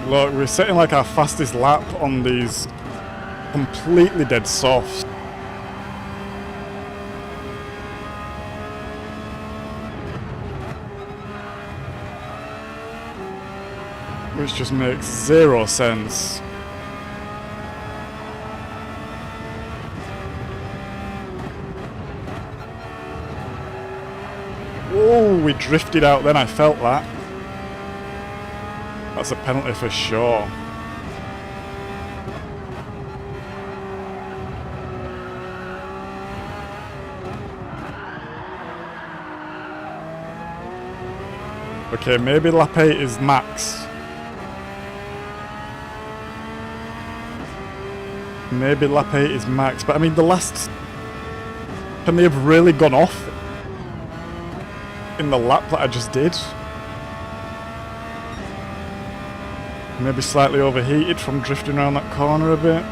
Look, we're setting like our fastest lap on these completely dead softs. Which just makes zero sense. Whoa, we drifted out then, I felt that. That's a penalty for sure. Okay, maybe lap 8 is max. Maybe lap 8 is max, but I mean the last... Can they have really gone off in the lap that I just did? Maybe slightly overheated from drifting around that corner a bit.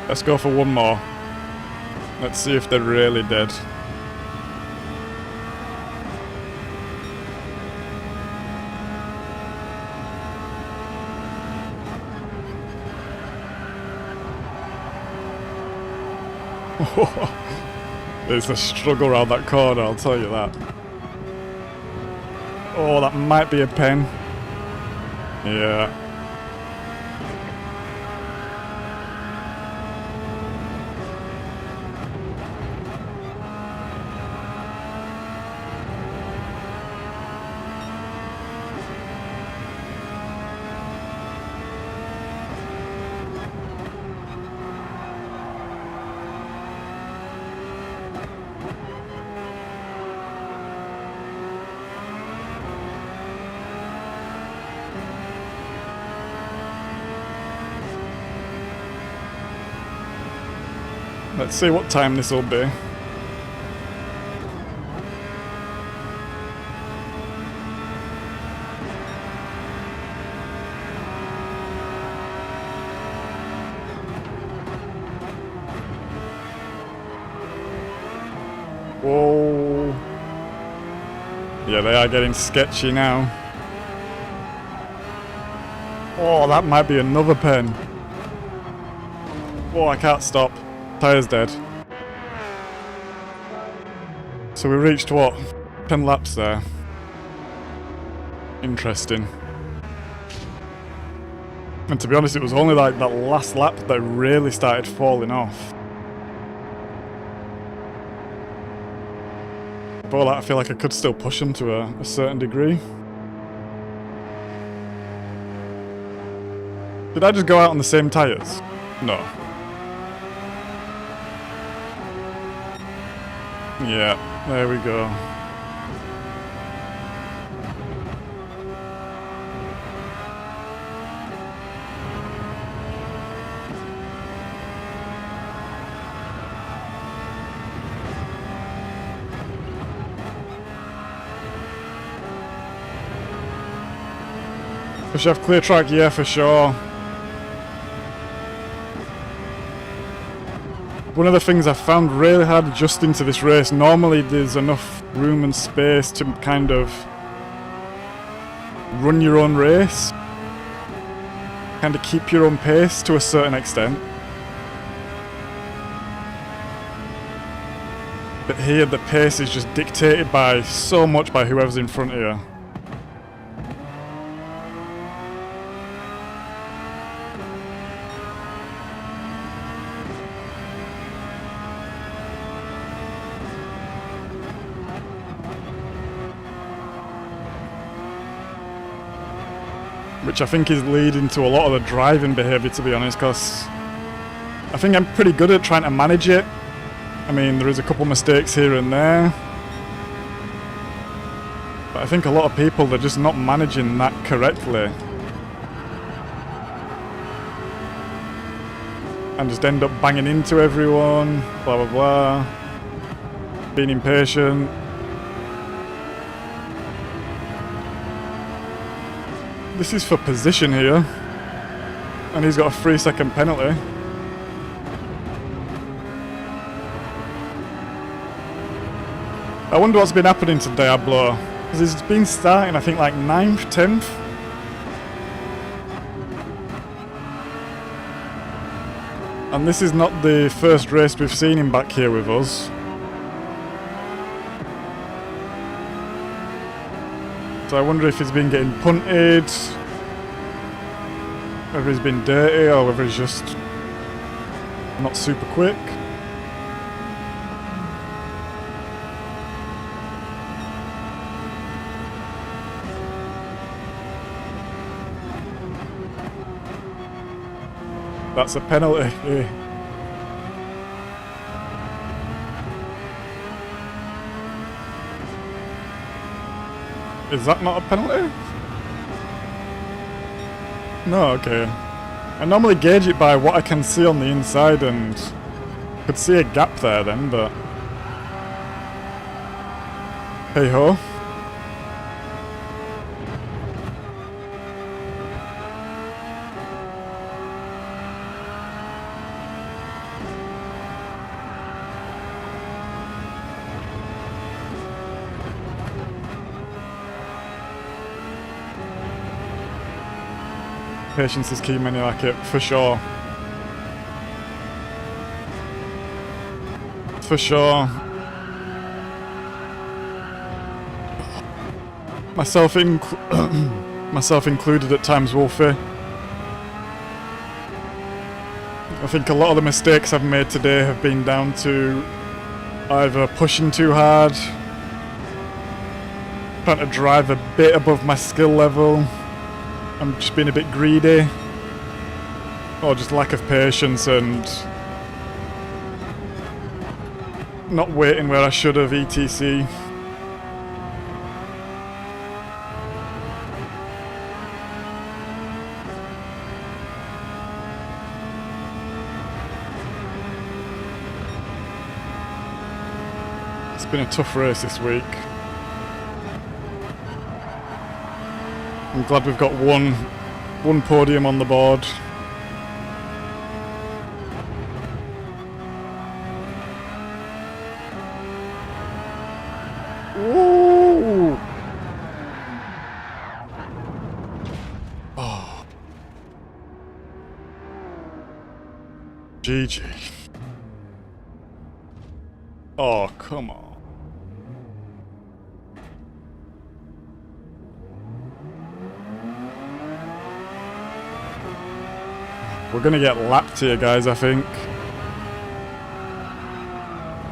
Let's go for one more. Let's see if they're really dead. There's a struggle around that corner, I'll tell you that. Oh, that might be a pen. Yeah. Let's see what time this will be. Whoa. Yeah, they are getting sketchy now. Oh, that might be another pen. Oh, I can't stop. Tire's dead. So we reached what? 10 laps there. Interesting. And to be honest, it was only like that last lap that really started falling off. But I feel like I could still push them to a certain degree. Did I just go out on the same tyres? No. Yeah, there we go. We should have clear track, yeah, for sure. One of the things I found really hard adjusting to this race, normally there's enough room and space to kind of run your own race. Kind of keep your own pace to a certain extent. But here the pace is just dictated by so much by whoever's in front of you. Which I think is leading to a lot of the driving behaviour, to be honest, because I think I'm pretty good at trying to manage it. I mean, there is a couple mistakes here and there. But I think a lot of people, they're just not managing that correctly. And just end up banging into everyone, blah blah blah. Being impatient. This is for position here, and he's got a 3-second penalty. I wonder what's been happening to Diablo, because he's been starting I think like 9th, 10th. And this is not the first race we've seen him back here with us. So I wonder if he's been getting punted, whether he's been dirty, or whether he's just not super quick. That's a penalty. Is that not a penalty? No, okay. I normally gauge it by what I can see on the inside, and could see a gap there then, but hey ho. Patience is key, many like it, for sure. For sure. Myself included at times, Wolfie. I think a lot of the mistakes I've made today have been down to either pushing too hard, trying to drive a bit above my skill level, I'm just being a bit greedy, or just lack of patience and not waiting where I should have, etc. It's been a tough race this week. I'm glad we've got one podium on the board. Ooh. Oh. GG. Oh, come on. We're gonna get lapped here, guys, I think.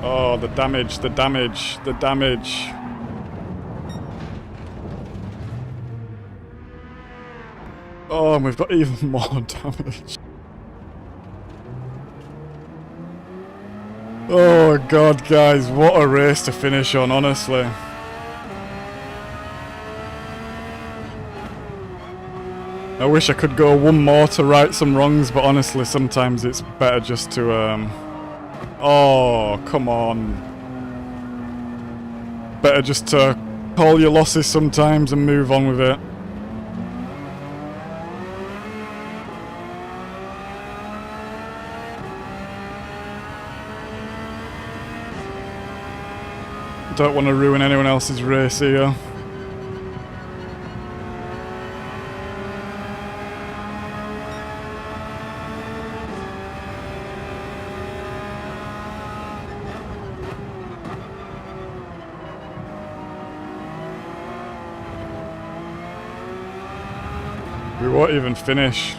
Oh, the damage, the damage, the damage. Oh, and we've got even more damage. Oh god, guys, what a race to finish on, honestly. I wish I could go one more to right some wrongs, but honestly, sometimes it's better just to, oh, come on. Better just to call your losses sometimes and move on with it. Don't want to ruin anyone else's race here. We won't even finish.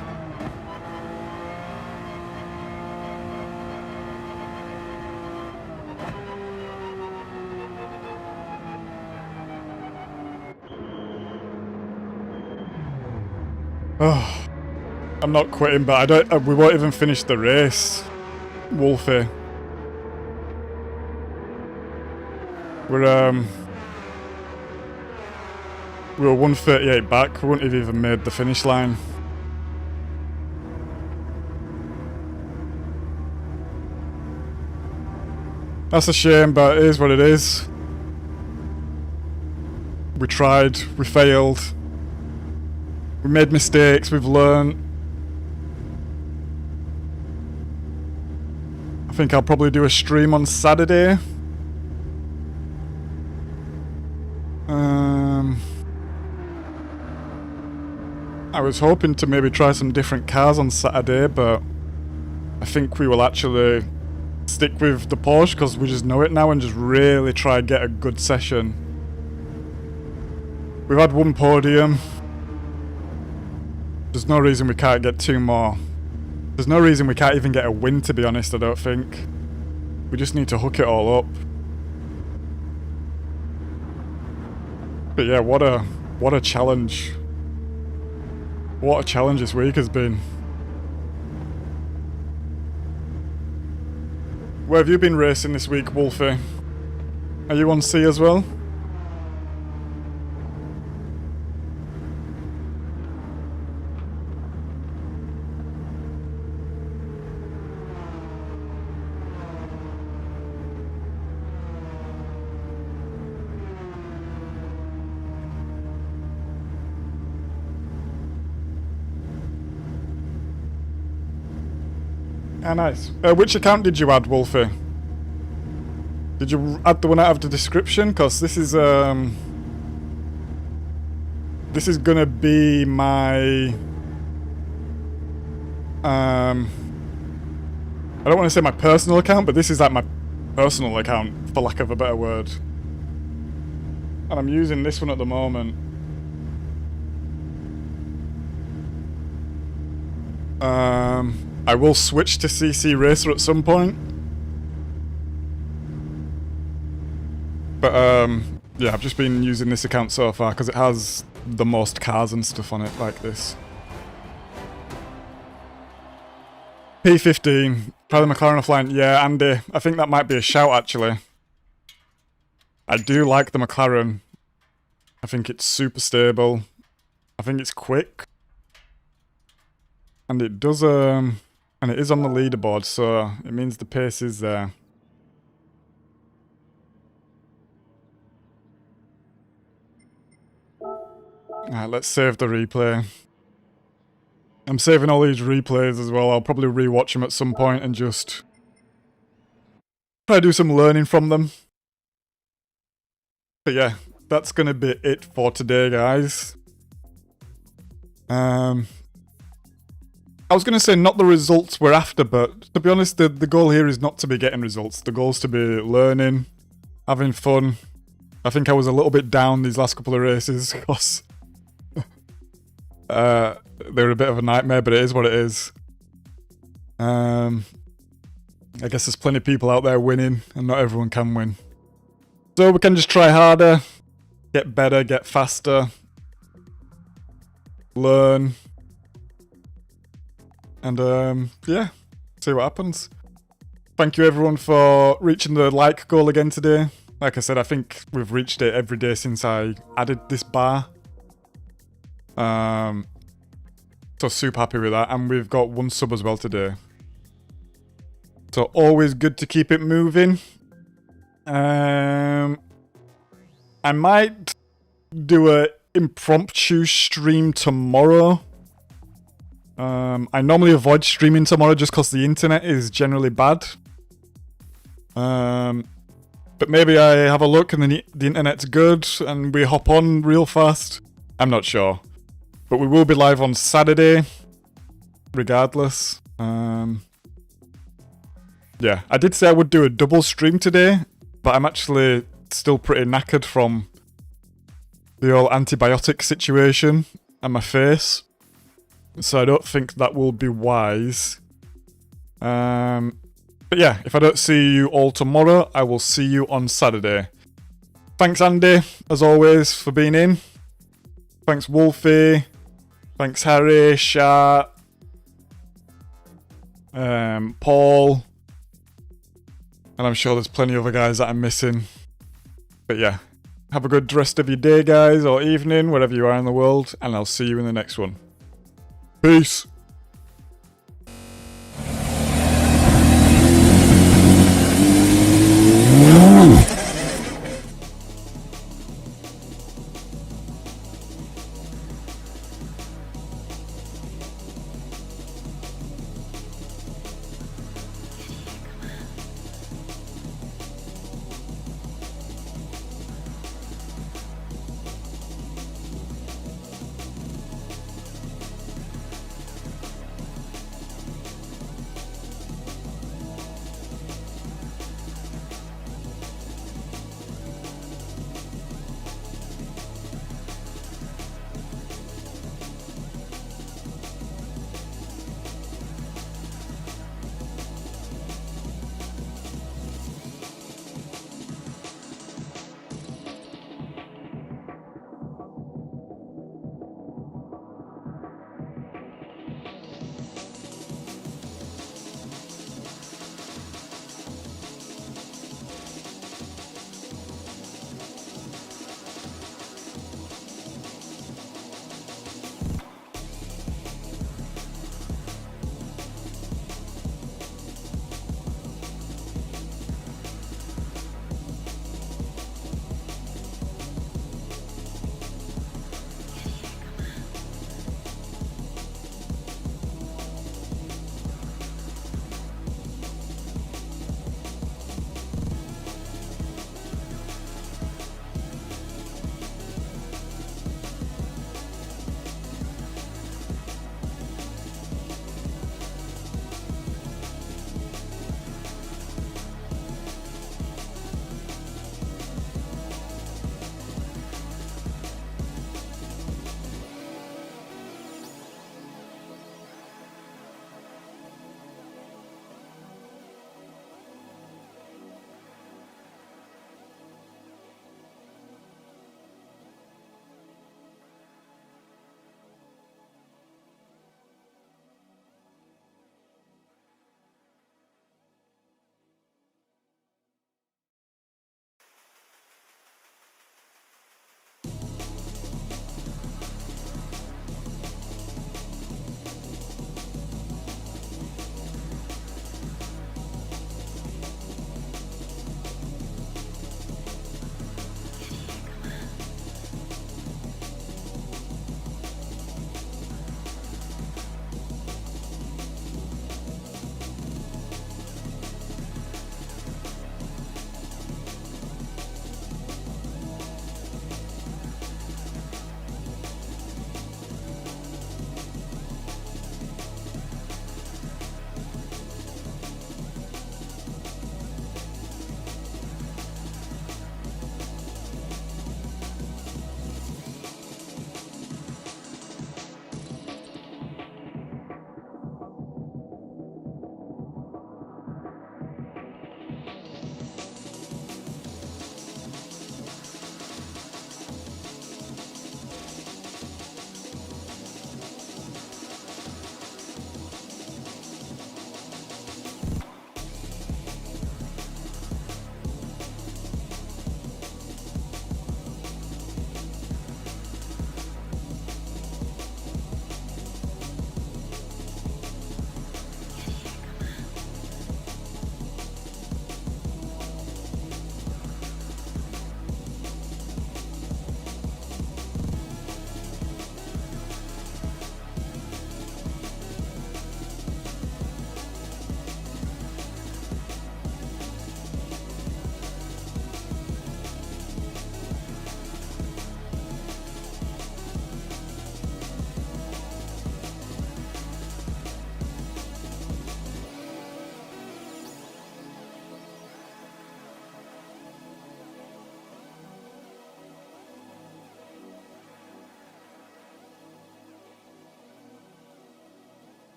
Oh, I'm not quitting, but I don't. We won't even finish the race, Wolfie. We were 138 back. We wouldn't have even made the finish line. That's a shame, but it is what it is. We tried. We failed. We made mistakes, we've learned. I think I'll probably do a stream on Saturday. I was hoping to maybe try some different cars on Saturday, but I think we will actually stick with the Porsche because we just know it now and just really try and get a good session. We've had one podium. There's no reason we can't get two more. There's no reason we can't even get a win, to be honest, I don't think. We just need to hook it all up. But yeah, what a challenge. What a challenge this week has been. Where have you been racing this week, Wolfie? Are you on C as well? Ah, nice. Which account did you add, Wolfie? Did you add the one out of the description? Because this is gonna be my I don't want to say my personal account, but this is like my personal account, for lack of a better word. And I'm using this one at the moment. I will switch to CCCRacer at some point. But yeah, I've just been using this account so far because it has the most cars and stuff on it like this. P15, try the McLaren offline. Yeah, Andy, I think that might be a shout actually. I do like the McLaren. I think it's super stable. I think it's quick. And it does and it is on the leaderboard, so it means the pace is there. Alright, let's save the replay. I'm saving all these replays as well. I'll probably rewatch them at some point and just try to do some learning from them. But yeah, that's gonna be it for today, guys. I was going to say not the results we're after, but to be honest, the goal here is not to be getting results. The goal is to be learning, having fun. I think I was a little bit down these last couple of races because they were a bit of a nightmare, but it is what it is. I guess there's plenty of people out there winning, and not everyone can win. So we can just try harder, get better, get faster, learn. And yeah, see what happens. Thank you everyone for reaching the like goal again today. Like I said, I think we've reached it every day since I added this bar. So super happy with that, and we've got 1 sub as well today. So always good to keep it moving. I might do a impromptu stream tomorrow. I normally avoid streaming tomorrow just because the internet is generally bad. But maybe I have a look and the internet's good and we hop on real fast. I'm not sure. But we will be live on Saturday, regardless. Yeah, I did say I would do a double stream today, but I'm actually still pretty knackered from the whole antibiotic situation and my face. So I don't think that will be wise. But yeah, if I don't see you all tomorrow, I will see you on Saturday. Thanks Andy, as always, for being in. Thanks Wolfie. Thanks Harry, Shat, Paul. And I'm sure there's plenty of other guys that I'm missing. But yeah, have a good rest of your day, guys, or evening, wherever you are in the world. And I'll see you in the next one. Peace.